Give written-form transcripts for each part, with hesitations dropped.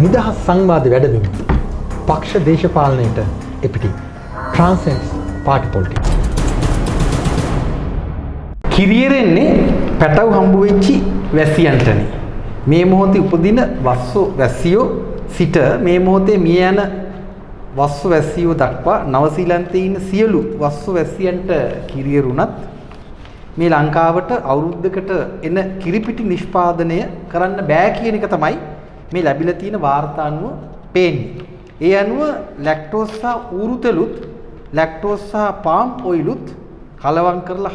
නිදහස් සංවාද වැඩබිම පක්ෂ දේශපාලනයට එපිටි Transcends Party Politics. කිරියරෙන්නේ පැටව හම්බු වෙච්චි වැසියන්ටනේ. මේ මොහොතේ උපදින වස්සෝ වැසියෝ සිට මේ මොහොතේ මිය යන වස්සෝ වැසියෝ දක්වා නවසීලන්තයේ ඉන්න සියලු වස්සෝ වැසියන්ට කිරියරුණත් මේ ලංකාවට අවුරුද්දකට එන කිරිපිටි නිෂ්පාදනය කරන්න බෑ කියන එක තමයි මේ ලැබිලා තියෙන වාර්තා අනුව පේන්නේ. ඒ අනුව ලැක්ටෝස් සහ ඌරුතෙලුත් ලැක්ටෝස් සහ පාම් ඔයිලුත් කලවම් කරලා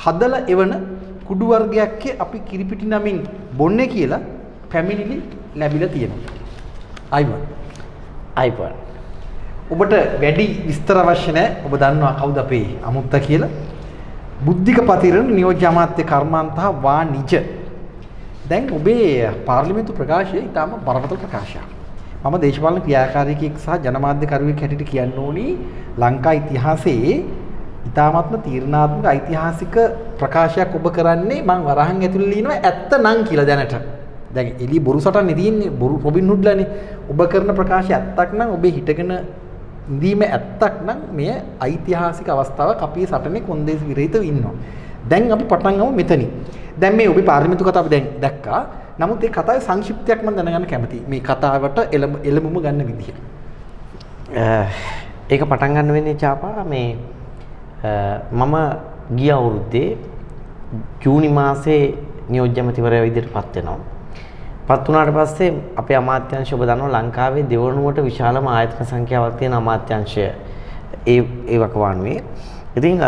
හදලා එවන කුඩු වර්ගයක් අපි කිරිපිටි නමින් බොන්නේ කියලා පැමිණිලි ලැබිලා තියෙනවා. අයිවන්. ඔබට වැඩි විස්තර අවශ්‍ය නැහැ. ඔබ දන්නවා කවුද අපේ අමුත්තා කියලා. බුද්ධික පතිරණ නියෝජ්‍ය අමාත්‍ය කර්මාන්ත හා වාණිජ්‍ය. දැන් ඔබේ පාර්ලිමේන්තු ප්‍රකාශය ඉතාම බරපතල ප්‍රකාශයක්. මම දේශපාලන ක්‍රියාකාරිකයෙක් සහ ජනමාධ්‍යකරුවෙක් හැටියට කියන්න ඕනි ලංකා ඉතිහාසයේ ඉතාමත්ම තීරණාත්මක ඓතිහාසික ප්‍රකාශයක් ඔබ කරන්නේ මං වරහන් ඇතුළේ ලියනවා ඇත්ත නම් කියලා දැනට. දැන් එළි බොරු සටන් තියෙන්නේ බොරු රොබින් හුඩ්ලානේ. ඔබ කරන ප්‍රකාශය ඇත්තක් නම් ඔබේ හිටගෙන ඉඳීම ඇත්තක් නම් මේ ඓතිහාසික අවස්ථාවක් අපේ සටනේ කොන්දේසි විරහිතව ඉන්නවා. දැන් අපි පටන් ගමු මෙතනින්. දැන් මේ ඔබේ පාර්ලිමේන්තු කතාව දැන් දැක්කා. නමුත් ඒ කතාවේ සංක්ෂිප්තයක් මම දැනගන්න කැමතියි. මේ කතාවට එළඹුම ගන්න විදිහ. ඒක පටන් ගන්න වෙන්නේ චාපා මේ මම ගිය අවුරුද්දේ ජූනි මාසේ නියෝජ්‍ය ඇමතිවරයා විදිහට පත් වෙනවා. පත් වුණාට පස්සේ අපේ අමාත්‍යාංශය ඔබ දන්නවා ලංකාවේ දෙවනුවට විශාලම ආයතන සංඛ්‍යාවක් තියෙන අමාත්‍යාංශය ඒ වකවානුවේ. ඉතින්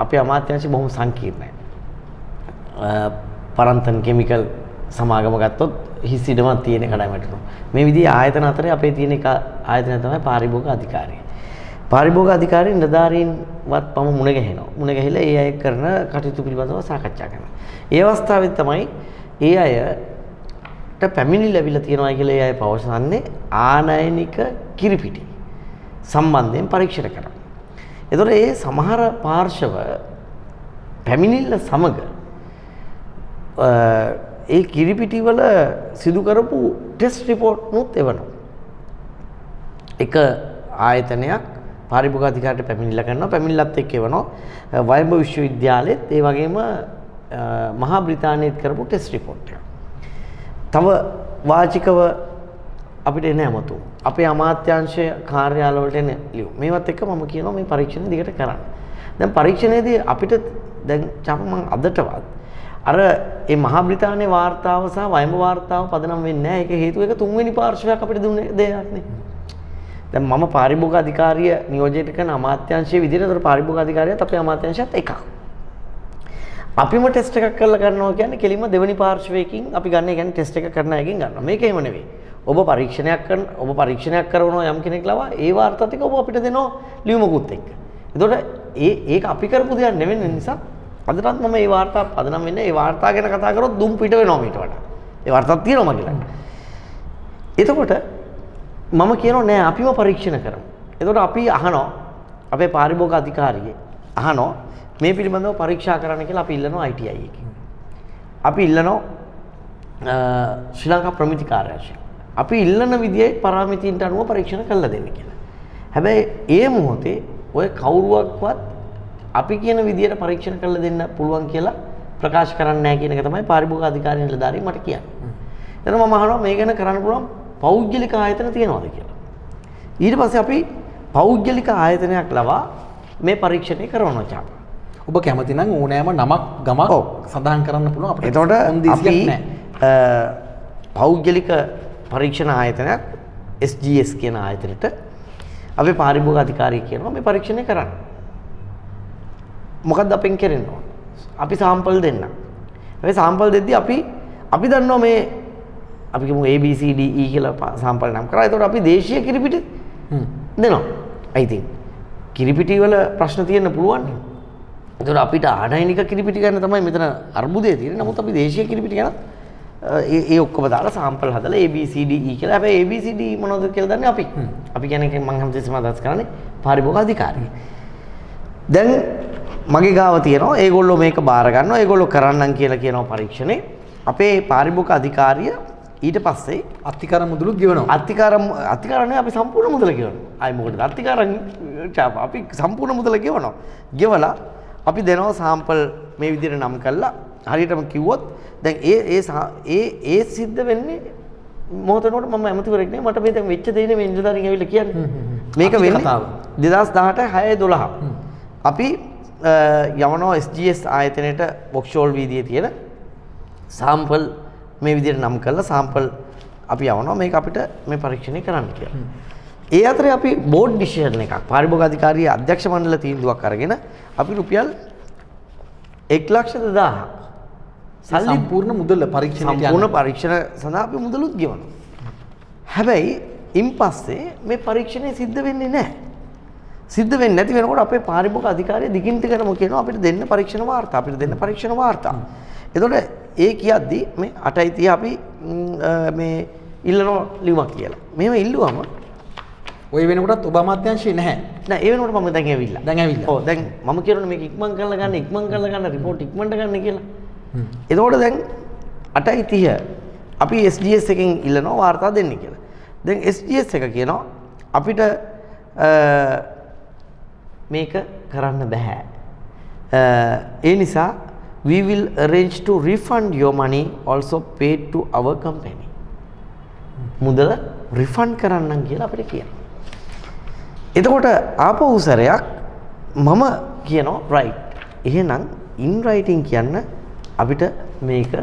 අපේ අමාත්‍යාංශය බොහොම සංකීර්ණයි. පරන්තන් කෙමිකල් සමාගම ගත්තොත් හිස් ඉඩමක් තියෙන කඩමැටට. මේ විදිහේ ආයතන අතරේ අපේ තියෙන එක ආයතනය තමයි පාරිභෝගික අධිකාරිය. පාරිභෝගික අධිකාරිය නිලධාරීන්වත් පම මුණ ගැහෙනවා. මුණ ගැහිලා ඒ අය කරන කටයුතු පිළිබඳව සාකච්ඡා කරනවා. ඒ අවස්ථාවේ තමයි ඒ අයට පැමිණිලි ලැබිලා තියෙනවා කියලා ඒ අය පවසන්නේ ආනයනික කිරිපිටි සම්බන්ධයෙන් පරීක්ෂණ කරනවා. ඒතකොට ඒ සමහර පාර්ශව පැමිණිල්ල සමග ඒ කිරිපිටි වල සිදු කරපු ටෙස්ට් රිපෝට් නුත් එවනවා. එක ආයතනයක් පාරිභෝගික අධිකාරියට පැමිණිල්ල කරනවා. පැමිණිල්ලත් එක්ක එවනවා. වයඹ විශ්වවිද්‍යාලෙත් ඒ වගේම මහා බ්‍රිතාන්‍යයේත් කරපු ටෙස්ට් රිපෝට් එක. තව වාචිකව අපිට එන ඇමතුම් අපේ අමාත්‍යාංශය කාර්යාලවලට එන ලියුම් මේවත් එක්ක මම කියනවා මේ පරීක්ෂණ දිගට කරන්න. දැන් පරීක්ෂණයේදී අපිට දැන් චාප මම අදටවත් අර මේ මහා බ්‍රිතාන්‍ය වාර්තාව සහ වයඹ වාර්තාව පදනම් වෙන්නේ නැහැ. ඒක හේතුව එක තුන්වෙනි පාර්ශවයක් අපිට දුන්නේ දෙයක් නේ. දැන් මම පාරිභෝගික අධිකාරිය නියෝජනය කරන අමාත්‍යාංශයේ විදිහට උතර පාරිභෝගික අධිකාරියත් අපේ අමාත්‍යාංශයත් එකක්. අපිම ටෙස්ට් එකක් කරලා කරනවා කියන්නේ කෙලින්ම දෙවෙනි පාර්ශවයකින් අපි ගන්න. ඒ කියන්නේ ටෙස්ට් එක කරන අයකින් ගන්නවා. මේක එහෙම නෙවෙයි. ඔබ පරීක්ෂණයක් කරනවා යම් කෙනෙක් ලවා ඒ වාර්තා ටික ඔබ අපිට දෙනවා ලියුමකුත් එක්ක. එතකොට ඒක අපි කරපු දෙයක් නෙවෙයි නිසා අදටත් මම මේ වාර්තා පදනම් වෙන්නේ ඒ වාර්තා ගැන කතා කරොත් දුම් පිට වෙනවා මීට වඩා. ඒ වාර්තාවක් තියෙනවා මගේ ළඟ. එතකොට මම කියනවා නෑ අපිම පරීක්ෂණ කරමු. එතකොට අපි අහනවා අපේ පාරිභෝගික අධිකාරියේ අහනවා මේ පිළිබඳව පරීක්ෂා කරන්න කියලා අපි ඉල්ලනවා ITI එකකින්. අපි ඉල්ලනවා ශ්‍රී ලංකා ප්‍රමිති කාර්යාංශය. අපි ඉල්ලන විදිහේ පාරාමිතීන්ට අනුව පරීක්ෂණ කරලා දෙන්න කියලා. හැබැයි ඒ මොහොතේ ඔය කවුරුවක්වත් අපි කියන විදිහට පරීක්ෂණ කරලා දෙන්න පුළුවන් කියලා ප්‍රකාශ කරන්නේ නැහැ කියන එක තමයි පාරිභෝගික අධිකාරිය නිලධාරී මට කියන්නේ. එතන මම අහනවා මේ ගැන කරන්න පුළුවන් පෞද්ගලික ආයතන තියනවාද කියලා. ඊට පස්සේ අපි පෞද්ගලික ආයතනයක් ලවා මේ පරීක්ෂණය කරනවා චාප. ඔබ කැමති නම් ඕනෑම නමක් ගමක් සඳහන් කරන්න පුළුවන් අපිට. එතකොට අපි පෞද්ගලික පරීක්ෂණ ආයතනයක් SGS කියන ආයතනයට අපි පාරිභෝගික අධිකාරිය කියනවා මේ පරීක්ෂණය කරන්න. මොකක්ද අපෙන් කරන්න ඕන? අපි සාම්පල් දෙන්න. හැබැයි සාම්පල් දෙද්දී අපි දන්නවා මේ අපි කියමු ABCD E කියලා සාම්පල් නම් කරා. ඒතකොට අපි දේශීය කිරිපිටි දෙනවා. I think කිරිපිටි වල ප්‍රශ්න තියෙන්න පුළුවන්. ඒතකොට අපිට ආනයනික කිරිපිටි ගන්න තමයි මෙතන අර්බුදය තියෙන්නේ. නමුත් අපි දේශීය කිරිපිටි ගන්න ඒ ඔක්කොම දාලා සාම්පල් හදලා ABCD E කියලා. හැබැයි ABCD මොනවද කියලා දන්නේ අපි. අපි කියන්නේ මම හැමතිස්සෙම අදහස් කරන්නේ පාරිභෝගික අධිකාරිය. දැන් මගේ ගාව තියෙනවා ඒගොල්ලෝ මේක බාර ගන්නවා ඒගොල්ලෝ කරන්නම් කියලා කියනවා පරීක්ෂණේ අපේ පාරිභෝගික අධිකාරිය ඊට පස්සේ අත්තිකර මුදලුත් ගෙවනවා. අත්තිකාරනේ අපි සම්පූර්ණ මුදල ගෙවනවා. ආයි මොකටද අත්තිකාරන් අපි සම්පූර්ණ මුදල ගෙවනවා. ගෙවලා අපි දෙනවා සාම්පල් මේ විදිහට නම් කරලා හරියටම කිව්වොත් දැන් ඒ සිද්ධ වෙන්නේ මොහොතකට මම ඇමතිවරයෙක් නේ මට මේ දැන් වෙච්ච දේ නේ මේ නිලධාරීන් ඇවිල්ලා කියන්නේ. මේක වෙන්නේ 2018 6/12. අපි යවනවා SGS ආයතනයේට බොක්ෂෝල් වීදියේ තියෙන සාම්පල් මේ විදිහට නම් කරලා සාම්පල් අපි යවනවා මේක අපිට මේ පරීක්ෂණය කරන්න කියලා. ඒ අතරේ අපි බෝඩ් ඩිසිෂන් එකක් පාරිභෝගික අධිකාරිය අධ්‍යක්ෂ මණ්ඩල තීන්දුවක් අරගෙන අපි රුපියල් 1,02,000 සම්පූර්ණ මුදල පරීක්ෂණයට සම්පූර්ණ පරීක්ෂණ සඳහා අපි මුදලුත් ගෙවනවා. හැබැයි ඉන් පස්සේ මේ පරීක්ෂණය සිද්ධ වෙන්නේ නැහැ. සිද්ධ වෙන්නේ නැති වෙනකොට අපේ පාරිභෝගික අධිකාරිය දිගින් දිගටම කියනවා අපිට දෙන්න පරීක්ෂණ වාර්තා අපිට දෙන්න පරීක්ෂණ වාර්තා. එතකොට ඒ කියද්දි මේ 8:30 අපි මේ ඉල්ලනවා ලියුමක් කියලා. මෙහෙම ඉල්ලුවම ඔය වෙනකොටත් ඔබ අමාත්‍යාංශයේ නැහැ. නෑ ඒ වෙනකොට මම දැන් ඇවිල්ලා. ඔව් දැන් මම කියනවා මේක ඉක්මන් කරලා ගන්න රිපෝට් ඉක්මනට ගන්න කියලා. එතකොට දැන් 8:30 අපි SGS එකෙන් ඉල්ලනවා වාර්තා දෙන්න කියලා. දැන් SGS එක කියනවා අපිට මේක කරන්න බෑ. ඒ නිසා we will arrange to refund your money also paid to our company. මුදල රිෆන්ඩ් කරන්නම් කියලා අපිට කියනවා. එතකොට ආපහු සැරයක් මම කියනවා right. එහෙනම් in writing කියන්න අපිට මේක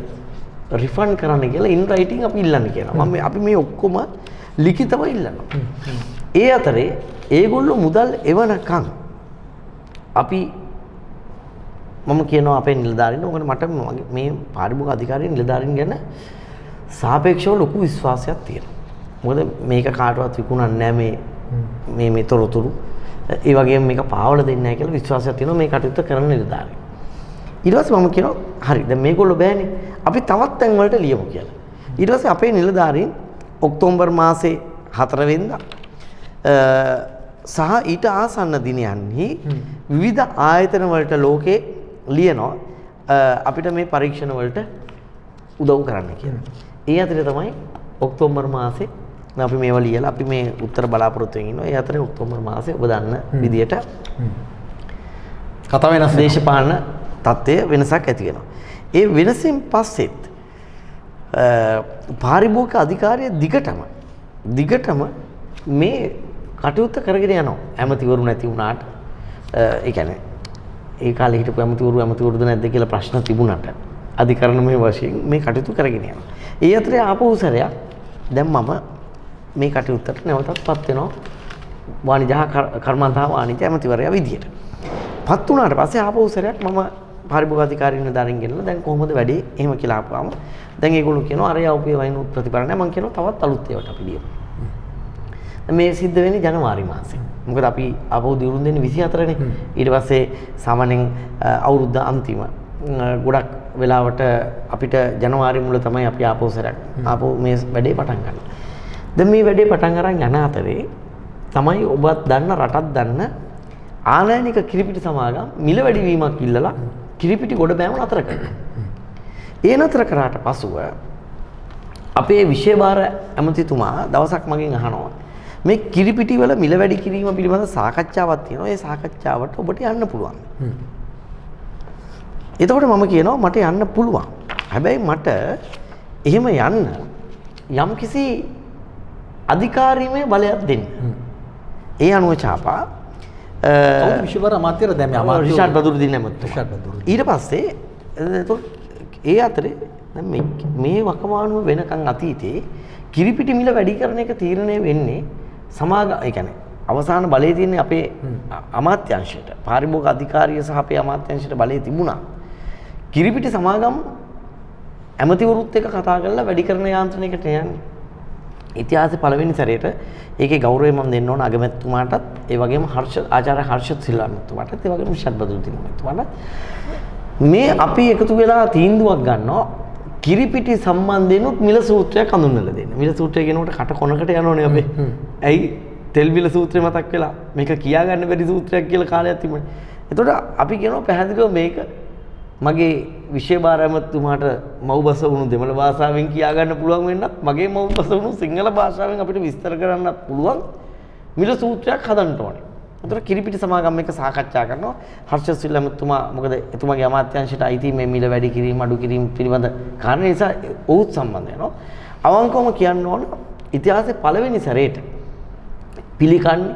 රිෆන්ඩ් කරන්න කියලා in writing අපි ඉල්ලන්න කියනවා. අපි මේ ඔක්කොම ලිඛිතව ඉල්ලනවා. ඒ අතරේ ඒගොල්ලෝ මුදල් එවනකම් අපි මම කියනවා අපේ නිලධාරීන් උගන මට මේ පාරිභෝගික අධිකාරිය නිලධාරීන් ගැන සාපේක්ෂව ලොකු විශ්වාසයක් තියෙනවා. මොකද මේක කාටවත් විකුණන්නේ නැහැ මේ තොරතුරු. ඒ වගේම මේක පාවල දෙන්නේ නැහැ කියලා විශ්වාසයක් තියෙනවා මේ කටයුත්ත කරන නිලධාරීන්. ඊට පස්සේ මම කියනවා හරි දැන් මේගොල්ලෝ බෑනේ. අපි තවත් තැන් වලට ලියමු කියලා. ඊට පස්සේ අපේ නිලධාරීන් ඔක්තෝබර් මාසේ 4 වෙනිදා සහ ඊට ආසන්න දිනයන්හි විවිධ ආයතන වලට ලෝකේ ලියනවා අපිට මේ පරීක්ෂණ වලට උදව් කරන්න කියලා. ඒ අතරේ තමයි ඔක්තෝබර් මාසේ අපි මේවා ලියලා අපි මේ උත්තර බලාපොරොත්තු වෙමින් ඉන්නවා. ඒ අතරේ ඔක්තෝබර් මාසේ ඔබ දන්න විදියට කතා වෙනස් දේශපාලන තත්ත්වය වෙනසක් ඇති වෙනවා. ඒ වෙනසෙන් පස්සෙත් පාරිභෝගික අධිකාරිය දිගටම මේ කටයුත්ත කරගෙන යනවා. ඇමතිවරු නැති වුණාට ඒ කියන්නේ ඒ කාලේ හිටපු ඇමතිවරුද නැද්ද කියලා ප්‍රශ්න තිබුණාට අධිකරණමය වශයෙන් මේ කටයුතු කරගෙන යනවා. ඒ අතරේ ආපහු සැරයක් දැන් මම මේ කටයුත්තට නැවතත්පත් වෙනවා වාණිජ කර්මාන්ත වාණිජ ඇමතිවරයා විදියට. පත් වුණාට පස්සේ ආපහු සැරයක් මම පාරිභෝගික අධිකාරිය නිලධාරීන් ගෙනලා දැන් කොහොමද වැඩේ එහෙම කියලා ආපුවාම දැන් ඒගොල්ලෝ කියනවා අර යවපේ වයින් ප්‍රතිඵල නැහැ. මම කියනවා තවත් අලුත් ඒවාට අපි ලියමු. මේ සිද්ධ වෙන්නේ ජනවාරි මාසේ. මොකද අපි ආපහු දිනුම් දෙන්නේ 24 නේ. ඊට පස්සේ සාමාන්‍යයෙන් අවුරුද්ද අන්තිම ගොඩක් වෙලාවට අපිට ජනවාරි මුල තමයි අපි ආපහු සැරයක් ආපහු මේ වැඩේ පටන් ගන්න. දැන් මේ වැඩේ පටන් අරන් යන අතරේ තමයි ඔබත් දන්න රටත් දන්න ආනයනික කිරිපිටි සමාගම් මිල වැඩිවීමක් ඉල්ලලා කිරිපිටි ගොඩ බෑම නතර කරනවා. ඒ නතර කරාට පසුව අපේ විශේෂ භාර ඇමතිතුමා දවසක් මගෙන් අහනවා මේ කිරිපිටි වල මිල වැඩි කිරීම පිළිබඳ සාකච්ඡාවක් තියෙනවා. ඒ සාකච්ඡාවට ඔබට යන්න පුළුවන්. එතකොට මම කියනවා මට යන්න පුළුවන්. හැබැයි මට එහෙම යන්න යම්කිසි අධිකාරීමය බලයක් දෙන්න. ඒ අනුව චාපා විශේෂ අමාත්‍යර දැන් මේ අමාත්‍ය රිෂාඩ් බදුරුදීන් ඇමතුමා. ඊට පස්සේ එතකොට ඒ අතරේ දැන් මේ වකවානුව වෙනකන් අතීතේ කිරිපිටි මිල වැඩි කරන එක තීරණය වෙන්නේ ඒ කියන්නේ අවසාන බලයේ තියෙන අපේ අමාත්‍යාංශයට පාරිභෝගික අධිකාරිය සහ අපේ අමාත්‍යාංශයට බලය තිබුණා. කිරිපිටි සමාගම් ඇමතිවරුත් එක්ක කතා කරලා වැඩි කරන යාන්ත්‍රණයකට යන්නේ. ඉතිහාසයේ පළවෙනි සැරේට ඒකේ ගෞරවය මම දෙන්න ඕන අගමැතිතුමාටත් ඒ වගේම ආචාර්ය හර්ෂත් සිල්වා මහත්මයාටත් ඒ වගේම ෂඩ් බදුරුදීන් මහත්මයාටත් මේ අපි එකතු වෙලා තීන්දුවක් ගන්නවා කිරිපිටි සම්බන්ධයෙන්ුත් මිල සූත්‍රයක් හඳුන්වලා දෙන්න. මිල සූත්‍රය කියනකොට කට කොනකට යනෝනේ අපි. ඇයි තෙල් මිල සූත්‍රය මතක් වෙලා මේක කියා ගන්න බැරි සූත්‍රයක් කියලා කාලයක් තිබුණේ. එතකොට අපි කියනවා පැහැදිලිව මේක මගේ විෂය භාර ඇමතුමාට මව්බස වුණු දෙමළ භාෂාවෙන් කියා ගන්න පුළුවන් වෙන්නත් මගේ මව්බස වුණු සිංහල භාෂාවෙන් අපිට විස්තර කරන්නත් පුළුවන් මිල සූත්‍රයක් හදන්න ඕනේ. එතකොට කිරිපිටි සමාගම් එක සාකච්ඡා කරනවා. හර්ෂ සිල් ඇමතුමා මොකද එතුමාගේ අමාත්‍යාංශයට අයිති මේ මිල වැඩි කිරීම අඩු කිරීම පිළිබඳ කාරණා නිසා ඔහුත් සම්බන්ධ වෙනවා. අවංකවම කියන්න ඕන ඉතිහාසයේ පළවෙනි සැරේට පිළිකන්නේ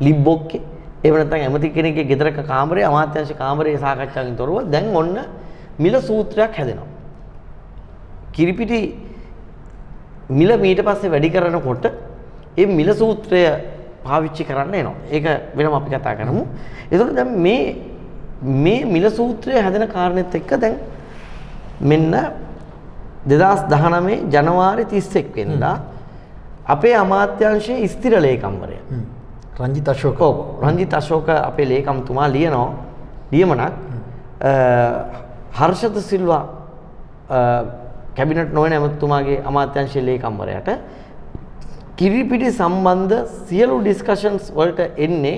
ලිබ්බොක්කේ එහෙම නැත්නම් ඇමති කෙනෙක්ගේ ගෙදරක කාමරේ අමාත්‍යාංශ කාමරේ සාකච්ඡාවකින් තොරව දැන් ඔන්න මිල සූත්‍රයක් හැදෙනවා. කිරිපිටි මිල ඊට පස්සේ වැඩි කරනකොට ඒ මිල සූත්‍රය පාවිච්චි කරන්න එනවා. ඒක වෙනම අපි කතා කරමු. ඒතකොට දැන් මේ මිල සූත්‍රය හැදෙන කාරණෙත් එක්ක දැන් මෙන්න 2019 ජනවාරි 31 වෙනිදා අපේ අමාත්‍යාංශයේ ස්ථිර ලේකම්වරයා රංජිත් අශෝක. ඔව් රංජිත් අශෝක අපේ ලේකම්තුමා ලියනවා ලියමනක් හර්ෂද සිල්වා කැබිනට් නොවන ඇමතුමාගේ අමාත්‍යාංශයේ ලේකම්වරයාට කිරිපිටි සම්බන්ධ සියලු ඩිස්කෂන්ස් වලට එන්නේ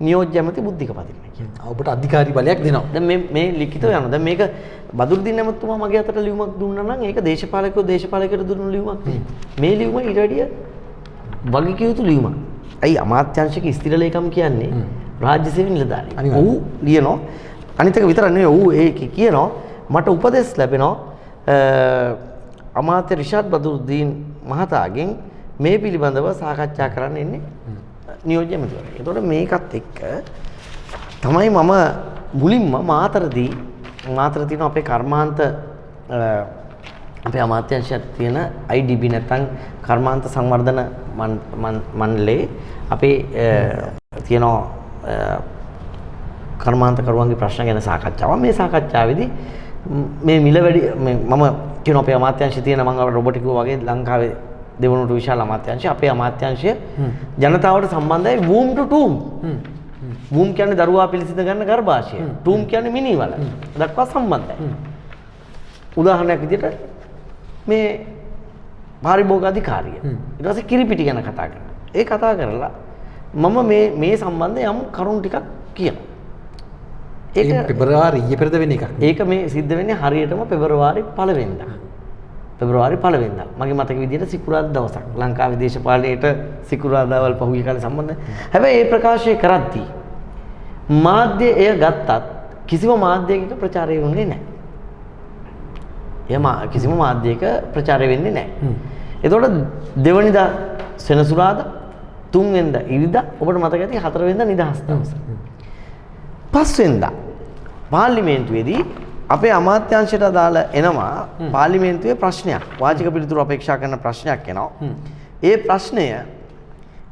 නියෝජ්‍ය ඇමති බුද්ධික පතිරණය කියලා. ඔබට අධිකාරී බලයක් දෙනවා. දැන් මේ ලිඛිතව යනවා. දැන් මේක බදුරුදින් ඇමතුමා මගේ අතට ලියුමක් දුන්නා නම් ඒක දේශපාලකයට දුන්නු ලියුමක් නෙවෙයි. මේ ලියුම ඊට වැඩිය වගකිය යුතු ලියුමක්. ඇයි අමාත්‍යාංශික ස්ථිර ලේකම් කියන්නේ රාජ්‍ය සේවය නිලධාරියෙක්. ඔහු ලියනවා අනිත් එක විතර නෙවෙයි ඔහු ඒක කියනවා මට උපදෙස් ලැබෙනවා අමාත්‍ය රිෂාඩ් බදුරුදීන් මහතාගෙන් මේ පිළිබඳව සාකච්ඡා කරන්න ඉන්නේ නියෝජ්‍ය ඇමතිවරයා. ඒතකොට මේකත් එක්ක තමයි මම මුලින්ම මාතර තියෙන අපේ කර්මාන්ත අපේ අමාත්‍යාංශයක් තියෙන IDB නැත්නම් කර්මාන්ත සංවර්ධන මණ්ඩලයේ අපේ තියෙන කර්මාන්තකරුවන්ගේ ප්‍රශ්න ගැන සාකච්ඡාවක්. මේ සාකච්ඡාවේදී මේ මිල වැඩි මම කියන අපේ අමාත්‍යාංශයේ තියෙන මම රොබොටික් වගේ ලංකාවේ දෙවනුට විශාල අමාත්‍යාංශය අපේ අමාත්‍යාංශය ජනතාවට සම්බන්ධයි වූම් ටු ටූම්. වූම් කියන්නේ දරුවා පිළිසිඳ ගන්න ගර්භාෂය. ටූම් කියන්නේ මිනිවල. දක්වා සම්බන්ධයි. උදාහරණයක් විදිහට මේ පාරිභෝග අධිකාරිය. ඊට පස්සේ කිරිපිටි ගැන කතා කරනවා. ඒ කතා කරලා මම මේ සම්බන්ධ යම් කරුණු ටිකක් කියනවා. ඒක පෙබරවාරි ඊයේ පෙරද වෙන එකක්. ඒක මේ සිද්ධ වෙන්නේ හරියටම පෙබරවාරි 1 වෙනිදා. පෙබරවාරි 1 වෙනිදා. මගේ මතක විදිහට සිකුරාදා දවසක්. ලංකාවේ දේශපාලනයේට සිකුරාදාවල් පහුගිය කාලේ සම්බන්ධයි. හැබැයි මේ ප්‍රකාශය කරද්දී මාධ්‍ය එය ගත්තත් කිසිම මාධ්‍යයක ප්‍රචාරය වුණේ නැහැ. කිසිම මාධ්‍යයක ප්‍රචාරය වෙන්නේ නැහැ. එතකොට දෙවනිදා සෙනසුරාදා 3 වෙනිදා ඉරිදා ඔබට මතක ඇති 4 වෙනිදා නිදහස් දවස. 5 වෙනිදා පාර්ලිමේන්තුවේදී අපේ අමාත්‍යාංශයට අදාළ එනවා පාර්ලිමේන්තුවේ ප්‍රශ්නයක්. වාචික පිළිතුරු අපේක්ෂා කරන ප්‍රශ්නයක් එනවා. ඒ ප්‍රශ්නය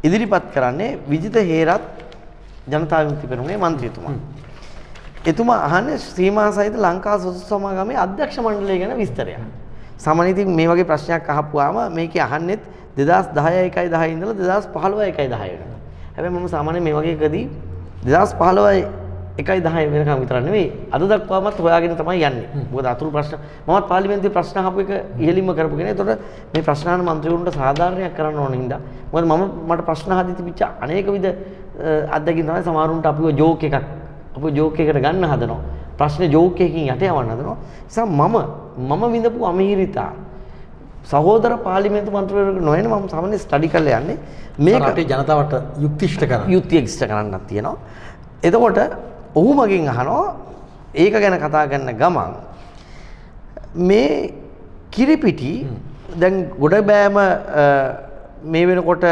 ඉදිරිපත් කරන්නේ විජිත හේරත් ජනතා විමුක්ති පෙරමුණේ මන්ත්‍රීතුමා. එතුමා අහන්නේ සීමා සහිත ලංකා සොසු සමාගමේ අධ්‍යක්ෂ මණ්ඩලය ගැන විස්තරයක්. සාමාන්‍යයෙන් ඉතින් මේ වගේ ප්‍රශ්නයක් අහපුවාම මේකේ අහන්නෙත් 2010 1 10 ඉඳලා 2015 1 10 වෙනකම්. හැබැයි මම සාමාන්‍යයෙන් මේ වගේ එකදී 2015 1 10 වෙනකම් විතර නෙවෙයි අද දක්වාමත් හොයාගෙන තමයි යන්නේ. මොකද අතුරු ප්‍රශ්න මමත් පාර්ලිමේන්තුවේ ප්‍රශ්න අහපු එක ඉහළින්ම කරපු කෙනෙක්. ඒතකොට මේ ප්‍රශ්න අහන මන්ත්‍රීවරුන්ට සාධාරණයක් කරන්න ඕන හින්දා මොකද මට ප්‍රශ්න අහද්දි තිබිච්ච අනේක විද අත්දැකීම් තමයි සමහරුන්ට අපිව ජෝක් එකක් අපේ ජෝක් එකකට ගන්න හදනවා. ප්‍රශ්නේ ජෝක් එකකින් යට යවන්න හදනවා. නිසා මම විඳපු අමහිරිතා සහෝදර පාර්ලිමේන්තු මන්ත්‍රීවරු නොවන මම සාමාන්‍ය ස්ටඩි කරලා යන්නේ මේක රටේ ජනතාවට යුක්තිෂ්ඨ කරන්න. යුක්තිෂ්ඨ කරන්නක් තියෙනවා. එතකොට ඔහු මගෙන් අහනවා ඒක ගැන කතා කරන ගමන් මේ කිරිපිටි දැන් ගොඩ බෑම මේ වෙනකොට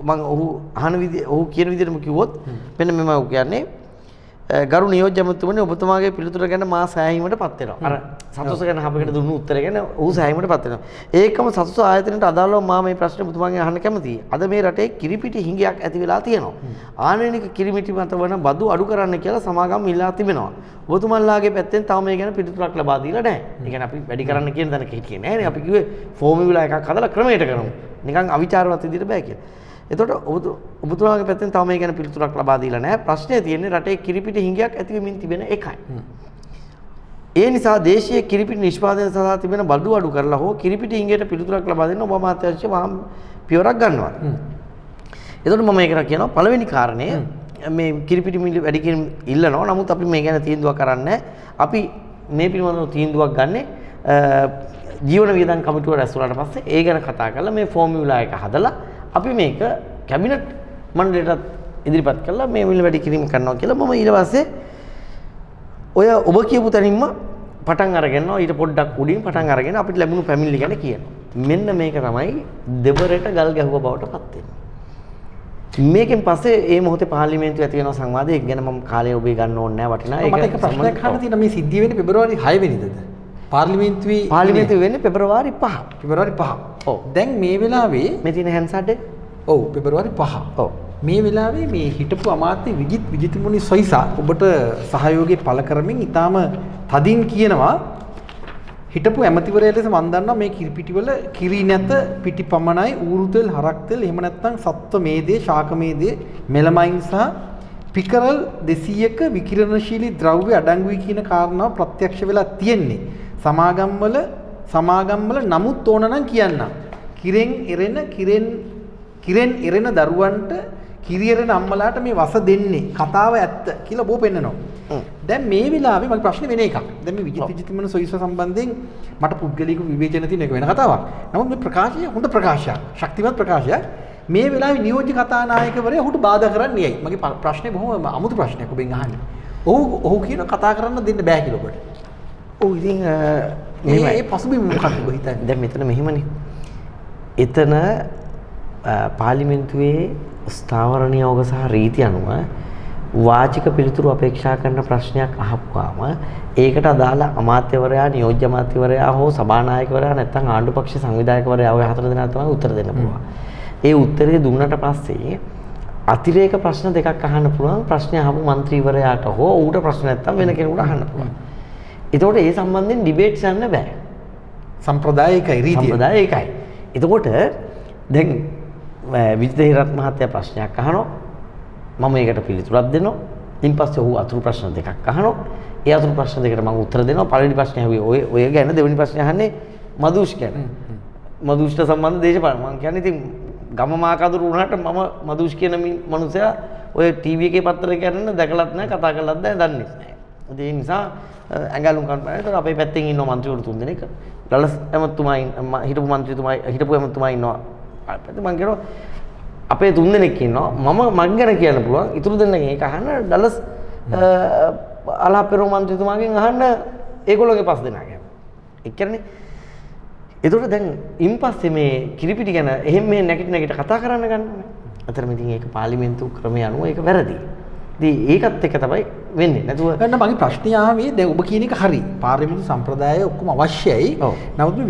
මම ඔහු අහන විදිහ ඔහු කියන විදිහටම කිව්වොත් මෙන්න මම කියන්නේ ගරු නියෝජ්‍ය ඇමතුමනි ඔබතුමාගේ පිළිතුර ගැන මා සෑහීමටපත් වෙනවා. අර සතුස ගැන අපකට දුන්නු උත්තරය ගැන ඔහු සෑහීමටපත් වෙනවා. ඒකම සතුස ආයතනයට අදාළව මා මේ ප්‍රශ්නේ ඔබතුමාගෙන් අහන්න කැමතියි. අද මේ රටේ කිරිපිටි හිඟයක් ඇති වෙලා තියෙනවා. ආනයනික කිරිමිටි මත වන බදු අඩු කරන්න කියලා සමාගම් ඉල්ලා තිබෙනවා. ඔබතුමන්ලාගේ පැත්තෙන් තව මේ ගැන පිළිතුරක් ලබා දීලා නැහැ. ඒ කියන්නේ අපි වැඩි කරන්න කියන දණක හිටියේ නැහැ නේ. අපි කිව්වේ ෆෝමියුලා එකක් හදලා ක්‍රමයට කරමු. නිකන් අවිචාරවත් විදිහට බෑ කියලා. එතකොට ඔබතුමාගේ පැත්තෙන් තව මේ ගැන පිළිතුරක් ලබා දීලා නැහැ. ප්‍රශ්නේ තියෙන්නේ රටේ කිරිපිටි හිඟයක් ඇති වෙමින් තිබෙන එකයි. ඒ නිසා දේශීය කිරිපිටි නිෂ්පාදනය සඳහා තිබෙන බඩු අඩු කරලා හෝ කිරිපිටි හිඟයට පිළිතුරක් ලබා දෙන්න ඔබ අමාත්‍යාංශය වහම් පියවරක් ගන්නවා. එතකොට මම මේකට කියනවා පළවෙනි කාරණය මේ කිරිපිටි මිල වැඩි කිරීම ඉල්ලනවා. නමුත් අපි මේ ගැන තීන්දුවක් කරන්නේ අපි මේ පිළිබඳව තීන්දුවක් ගන්නේ ජීවන වියදම් කමිටුව රැස් වුණාට පස්සේ ඒ ගැන කතා කරලා මේ ෆෝමියුලා එක හදලා අපි මේක කැබිනට් මණ්ඩලයටත් ඉදිරිපත් කළා මේ මිල වැඩි කිරීම කරනවා කියලා. මම ඊට පස්සේ ඔය ඔබ කියපු තැනින්ම පටන් අරගෙන ඊට පොඩ්ඩක් උඩින් පටන් අරගෙන අපිට ලැබුණු පැමිණිලි ගැන කියනවා. මෙන්න මේක තමයි දෙවරට ගල් ගැහුව බවට පත් වෙන්නේ. මේකෙන් පස්සේ මේ මොහොතේ පාර්ලිමේන්තුවේ ඇති වෙන සංවාදය ගැන මම කාලය ඔබේ ගන්න ඕනේ නැහැ වටිනා. මට එක ප්‍රශ්නයක් අහන්න තියෙනවා. මේ සිද්ධිය වෙන්නේ පෙබරවාරි 6 වෙනිදාද? පාර්ලිමේන්තුවේ වෙන්නේ පෙබරවාරි 5. පෙබරවාරි 5. ඔව්. දැන් මේ වෙලාවේ මේ තියෙන හැන්සඩ් එක ඔව් පෙබරවාරි 5. ඔව්. මේ වෙලාවේ මේ හිටපු අමාත්‍ය විජිතමුනි සොයිසා ඔබට සහයෝගය පළ කරමින් ඊටාම තදින් කියනවා හිටපු ඇමතිවරයා ලෙස මම දන්නවා මේ කිරිපිටිවල කිරි නැත පිටි පමණයි ඌරු තෙල් හරක් තෙල් එහෙම නැත්නම් සත්ව මේදේ ශාක මේදේ මෙලමයින් සහ පිකරල් 200ක විකිරණශීලී ද්‍රව්‍ය අඩංගුයි කියන කාරණාව ප්‍රත්‍යක්ෂ වෙලා තියෙන්නේ සමාගම්වල නමුත් ඕන නම් කියන්න කිරෙන් එරෙන දරුවන්ට කිරියරෙන අම්මලාට මේ වස දෙන්නේ කතාව ඇත්ත කියලා බෝ පෙන්නනවා. දැන් මේ වෙලාවේ මගේ ප්‍රශ්නේ වෙන එකක්. දැන් මේ විජිතමුන සොයිස සම්බන්ධයෙන් මට පුද්ගලික විවේචන තියෙන එක වෙන කතාවක්. නමුත් මේ ප්‍රකාශය හොඳ ප්‍රකාශයක්. ශක්තිමත් ප්‍රකාශයක්. මේ වෙලාවේ නියෝජ්‍ය කතානායකවරයා ඔහුට බාධා කරන්නේ ඇයි? මගේ ප්‍රශ්නේ බොහොම අමුතු ප්‍රශ්නයක් ඔබෙන් අහන්නේ. ඔහු කියන කතා කරන්න දෙන්න බෑ කියලා ඔබට. ඔව් ඉතින් මේ පසුබිම මොකක්ද ඔබ හිතන්නේ? දැන් මෙතන මෙහෙමනේ. එතන පාර්ලිමේන්තුවේ ස්ථාවර නියෝග සහ රීති අනුව වාචික පිළිතුරු අපේක්ෂා කරන ප්‍රශ්නයක් අහපුවාම ඒකට අදාළ අමාත්‍යවරයා නියෝජ්‍ය අමාත්‍යවරයා හෝ සභානායකවරයා නැත්නම් ආණ්ඩු පක්ෂ සංවිධායකවරයා ඔය හතර දෙනා තමයි උත්තර දෙන්න පුළුවන්. ඒ උත්තරේ දුන්නට පස්සේ අතිරේක ප්‍රශ්න දෙකක් අහන්න පුළුවන්. ප්‍රශ්න අහපු മന്ത്രിවරයාට හෝ ඌට ප්‍රශ්න නැත්නම් වෙන කෙනෙකුට අහන්න පුළුවන්. එතකොට ඒ සම්බන්ධයෙන් ඩිබේට්ස් යන්න බෑ. සම්ප්‍රදායිකයි රීතිය. සම්ප්‍රදායිකයි. එතකොට දැන් විජිත හිරත් මහත්තයා ප්‍රශ්නයක් අහනවා. මම ඒකට පිළිතුරක් දෙනවා. ඊට පස්සේ ඔහු අතුරු ප්‍රශ්න දෙකක් අහනවා. ඒ අතුරු ප්‍රශ්න දෙකට මම උත්තර දෙනවා. පළවෙනි ප්‍රශ්නේ ඇහුවේ ඔය ගැන, දෙවෙනි ප්‍රශ්නේ අහන්නේ මදුෂ් ගැන. මදුෂ්ට සම්බන්ධ දේශපාලන මම කියන්නේ ඉතින් ගම මාකදුරු වුණාට මම මදුෂ් කියන මිනිසයා ඔය ටීවී එකේ පත්තරේ කරන දැකලත් නැහැ, කතා කරලත් නැහැ, දන්නේ නැහැ. ඒ නිසා ඇඟලුම් කම්පැනි අපේ පැත්තෙන් ඉන්න മന്ത്രിවරු තුන් දෙනෙක් ලලස් ඇමතුමා හිටපු ඇමතුමා ඉන්නවා. මම කියනවා අපේ තුන් දෙනෙක් ඉන්නවා. මම මං ගැන කියන්න පුළුවන්. ඉතුරු දෙන්නගෙන් ඒක අහන්න ඩලස් අලාපෙරෝ മന്ത്രിතුමාගෙන් අහන්න ඒගොල්ලෝගේ පස් දෙනා ගැන. ඒ කියන්නේ ඒතකොට දැන් ඉන්පස්සේ මේ කිරිපිටි ගැන එහෙම මේ නැගිට කතා කරන්න ගන්නනේ. අතරම ඉතින් ඒක පාර්ලිමේන්තු ක්‍රමයේ අනුව ඒක වැරදි. ඉතින් ඒකත් එක තමයි වෙන්නේ. නැතුව ගන්න මගේ ප්‍රශ්නේ ආවේ දැන් ඔබ කියන එක හරි. පාර්ලිමේන්තු සම්ප්‍රදාය ඔක්කොම අවශ්‍යයි. නමුත් මේ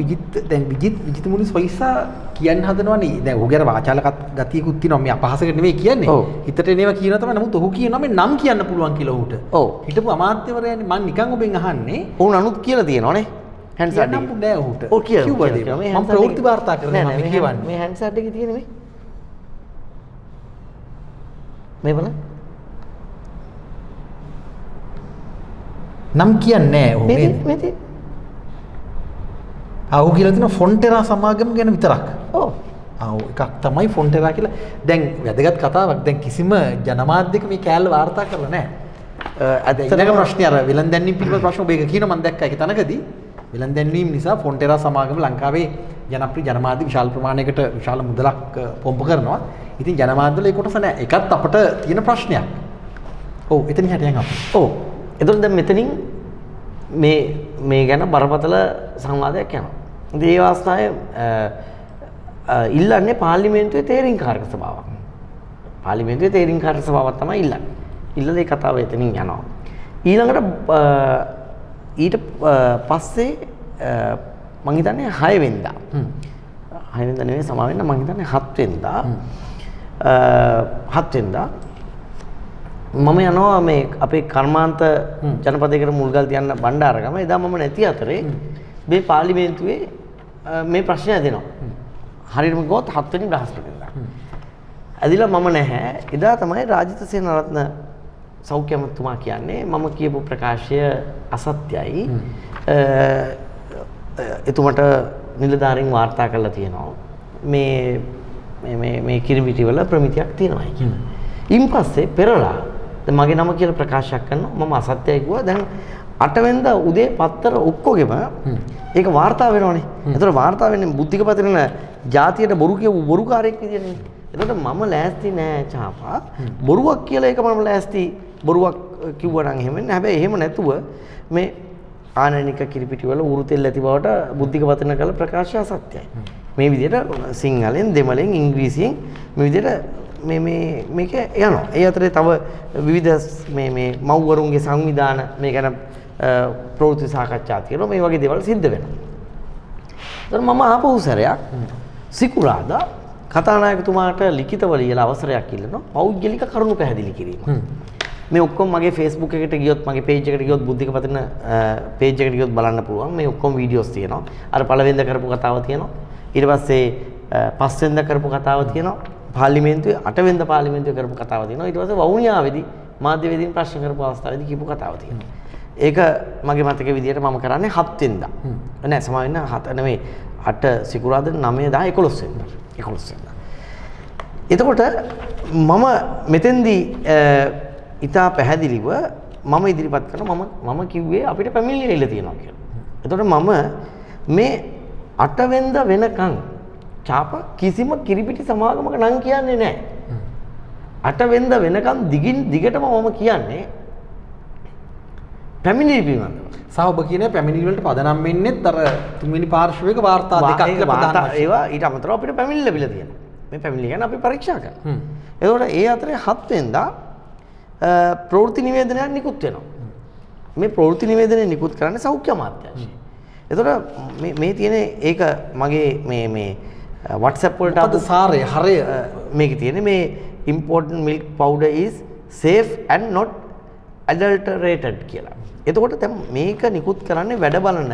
විජිතමුනි සොයිසා කියන්න හදනවනේ. දැන් ඔහුගේ අර වාචාල ගතියකුත් තියෙනවා. මේ අපහාසකට නෙමෙයි කියන්නේ. හිතට එනවා කියනවා තමයි. නමුත් ඔහු කියනවා මේ නම් කියන්න පුළුවන් කියලා ඔහුට. ඔව්. හිටපු අමාත්‍යවරයානේ මම නිකන් ඔබෙන් අහන්නේ. ඔවුන් අනුත් කියලා තියෙනවනේ. හැන්සඩ් එක නෑ ඔහුට. ඔව් කියලා. මම ප්‍රවෘත්ති වාර්තා කරනවා මම කියවන්නේ. මේ හැන්සඩ් එකේ තියෙන මේ බලන්න. නම් කියන්නේ නෑ ඔහු නේද? මේ ඔහු කියලා තියෙන ෆොන්ටෙරා සමාගම ගැන විතරක්. ඔව්. එකක් තමයි ෆොන්ටෙරා කියලා. දැන් වැදගත් කතාවක්. දැන් කිසිම ජනමාධ්‍යක මේ කෑල්ල වාර්තා කරලා නෑ. ඇත්තටම ප්‍රශ්නේ අර විලන් දැන්වීම පිළිබඳ ප්‍රශ්න ඔබ ඒක කියනවා මම දැක්කා ඒක තනකදී. විලන් දැන්වීම නිසා ෆොන්ටෙරා සමාගම ලංකාවේ ජනප්‍රිය ජනමාධ්‍ය විශාල ප්‍රමාණයකට විශාල මුදලක් පොම්ප කරනවා. ඉතින් ජනමාධ්‍යවල ඒ කොටස නෑ. ඒකත් අපට තියෙන ප්‍රශ්නයක්. ඔව් එතන හැටියෙන් අපි. ඔව්. එතකොට දැන් මෙතනින් මේ ගැන බරපතල සංවාදයක් යනවා. ඉතින් ඒ අවස්ථාවේ ඉල්ලන්නේ පාර්ලිමේන්තුවේ තේරීම්කාරක සභාවක්. පාර්ලිමේන්තුවේ තේරීම්කාරක සභාවක් තමයි ඉල්ලන්නේ. ඉල්ලලා ඒ කතාව එතනින් යනවා. ඊළඟට ඊට පස්සේ මං හිතන්නේ 6 වෙනිදා. 6 වෙනිදා නෙවෙයි සමා වෙන්න මං හිතන්නේ 7 වෙනිදා. 7 වෙනිදා මම යනවා මේ අපේ කර්මාන්ත ජනපදයකට මුල්ගල් තියන්න බණ්ඩාරගම. එදා මම නැති අතරේ මේ පාර්ලිමේන්තුවේ මේ ප්‍රශ්නය ඇදෙනවා. හරියටම ගියොත් 7 වෙනි බ්‍රහස්පතින්දා. ඇදිලා මම නැහැ. එදා තමයි රාජිත සේනාරත්න සෞඛ්‍ය අමාත්‍යතුමා කියන්නේ මම කියපු ප්‍රකාශය අසත්‍යයි. එතුමට නිලධාරීන් වාර්තා කරලා තියෙනවා. මේ කිරිපිටි වල ප්‍රමිතියක් තියෙනවා කියලා. ඉන් පස්සේ පෙරලා දැන් මගේ නම කියලා ප්‍රකාශයක් කරනවා මම අසත්‍යයි කිව්වා. දැන් 8 වෙනිදා උදේ පත්තර ඔක්කොගෙම ඒක වාර්තා වෙනවනේ. ඒතර වාර්තා වෙන්නේ බුද්ධික පතිරන ජාතියට බොරු කියපු බොරුකාරයෙක් විදියනේ. එතකොට මම ලෑස්ති නෑ චාපා. බොරුවක් කියලා එක මම ලෑස්ති බොරුවක් කිව්වා නම් එහෙම නෑ. හැබැයි එහෙම නැතුව මේ ආනනික කිරිපිටි වල උරු තෙල් ඇති බවට බුද්ධික පතිරන කළ ප්‍රකාශය අසත්‍යයි. මේ විදිහට සිංහලෙන් දෙමළෙන් ඉංග්‍රීසියෙන් මේ විදිහට මේක යනවා. ඒ අතරේ තව විවිධ මේ මව්වරුන්ගේ සංවිධාන මේ ගැන ප්‍රවෘත්ති සාකච්ඡා තියෙනවා. මේ වගේ දේවල් සිද්ධ වෙනවා. ඒතර මම ආපහු සැරයක් සිකුරාදා කතානායකතුමාට ලිඛිතව ලියලා අවසරයක් ඉල්ලනවා පෞද්ගලික කරුණු පැහැදිලි කිරීම. මේ ඔක්කොම මගේ Facebook එකට ගියොත් මගේ page එකට ගියොත් බුද්ධික පතින page එකට ගියොත් බලන්න පුළුවන්. මේ ඔක්කොම වීඩියෝස් තියෙනවා. අර පළවෙනිද කරපු කතාව තියෙනවා. ඊට පස්සේ පස්වෙනිද කරපු කතාව තියෙනවා. පාර්ලිමේන්තුවේ 8 වෙනිදා පාර්ලිමේන්තුවේ කරපු කතාව තියෙනවා. ඊට පස්සේ වවුනියාවේදී මාධ්‍යවේදීන් ප්‍රශ්න කරපු අවස්ථාවේදී කියපු කතාව තියෙනවා. ඒක මගේ මතක විදිහට මම කරන්නේ 7 වෙනිදා. නෑ සමා වෙන්න 7 නෙමෙයි 8 සිකුරාදා 9 10 11 වෙනිදා. 11 වෙනිදා. එතකොට මම මෙතෙන්දී ඉතා පැහැදිලිව මම ඉදිරිපත් කරනවා මම කිව්වේ අපිට පැමිණිලි එල්ල තියෙනවා කියලා. එතකොට මම මේ 8 වෙනිදා වෙනකන් චාප කිසිම කිරිපිටි සමාගමක නම් කියන්නේ නැහැ. 8 වෙනිදා වෙනකන් දිගටම මම කියන්නේ පැමිණිලි පිළිබඳව. සහ ඔබ කියන්නේ පැමිණිලි වලට පදනම් වෙන්නේත් අර තුන්වෙනි පාර්ශ්වයක වාර්තා දෙකක් කියලා ප්‍රධාන වශයෙන්. ඒවා ඊට අමතරව අපිට පැමිණිලි ලැබිලා තියෙනවා. මේ පැමිණිලි ගැන අපි පරීක්ෂා කරනවා. එතකොට ඒ අතරේ 7 වෙනිදා ප්‍රවෘත්ති නිවේදනයක් නිකුත් වෙනවා. මේ ප්‍රවෘත්ති නිවේදනය නිකුත් කරන්නේ සෞඛ්‍ය අමාත්‍යාංශය. එතකොට මේ තියෙන ඒක මගේ මේ WhatsApp වලට අද සාරය හරය මේකේ තියෙන්නේ මේ important milk powder is safe and not adulterated කියලා. එතකොට දැන් මේක නිකුත් කරන්නේ වැඩ බලන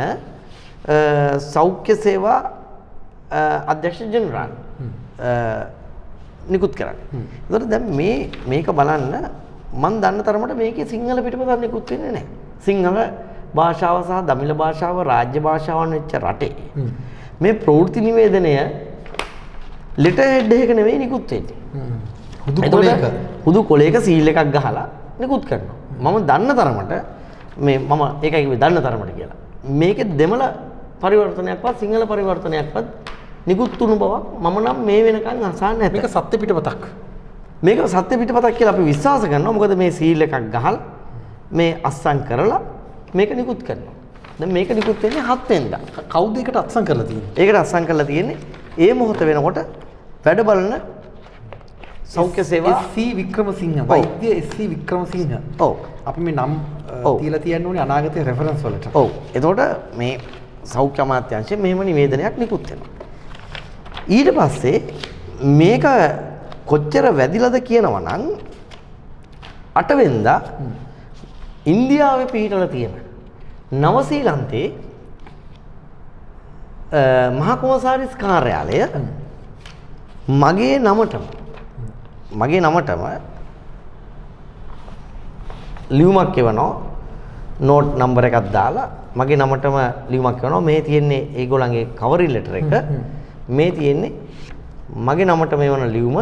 සෞඛ්‍ය සේවා අධ්‍යක්ෂ ජෙනරාල් නිකුත් කරන්නේ. එතකොට දැන් මේක බලන්න මම දන්න තරමට මේකේ සිංහල පිටපතක් නිකුත් වෙන්නේ නැහැ. සිංහල භාෂාව සහ දමිළ භාෂාව රාජ්‍ය භාෂාවන් වෙච්ච රටේ මේ ප්‍රවෘත්ති නිවේදනය ලෙටර් හෙඩ් එකක නෙවෙයි නිකුත් වෙන්නේ. හුදු කොලයක සීල් එකක් ගහලා නිකුත් කරනවා. මම දන්න තරමට මම ඒකයි කිව්වේ දන්න තරමට කියලා. මේකේ දෙමළ පරිවර්තනයක්වත් සිංහල පරිවර්තනයක්වත් නිකුත් වුණු බවක් මම නම් මේ වෙනකන් අසන්නේ නැහැ. මේක සත්‍ය පිටපතක්. මේක සත්‍ය පිටපතක් කියලා අපි විශ්වාස කරනවා. මොකද මේ සීල් එකක් ගහලා මේ අස්සම් කරලා මේක නිකුත් කරනවා. දැන් මේක නිකුත් වෙන්නේ 7 වෙනිදා. කවුද ඒකට අත්සන් කරලා තියෙන්නේ? ඒකට අත්සන් කරලා තියෙන්නේ ඒ මොහොත වෙනකොට වැඩ බලන සෞඛ්‍ය සේවා SC වික්‍රමසිංහ වෛද්‍ය SC වික්‍රමසිංහ. ඔව්. අපි මේ නම් තියලා තියන්න ඕනේ අනාගතයේ රෙෆරන්ස් වලට. ඔව්. එතකොට මේ සෞඛ්‍ය අමාත්‍යාංශයෙන් මෙහෙම නිවේදනයක් නිකුත් වෙනවා. ඊට පස්සේ මේක කොච්චර වැදිලාද කියනවා නම් 8 වෙනිදා ඉන්දියාවේ පිහිටලා තියෙන නවසීලන්තේ මහා කොමසාරිස් කාර්යාලය මගේ නමටම ලියුමක් එවනවා නෝට් නම්බර් එකක් දාලා මගේ නමටම ලියුමක් එවනවා මේ තියෙන්නේ ඒගොල්ලන්ගේ කවරින් ලෙටර් එක මේ තියෙන්නේ මගේ නමට මේ වන ලියුම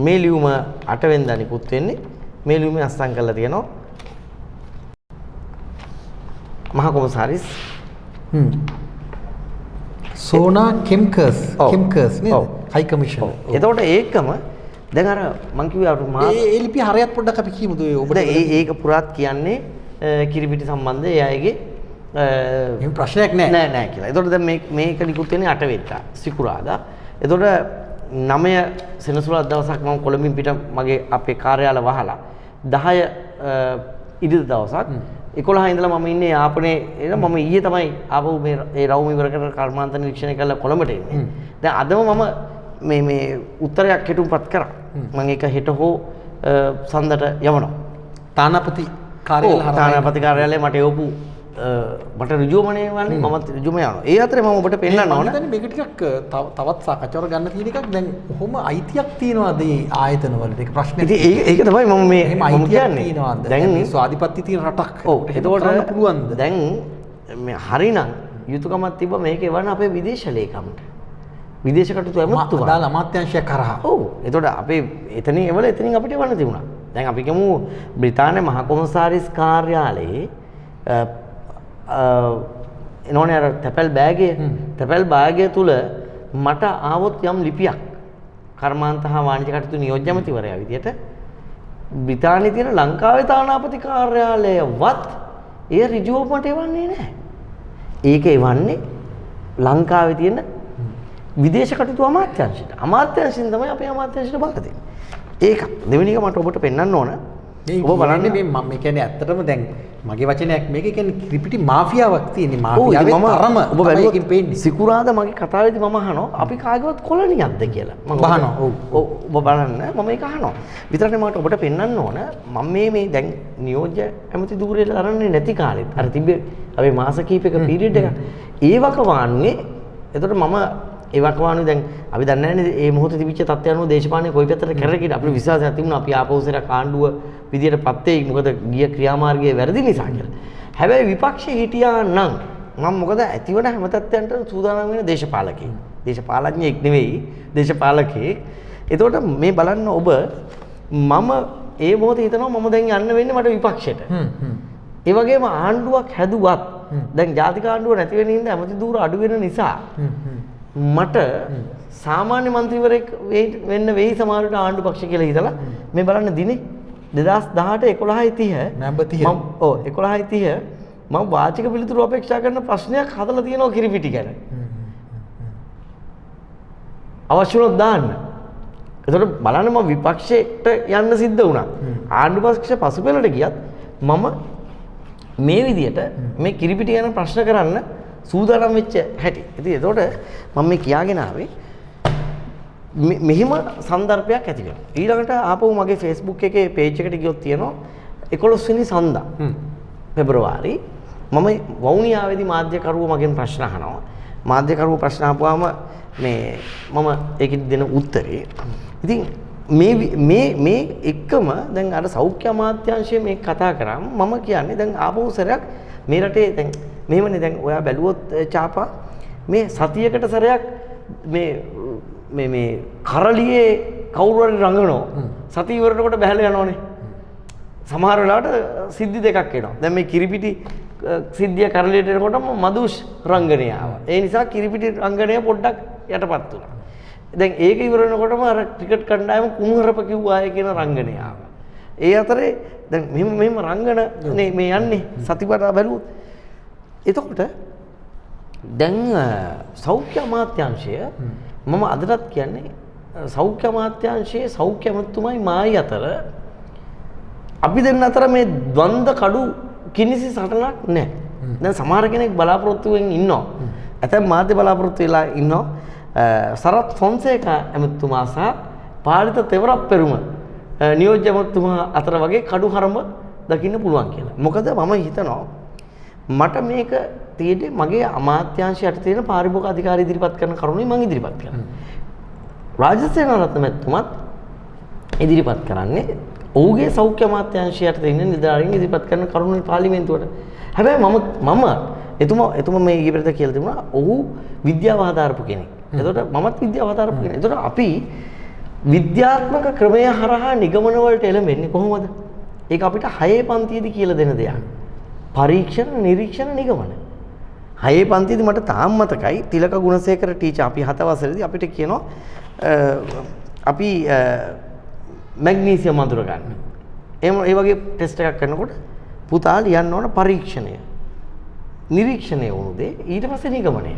මේ ලියුම 8 වෙනිදා නිකුත් වෙන්නේ මේ ලියුමේ අස්තම් කරලා තියෙනවා මහා කොමසාරිස් සෝනා කෙම්කර්ස් නේද? හයි කමිෂන්. එතකොට ඒකම දැන් අර මං කිව්වේ අර ඒ ලිපිය හරියට පොඩ්ඩක් අපි කියමුද ඔබට ඒක පුරාත් කියන්නේ කිරිපිටි සම්බන්ධ ඒ අයගේ එහෙම ප්‍රශ්නයක් නෑ කියලා. එතකොට දැන් මේක නිකුත් වෙන්නේ 8 වෙනිදා සිකුරාදා. එතකොට 9 සෙනසුරාදා දවසක් මම කොළඹින් පිට මගේ අපේ කාර්යාල වහලා 10 ඉරිදා දවසක් 11 ඉඳලා මම ඉන්නේ යාපනයේ මම ඊයේ තමයි ආපහු මේ රවුම ඉවර කරලා කර්මාන්ත නිරීක්ෂණය කරලා කොළඹට එන්නේ. දැන් අදම මම මේ උත්තරයක් හිටුම්පත් කරා. මම ඒක හෙට හෝ සඳට යවනවා. තානාපති කාර්යාලය හරහා තානාපති කාර්යාලයේ මට එවපු මට ඍජුවමනේ වන්නේ මමත් ඍජුම යනවා. ඒ අතරේ මම ඔබට පෙන්නන්න ඕන. දැන් මේක ටිකක් තවත් සාකච්ඡාවට ගන්න තියෙන එකක්. දැන් කොහොම අයිතියක් තියනවාද මේ ආයතන වලට? ඒක ප්‍රශ්නේ. ඉතින් ඒක තමයි මම මේ කියන්නේ. දැන් මේ ස්වාධිපත්‍ය තියෙන රටක්. ඔව්. ඒකට පුළුවන්ද? දැන් මේ හරිනම් යුතුයකමක් තිබ්බ මේක එවන්න අපේ විදේශ ලේකම්ට. විදේශ කටයුතු ඇමතුතුමා. අදාළ අමාත්‍යාංශය කරහා. ඔව්. එතකොට අපේ එතනින් අපිට වන්න තිබුණා. දැන් අපි කියමු බ්‍රිතාන්‍ය මහ කොමසාරිස් කාර්යාලයේ එනෝනේ අර තැපැල් බෑගය තුල මට ආවොත් යම් ලිපියක් කර්මාන්ත හා වාණිජ කටයුතු නියෝජ්‍ය ඇමතිවරයා විදියට බ්‍රිතාන්‍යයේ තියෙන ලංකාවේ තානාපති කාර්යාලයවත් ඒ ඍජුව මට එවන්නේ නැහැ. ඒක එවන්නේ ලංකාවේ තියෙන විදේශ කටයුතු අමාත්‍යාංශයට. අමාත්‍යාංශයෙන් තමයි අපේ අමාත්‍යාංශයට බාර දෙන්නේ. ඒක දෙවෙනි එක මට ඔබට පෙන්වන්න ඕන. ඔබ බලන්නේ මේ මම කියන්නේ ඇත්තටම දැන් මගේ වචනයක් මේක කියන්නේ ත්‍රිපිටි මාෆියාවක් තියෙන මාෆියාවේ තරම ඔබ බැලුවකින් පේන්නේ. සිකුරාදා මගේ කතාවේදී මම අහනවා අපි කාගේවත් කොලනියක්ද කියලා. මම අහනවා. ඔව්. ඔබ බලන්න මම ඒක අහනවා. විතරනේ මට ඔබට පෙන්වන්න ඕන මම මේ දැන් නියෝජ්‍ය ඇමති ධූරය දරන්නේ නැති කාලෙත් අර තිබ්බේ අපි මාස කිහිපයක පීරියඩ් එක ඒ වකවානුවේ එතකොට මම ඒ වකවානුවේ දැන් අපි දන්නේ නැහැ මේ මොහොතේ තිබිච්ච තත්ත්වයන් අනුව දේශපාලනේ කොයි පැත්තට කරේ කියලා අපිට විශ්වාසයක් තිබුණා අපි ආපෞසරයක් ආණ්ඩුව විදියට පත් වෙයි මොකද ගිය ක්‍රියාමාර්ගයේ වැරදි නිසා කියලා. හැබැයි විපක්ෂේ හිටියා නම් මම මොකද ඇතිවන හැම තත්ත්වයන්ට සූදානම් වෙන දේශපාලකයෙක්. දේශපාලඥයෙක් නෙවෙයි දේශපාලකයෙක්. එතකොට මේ බලන්න ඔබ මම ඒ මොහොතේ හිතනවා මම දැන් යන්න වෙන්නේ මට විපක්ෂයට. ඒ වගේම ආණ්ඩුවක් හැදුවත් දැන් ජාතික ආණ්ඩුව නැති වෙන හින්දා ඇමති ධූර අඩු වෙන නිසා මට සාමාන්‍ය මන්ත්‍රීවරයෙක් වෙන්න වෙයි සමහරවිට ආණ්ඩු පක්ෂ කියලා හිතලා මේ බලන්න දිනේ 2018 11:30 මම 11:30 මම වාචික පිළිතුරු අපේක්ෂා කරන ප්‍රශ්නයක් හදලා තියෙනවා කිරිපිටි ගැන. අවශ්‍ය වුණොත් දාන්න. එතකොට බලන්න මම විපක්ෂයට යන්න සිද්ධ වුණා. ආණ්ඩු පක්ෂ පසුපෙළට ගියත් මම මේ විදියට මේ කිරිපිටි ගැන ප්‍රශ්න කරන්න සූදානම් වෙච්ච හැටි. ඉතින් එතකොට මම මේ කියාගෙන ආවේ මෙහිම සන්දර්භයක් ඇති වෙනවා. ඊළඟට ආපහු මගේ Facebook එකේ page එකට ගියොත් තියෙනවා 11 වෙනි සඳ පෙබරවාරි මම වවුනියාවේදී මාධ්‍යකරුවෝ මගෙන් ප්‍රශ්න අහනවා. මාධ්‍යකරුවෝ ප්‍රශ්න අහපුවාම මේ මම ඒකෙදි දෙන උත්තරේ ඉතින් මේ එක්කම දැන් අර සෞඛ්‍ය අමාත්‍යාංශයේ මේ කතා කරාම මම කියන්නේ දැන් ආපහු සැරයක් මේ රටේ දැන් මෙහෙමනේ දැන් ඔයා බැලුවොත් චාපා මේ සතියකට සැරයක් මේ කරලියේ කවුරු හරි රඟනෝ සතිය ඉවරනකොට බහැලා යනෝනේ සමහර වෙලාවට සිද්ධි දෙකක් එනවා දැන් මේ කිරිපිටි සිද්ධිය කරලියට එනකොටම මදුෂ් රංගනය ආවා ඒ නිසා කිරිපිටි රංගනය පොඩ්ඩක් යටපත් වුණා දැන් ඒක ඉවර වෙනකොටම අර ක්‍රිකට් කණ්ඩායම කුණුහරුප කිව්වාය කියන රංගනය ආවා ඒ අතරේ දැන් මෙහෙම රංගන මේ යන්නේ සතිපතා බැලුවොත් එතකොට දැන් සෞඛ්‍ය අමාත්‍යාංශය මම අදටත් කියන්නේ සෞඛ්‍ය අමාත්‍යාංශයේ සෞඛ්‍ය අමාත්‍යතුමයි මායි අතර අපි දෙන්න අතර මේ ද්වන්ද කඩු කිනිසි සටනක් නැහැ. දැන් සමහර කෙනෙක් බලාපොරොත්තු වෙමින් ඉන්නවා. ඇතැම් මාධ්‍ය බලාපොරොත්තු වෙලා ඉන්නවා. සරත් ෆොන්සේකා ඇමතුමා සහ පාලිත තෙවරක් පෙරුම නියෝජ්‍ය ඇමතුමා අතර වගේ කඩු හරඹ දකින්න පුළුවන් කියලා. මොකද මම හිතනවා මට මේක තියෙන්නේ මගේ අමාත්‍යාංශයට තියෙන පාරිභෝගික අධිකාරිය ඉදිරිපත් කරන කරුණුයි මම ඉදිරිපත් කරන්නේ. රාජසේනාරත්න මැතිතුමත් ඉදිරිපත් කරන්නේ ඔහුගේ සෞඛ්‍ය අමාත්‍යාංශයට තියෙන නිලධාරීන් ඉදිරිපත් කරන කරුණුයි පාර්ලිමේන්තුවට. හැබැයි මම එතුමා මේ ඊපෙරද කියලා තිබුණා ඔහු විද්‍යාව ආධාරපු කෙනෙක්. එතකොට මමත් විද්‍යාව ආධාරපු කෙනෙක්. එතකොට අපි විද්‍යාත්මක ක්‍රමය හරහා නිගමන වලට එළඹෙන්නේ කොහොමද? ඒක අපිට 6 පන්තියේදී කියලා දෙන දෙයක්. පරීක්ෂණ නිරීක්ෂණ නිගමන 6 පන්තියේදී මට තාම මතකයි තිලක ගුණසේකර ටීචර් අපි 7 වසරේදී අපිට කියනවා අපි මැග්නීසියම් අඳුර ගන්න. ඒ වගේ ටෙස්ට් එකක් කරනකොට පුතා ලියන්න ඕන පරීක්ෂණය නිරීක්ෂණය වුණු දේ ඊට පස්සේ නිගමනය.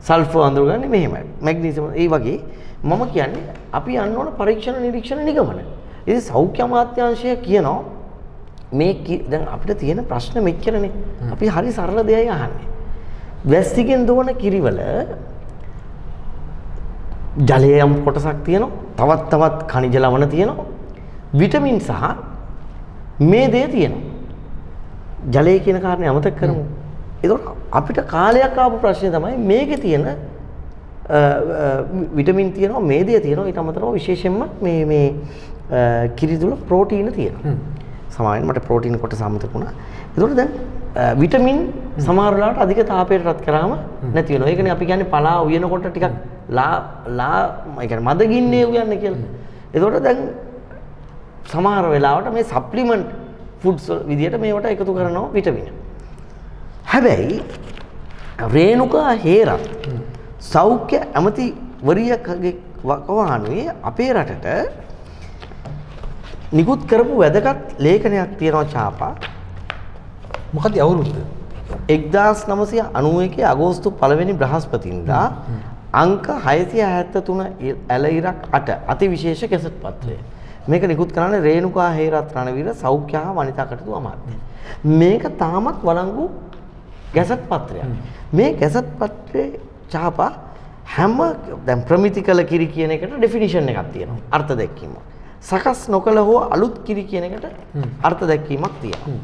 සල්ෆර් අඳුර ගන්න මෙහෙමයි. මැග්නීසියම් ඒ වගේ මම කියන්නේ අපි යන්න ඕන පරීක්ෂණ නිරීක්ෂණ නිගමන. ඉතින් සෞඛ්‍ය අමාත්‍යාංශය කියනවා මේ දැන් අපිට තියෙන ප්‍රශ්න මෙච්චරනේ. අපි හරි සරල දෙයයි අහන්නේ. වැස්සිගෙන් දුවන කිරිවල ජලයේ යම් කොටසක් තියෙනවා. තවත් ඛනිජ ලවණ තියෙනවා. විටමින් සහ මේ දේ තියෙනවා. ජලය කියන කාරණේ අමතක කරමු. ඒකට අපිට කාලයක් ආපු ප්‍රශ්නේ තමයි මේකේ තියෙන විටමින් තියෙනවා, මේ දේ තියෙනවා. ඊට අමතරව විශේෂයෙන්ම මේ කිරි තුල ප්‍රෝටීන තියෙනවා. සමාවෙන් මට ප්‍රෝටීන් කොටස අමතක වුණා. ඒතකොට දැන් විටමින් සමහර වෙලාවට අධික තාපයට රත් කරාම නැති වෙනවා. ඒකනේ අපි කියන්නේ පලා උයනකොට ටිකක් ඒ කියන්නේ මදගින්නේ උයන්නේ කියලා. ඒතකොට දැන් සමහර වෙලාවට මේ සප්ලිමන්ට් ෆුඩ්ස් විදියට මේවට එකතු කරනවා විටමින. හැබැයි රේණුකා හේරත් සෞඛ්‍ය ඇමතිවරියකගේ වකවානුවේ අපේ රටට නිකුත් කරපු වැදගත් ලේඛනයක් තියෙනවා චාපා. මොකද අවුරුද්ද 1991 අගෝස්තු 1 වෙනි බ්‍රහස්පතින්දා අංක 673 ඇල ඉරක් 8 අතිවිශේෂ කෙසට් පත්‍රය. මේක නිකුත් කරන්නේ රේණුකා හේරත් රණවීර සෞඛ්‍ය හා වනිතා කටයුතු අමාත්‍ය. මේක තාමත් වළංගු ගැසට් පත්‍රයක්. මේ ගැසට් පත්‍රයේ චාපා හැම දැන් ප්‍රමිති කළ කිරි කියන එකට ඩෙෆිනිෂන් එකක් තියෙනවා. අර්ථ දැක්වීම. සකස් නොකළ හෝ අලුත් කිරි කියන එකට අර්ථ දැක්වීමක් තියෙනවා.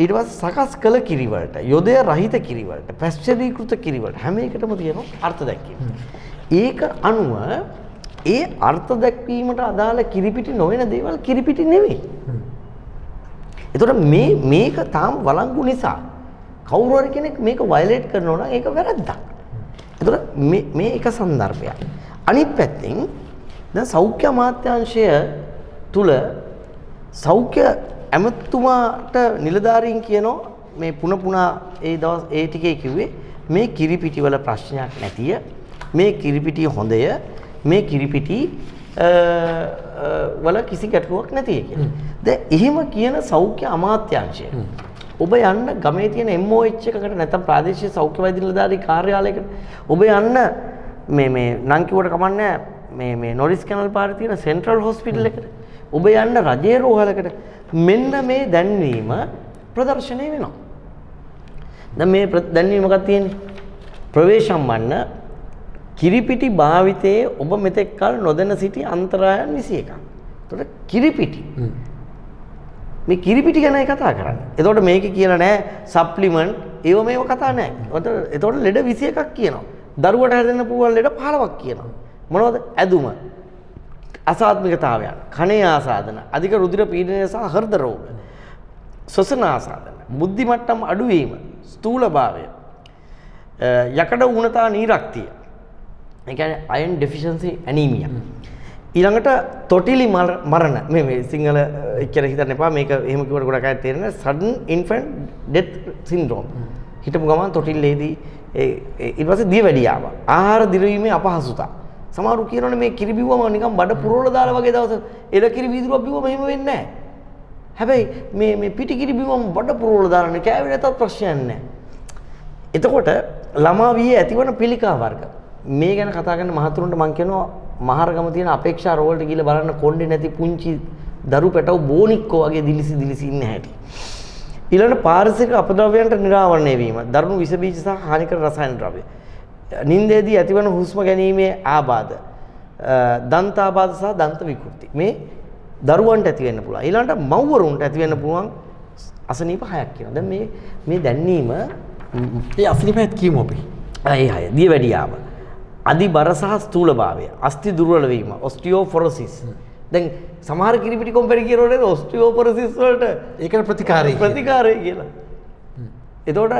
ඊට පස්සේ සකස් කළ කිරි වලට, යොදය රහිත කිරි වලට, පැස්චරීකృత කිරි වලට හැම එකටම තියෙනවා අර්ථ දැක්වීම. ඒක අනුව ඒ අර්ථ දැක්වීමට අදාළ කිරිපිටි නොවන දේවල් කිරිපිටි නෙවෙයි. ඒතකොට මේක තාම වළංගු නිසා කවුරු හරි කෙනෙක් මේක වයලේට් කරනවා නම් ඒක වැරද්දක්. ඒතකොට මේ එක සන්දර්භයක්. අනිත් පැත්තෙන් දැන් සෞඛ්‍ය අමාත්‍යාංශය තුල සෞඛ්‍ය ඇමතුමාට නිලධාරීන් කියනවා මේ පුනා ඒ දවස් ඒ ටිකේ කිව්වේ මේ කිරිපිටි වල ප්‍රශ්නයක් නැතිය, මේ කිරිපිටි හොඳය, මේ කිරිපිටි වල කිසි ගැටලුවක් නැතිය කියලා. දැන් එහෙම කියන සෞඛ්‍ය අමාත්‍යාංශය ඔබ යන්න ගමේ තියෙන MOH එකකට නැත්නම් ප්‍රාදේශීය සෞඛ්‍ය වෛද්‍ය නිලධාරී කාර්යාලයකට ඔබ යන්න මේ නම් කිව්වට කමන්නේ මේ නොරිස් කැනල් පාරේ තියෙන සෙන්ට්‍රල් හොස්පිටල් එකට ඔබ යන්න රජයේ රෝහලකට මෙන්න මේ දැන්වීම ප්‍රදර්ශනය වෙනවා. දැන් මේ දැන්වීම මොකක්ද තියෙන්නේ? ප්‍රවේශම් වන්න කිරිපිටි භාවිතයේ ඔබ මෙතෙක් කල නොදැන සිටි අන්තරායන් 21ක්. ඒතකොට කිරිපිටි මේ කිරිපිටි ගැනයි කතා කරන්නේ. එතකොට මේකේ කියලා නෑ සප්ලිමන්ට් ඒව මේව කතා නෑ. එතකොට ලෙඩ 21ක් කියනවා. දරුවට හැදෙන්න පුළුවන් ලෙඩ 15ක් කියනවා. මොනවද? ඇදුම, අසාත්මිකතාවයන්, කණේ ආසාදන, අධික රුධිර පීඩනය සහ හෘද රෝග, ශ්වසන ආසාදන, බුද්ධි මට්ටම් අඩුවීම, ස්ථූලභාවය, යකඩ ඌනතා නීරක්තිය. ඒ කියන්නේ අයන් ඩෙෆිෂන්සි ඇනීමියා. ඊළඟට තොටිලි මරණ මේ සිංහල කියලා හිතන්න එපා මේක එහෙම කිව්වට ගොඩක් අය තේරෙන්නේ sudden infant death syndrome. හිටපු ගමන් තොටිල්ලේදී ඊට පස්සේ දියවැඩියාව, ආහාර දිරවීමේ අපහසුතා. සමහරු කියනවනේ මේ කිරි බිව්වම නිකන් බඩ පුරවල දාලා වගේ දවසක් එළ කිරි වීදුරුවක් බිව්වම එහෙම වෙන්නේ නැහැ. හැබැයි මේ පිටි කිරි බිව්වම බඩ පුරවල දාලානේ කෑවේ නැතත් ප්‍රශ්නයක් නැහැ. එතකොට ළමා වියේ ඇතිවන පිළිකා වර්ග මේ ගැන කතා කරන මහතුරුන්ට මම කියනවා මහරගම තියෙන අපේක්ෂා රෝවලට ගිහලා බලන්න කොණ්ඩේ නැති පුංචි දරු පැටව බෝනික්කෝ වගේ දිලිසි ඉන්න හැටි. ඊළඟ පාරිසරික අපද්‍රව්‍යයන්ට නිරාවරණය වීම, දරුණු විස බීජ සහ හානිකර රසායන ද්‍රව්‍ය. නින්දේදී ඇතිවන හුස්ම ගැනීමේ ආබාධ, දන්තාබාධ සහ දන්ත විකෘති. මේ දරුවන්ට ඇති වෙන්න පුළුවන්. ඊළඟට මව්වරුන්ට ඇති වෙන්න පුළුවන් අසනීප 6ක් කියනවා. දැන් මේ දැන්වීම ඒ අසනීපයත් කියමු අපි. ඒ 6 දියවැඩියාව, අධිබර සහ ස්ථූලභාවය, අස්ථි දුර්වල වීම, ඔස්ටියෝපොරොසිස්. දැන් සමහර කිරිපිටි කොම්පැනි කියනවා නේද ඔස්ටියෝපොරොසිස් වලට ඒකට ප්‍රතිකාරය කියලා. එතකොට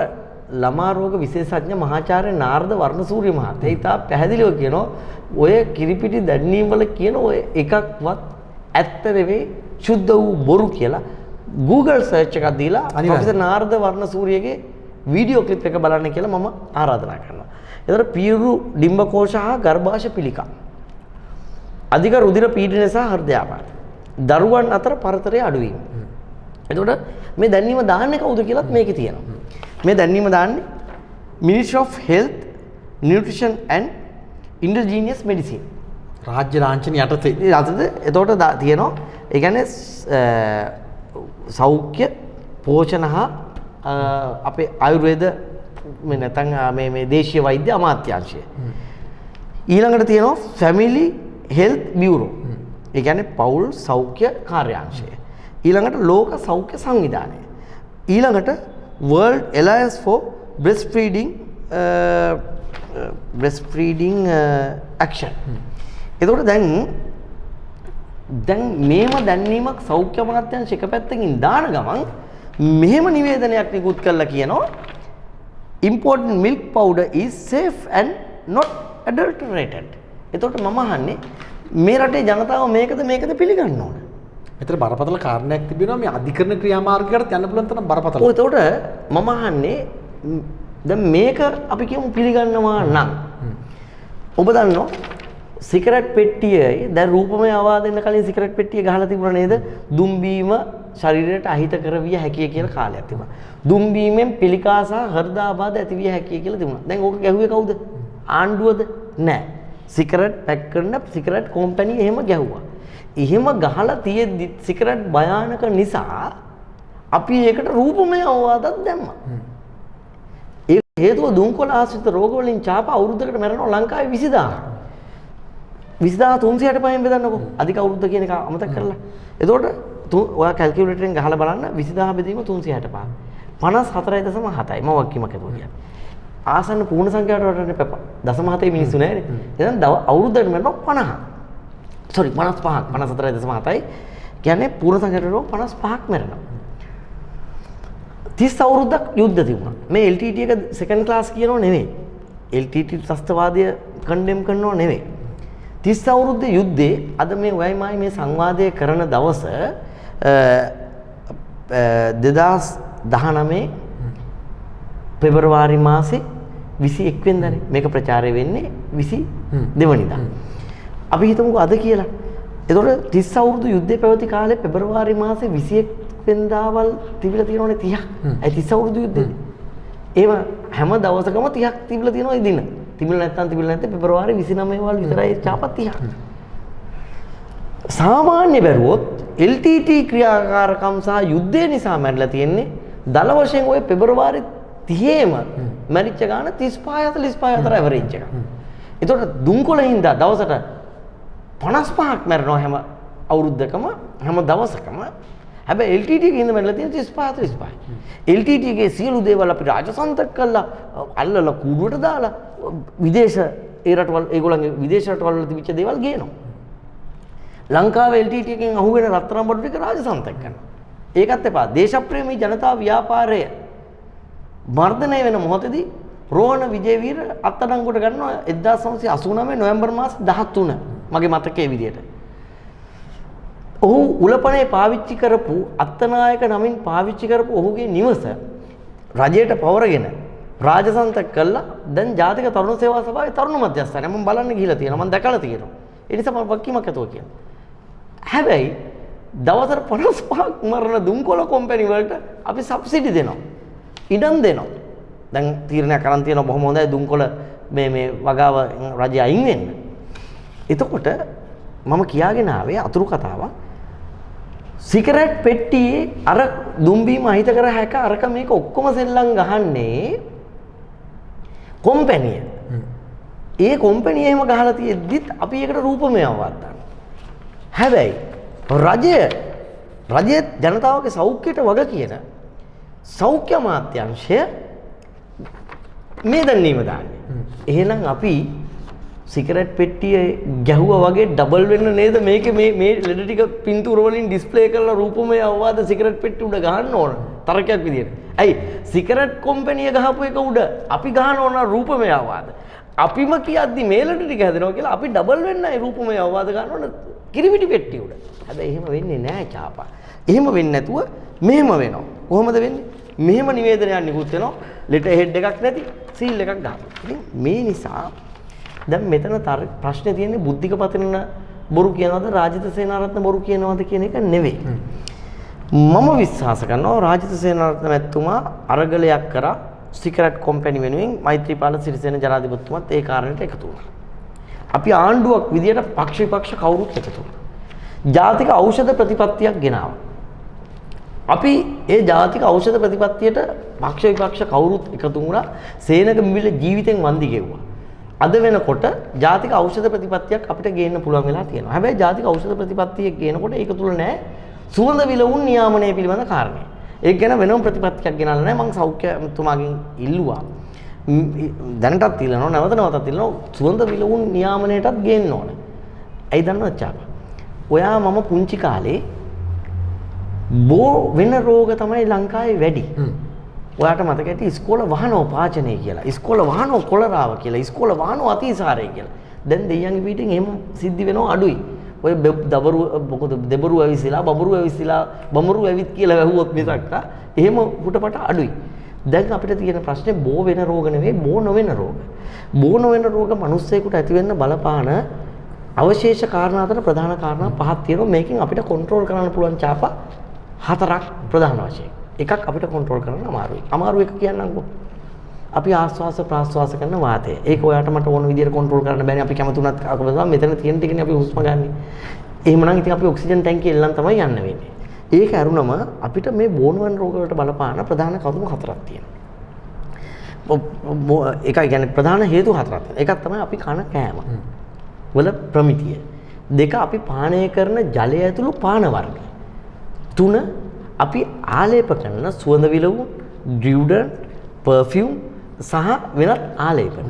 ළමා රෝග විශේෂඥ මහාචාර්ය නාරද වර්ණසූරිය මහත්තයා ඉතා පැහැදිලිව කියනවා ඔය කිරිපිටි දැන්වීම වල කියන ඔය එකක්වත් ඇත්ත නෙවෙයි සුද්ධ වූ බොරු කියලා Google search එකක් දීලා ප්‍රොෆෙසර් නාරද වර්ණසූරියගේ වීඩියෝ ක්ලිප් එක බලන්න කියලා මම ආරාධනා කරනවා. එතකොට පීරු ඩිම්බකෝෂ හා ගර්භාෂ පිළිකා, අධික රුධිර පීඩනය සහ හෘදයාබාධ, දරුවන් අතර පරතරය අඩුවීම. එතකොට මේ දැන්වීම දාන්නේ කවුද කියලාත් මේකේ තියෙනවා. මේ දැන්වීම දාන්නේ Ministry of Health, Nutrition and Indigenous Medicine. රාජ්‍ය ලාංඡන යටතේ. එතකොට තියෙනවා ඒ කියන්නේ සෞඛ්‍ය පෝෂණ හා අපේ ආයුර්වේද මේ නැත්නම් මේ දේශීය වෛද්‍ය අමාත්‍යාංශය. ඊළඟට තියෙනවා Family Health Bureau. ඒ කියන්නේ පෞල් සෞඛ්‍ය කාර්යාංශය. ඊළඟට ලෝක සෞඛ්‍ය සංවිධානය. ඊළඟට World Alliance for Breastfeeding Action. එතකොට දැන් මේම දැන්වීමක් සෞඛ්‍ය අමාත්‍යාංශ එක පැත්තකින් දාන ගමන් මෙහෙම නිවේදනයක් නිකුත් කළා කියනවා important milk powder is safe and not adulterated. එතකොට මම අහන්නේ මේ රටේ ජනතාව මේකද පිළිගන්න ඕන. එතන බරපතල කාරණයක් තිබෙනවා මේ අධිකරණ ක්‍රියාමාර්ගයකට යන්න පුළුවන් තරම් බරපතල. ඔය එතකොට මම අහන්නේ දැන් මේක අපි කියමු පිළිගන්නවා නම් ඔබ දන්නවා සිගරට් පෙට්ටියයි දැන් රූපමය අවවාද දෙන්න කලින් සිගරට් පෙට්ටිය ගහලා තිබුණා නේද? දුම්බීම ශරීරයට අහිත කරවිය හැකිය කියලා කාලයක් තිබුණා. දුම්බීමෙන් පිළිකා සහ හෘදාබාධ ඇතිවිය හැකිය කියලා තිබුණා. දැන් ඕක ගැහුවේ කවුද? ආණ්ඩුවද? නෑ. සිගරට් පැක් කරන සිගරට් කම්පැනි එහෙම ගැහුවා. එහෙම ගහලා තියෙද්දි සිගරට් භයානක නිසා අපි ඒකට රූපමය අවවාදයක් දැම්මා. ඒ හේතුව දුම්කොළ ආශ්‍රිත රෝග වලින් ඡාප අවුරුද්දකට මැරෙනවා ලංකාවේ 20000. 20365න් බෙදන්නකො. අධික අවුරුද්ද කියන එක අමතක කරලා. එතකොට ඔයා කැල්කියුලේටරෙන් ගහලා බලන්න 20000 බෙදීම 365. 54.7යි මම වක්කීමක් හදුවා කියන්නේ. ආසන්න පූර්ණ සංඛ්‍යාවට වටන්න එපා. 0.7 මිනිස්සු නෑනේ. එහෙනම් අවුරුද්දකට මැරෙනවා 50. sorry 55ක් 54.7යි. කියන්නේ පූර්ණ සංඛ්‍යාවට 55ක් මැරෙනවා. 30 අවුරුද්දක් යුද්ධ තිබුණා. මේ LTT එක සෙකන්ඩ් ක්ලාස් කියනෝ නෙවෙයි. LTT ත්‍රස්තවාදය කන්ඩෙම් කරනෝ නෙවෙයි. 30 අවුරුද්දේ යුද්ධේ අද මේ ඔයයිමයි මේ සංවාදය කරන දවස 2019 පෙබරවාරි මාසේ 21 වෙනිදානේ මේක ප්‍රචාරය වෙන්නේ 22 වෙනිදා. අපි හිතමුකෝ අද කියලා. එතකොට 30 අවුරුදු යුද්ධේ පැවති කාලේ පෙබරවාරි මාසේ 21 වෙනිදාවල් තිබිලා තියෙනවනේ 30ක්. ඒ 30 අවුරුදු යුද්ධේ. ඒව හැම දවසකම 30ක් තිබිලා තියෙනවා ඉදින. තිබිලා නැත්නම් පෙබරවාරි 29 වල් විතරයි ඡාප 30ක්. සාමාන්‍ය බැලුවොත් LTT ක්‍රියාකාරකම් සහ යුද්ධය නිසා මැරිලා තියෙන්නේ දල වශයෙන් ওই පෙබරවාරි 30ෙම මැරිච්ච ගාන 35 45 අතර ඇවරේජ් එක. ඒතකොට දුම්කොළින්දා දවසට 55ක් මැරෙනවා හැම අවුරුද්දකම හැම දවසකම. හැබැයි LTT එකේ ඉඳන් මැරිලා තියෙන්නේ 35 35. LTT එකේ සියලු දේවල් අපි රාජසන්තක කළා අල්ලලා කූඩුවට දාලා විදේශ ඒ රටවල් ඒගොල්ලන්ගේ විදේශ රටවල් වල තිබිච්ච දේවල් ගේනවා. ලංකාවේ LTT එකෙන් අහුවෙන රත්තරන් බඩු ටික රාජසන්තක කරනවා. ඒකත් එපා. දේශප්‍රේමී ජනතා ව්‍යාපාරය මර්ධනය වෙන මොහොතේදී රෝහණ විජේවීර අත්අඩංගුවට ගන්නවා 1989 නොවැම්බර් මාස 13 මගේ මතකයේ විදියට. ඔහු උලපනේ පාවිච්චි කරපු අත්තනායක නමින් පාවිච්චි කරපු ඔහුගේ නිවස රජයට පවරගෙන රාජසන්තක කළා. දැන් ජාතික තරුණ සේවා සභාවේ තරුණ මධ්‍යස්ථානය මම බලන්න ගිහිලා තියෙනවා. මම දැකලා තියෙනවා. ඒ නිසා මම වක්කීමක් අතෝ කියනවා. හැබැයි දවසට 55ක් මරණ දුම්කොළ කම්පැනි වලට අපි සබ්සිඩි දෙනවා. ඉඩම් දෙනවා. දැන් තීරණයක් කරන් තියෙනවා බොහොම හොඳයි දුම්කොළ මේ වගාව රජය අයින් වෙන්න. එතකොට මම කියාගෙන ආවේ අතුරු කතාවක්. සිගරට් පෙට්ටියේ අර දුම්බීම අහිත කර හැක අරක මේක ඔක්කොම සෙල්ලම් ගහන්නේ කම්පැනිය. ඒ කම්පැනිය එහෙම ගහලා තියෙද්දිත් අපි ඒකට රූපමය අවවාද දානවා. හැබැයි රජයේ ජනතාවගේ සෞඛ්‍යයට වග කියන සෞඛ්‍ය අමාත්‍යාංශය මේ දැන්වීම දාන්නේ. එහෙනම් අපි සිගරට් පෙට්ටිය ගැහුවා වගේ ඩබල් වෙන්න නේද මේකේ මේ ලෙඩ ටික පින්තූර වලින් ඩිස්ප්ලේ කරලා රූපමය අවවාද සිගරට් පෙට්ටි උඩ ගහන්න ඕන තරකයක් විදියට. ඇයි සිගරට් කම්පැනිය ගහපු එක උඩ අපි ගහන ඕන රූපමය අවවාද. අපිම කියද්දි මේ ලෙඩ ටික හැදෙනවා කියලා අපි ඩබල් වෙන්නයි රූපමය අවවාද ගන්න ඕන කිරිමිටි පෙට්ටිය උඩ. හැබැයි එහෙම වෙන්නේ නැහැ ඡාපා. එහෙම වෙන්නේ නැතුව මෙහෙම වෙනවා. කොහොමද වෙන්නේ? මෙහෙම නිවේදනයක් නිකුත් වෙනවා. ලෙටර් හෙඩ් එකක් නැති සීල් එකක් ගහනවා. ඉතින් මේ නිසා දැන් මෙතන ප්‍රශ්නේ තියෙන්නේ බුද්ධික පතිරණ බොරු කියනවද රාජිත සේනාරත්න බොරු කියනවද කියන එක නෙවෙයි. මම විශ්වාස කරනවා රාජිත සේනාරත්න මැතිතුමා අරගලයක් කරා සිගරට් කම්පැනි වෙනුවෙන් මෛත්‍රීපාල සිරිසේන ජනාධිපතිතුමත් ඒ කාරණයට එකතු වුණා. අපි ආණ්ඩුවක් විදියට පක්ෂ විපක්ෂ කවුරුත් එකතු වුණා. ජාතික ඖෂධ ප්‍රතිපත්තියක් ගෙනාවා. අපි ඒ ජාතික ඖෂධ ප්‍රතිපත්තියට පක්ෂ විපක්ෂ කවුරුත් එකතු වුණා. සේනක මිල ජීවිතෙන් වන්දි ගෙව්වා. අද වෙනකොට ජාතික ඖෂධ ප්‍රතිපත්තියක් අපිට ගේන්න පුළුවන් වෙලා තියෙනවා. හැබැයි ජාතික ඖෂධ ප්‍රතිපත්තිය ගේනකොට ඒක තුල නෑ සුවඳ විලවුන් නියාමනය පිළිබඳ කාරණේ. ඒක ගැන වෙනම ප්‍රතිපත්තියක් ගෙනල්ලා නෑ. මම සෞඛ්‍යතුමාගෙන් ඉල්ලුවා. දැනටත් ඉල්ලනවා නැවතත් ඉල්ලනවා සුවඳ විලවුන් නියාමනයටත් ගේන්න ඕන. ඇයි දන්නවද චාපා? ඔයා මම පුංචි කාලේ බෝ වෙන රෝග තමයි ලංකාවේ වැඩි. ඔයාට මතක ඇති ඉස්කෝලේ වහනෝ පාචනය කියලා. ඉස්කෝලේ වහනෝ කොලරාව කියලා. ඉස්කෝලේ වහනෝ අතිසාරය කියලා. දැන් දෙයියන්ගේ පිටින් එහෙම සිද්ධි වෙනව අඩුයි. ඔය දබරු මොකද දෙබරු ඇවිස්සලා බබරු ඇවිස්සලා බමරු ඇවිත් කියලා වැහුවොත් මිසක් එහෙම පුටපට අඩුයි. දැන් අපිට තියෙන ප්‍රශ්නේ බෝ වෙන රෝග නෙවෙයි බෝ නොවන රෝග. බෝ නොවන රෝග මිනිස්සෙකුට ඇති වෙන්න බලපාන අවශේෂ කාරණා අතර ප්‍රධාන කාරණා පහක් තියෙනවා. මේකෙන් අපිට කන්ට්‍රෝල් කරන්න පුළුවන් ඡාපා හතරක් ප්‍රධාන වශයෙන්. එකක් අපිට කන්ට්‍රෝල් කරන්න අමාරුයි. අමාරු එක කියන්නම්කෝ. අපි ආස්වාස ප්‍රාස්වාස කරන වාතය. ඒක ඔයාට මට ඕන විදිහට කන්ට්‍රෝල් කරන්න බෑනේ. අපි කැමති උනත් අකමැතිව මෙතන තියෙන ටිකනේ අපි හුස්ම ගන්න. එහෙමනම් ඉතින් අපි ඔක්සිජන් ටැංකිය එල්ලන් තමයි යන්න වෙන්නේ. ඒක අරුණම අපිට මේ බෝනවන් රෝග වලට බලපාන ප්‍රධාන කරුණු හතරක් තියෙනවා. ඒකයි කියන්නේ ප්‍රධාන හේතු හතරක් තියෙනවා. එකක් තමයි අපි කන කෑම වල ප්‍රමිතිය. දෙක අපි පානය කරන ජලය ඇතුළු පාන වර්ග. තුන අපි ආලේප කරන සුවඳ විලවුන්, ඩියුඩරන්ට්, පර්ෆියුම් සහ වෙනත් ආලේපන.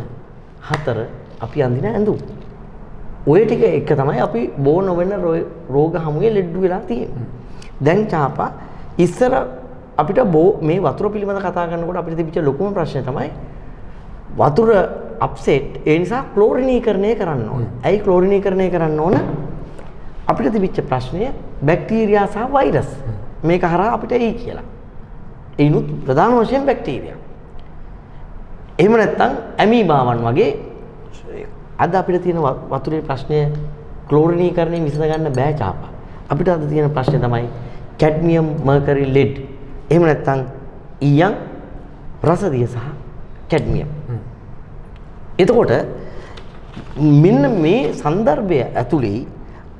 හතර අපි අඳින ඇඳුම්. ඔය ටික එක තමයි අපි බෝ නොවන රෝග හමුවේ ලෙඩ වෙලා තියෙන්නේ. දැන් ඡාපා ඉස්සර අපිට මේ වතුර පිළිබඳ කතා කරනකොට අපිට තිබිච්ච ලොකුම ප්‍රශ්නේ තමයි වතුර අප්සෙට් ඒ නිසා ක්ලෝරිනීකරණය කරන්න ඕන. ඇයි ක්ලෝරිනීකරණය කරන්න ඕන? අපිට තිබිච්ච ප්‍රශ්නය බැක්ටීරියා සහ වෛරස්. මේක හරහා අපිට එයි කියලා. ඒනුත් ප්‍රධාන වශයෙන් බැක්ටීරියා. එහෙම නැත්නම් ඇමීබාවන් වගේ අද අපිට තියෙන වතුරේ ප්‍රශ්නය ක්ලෝරිනීකරණය විසඳ ගන්න බෑ ඡාපා. අපිට අද තියෙන ප්‍රශ්නේ තමයි කැඩ්මියම්, මර්කරි, ලෙඩ්. එහෙම නැත්නම් ඊයන්, රසදිය සහ කැඩ්මියම්. එතකොට මෙන්න මේ સંદર્ભය ඇතුලේ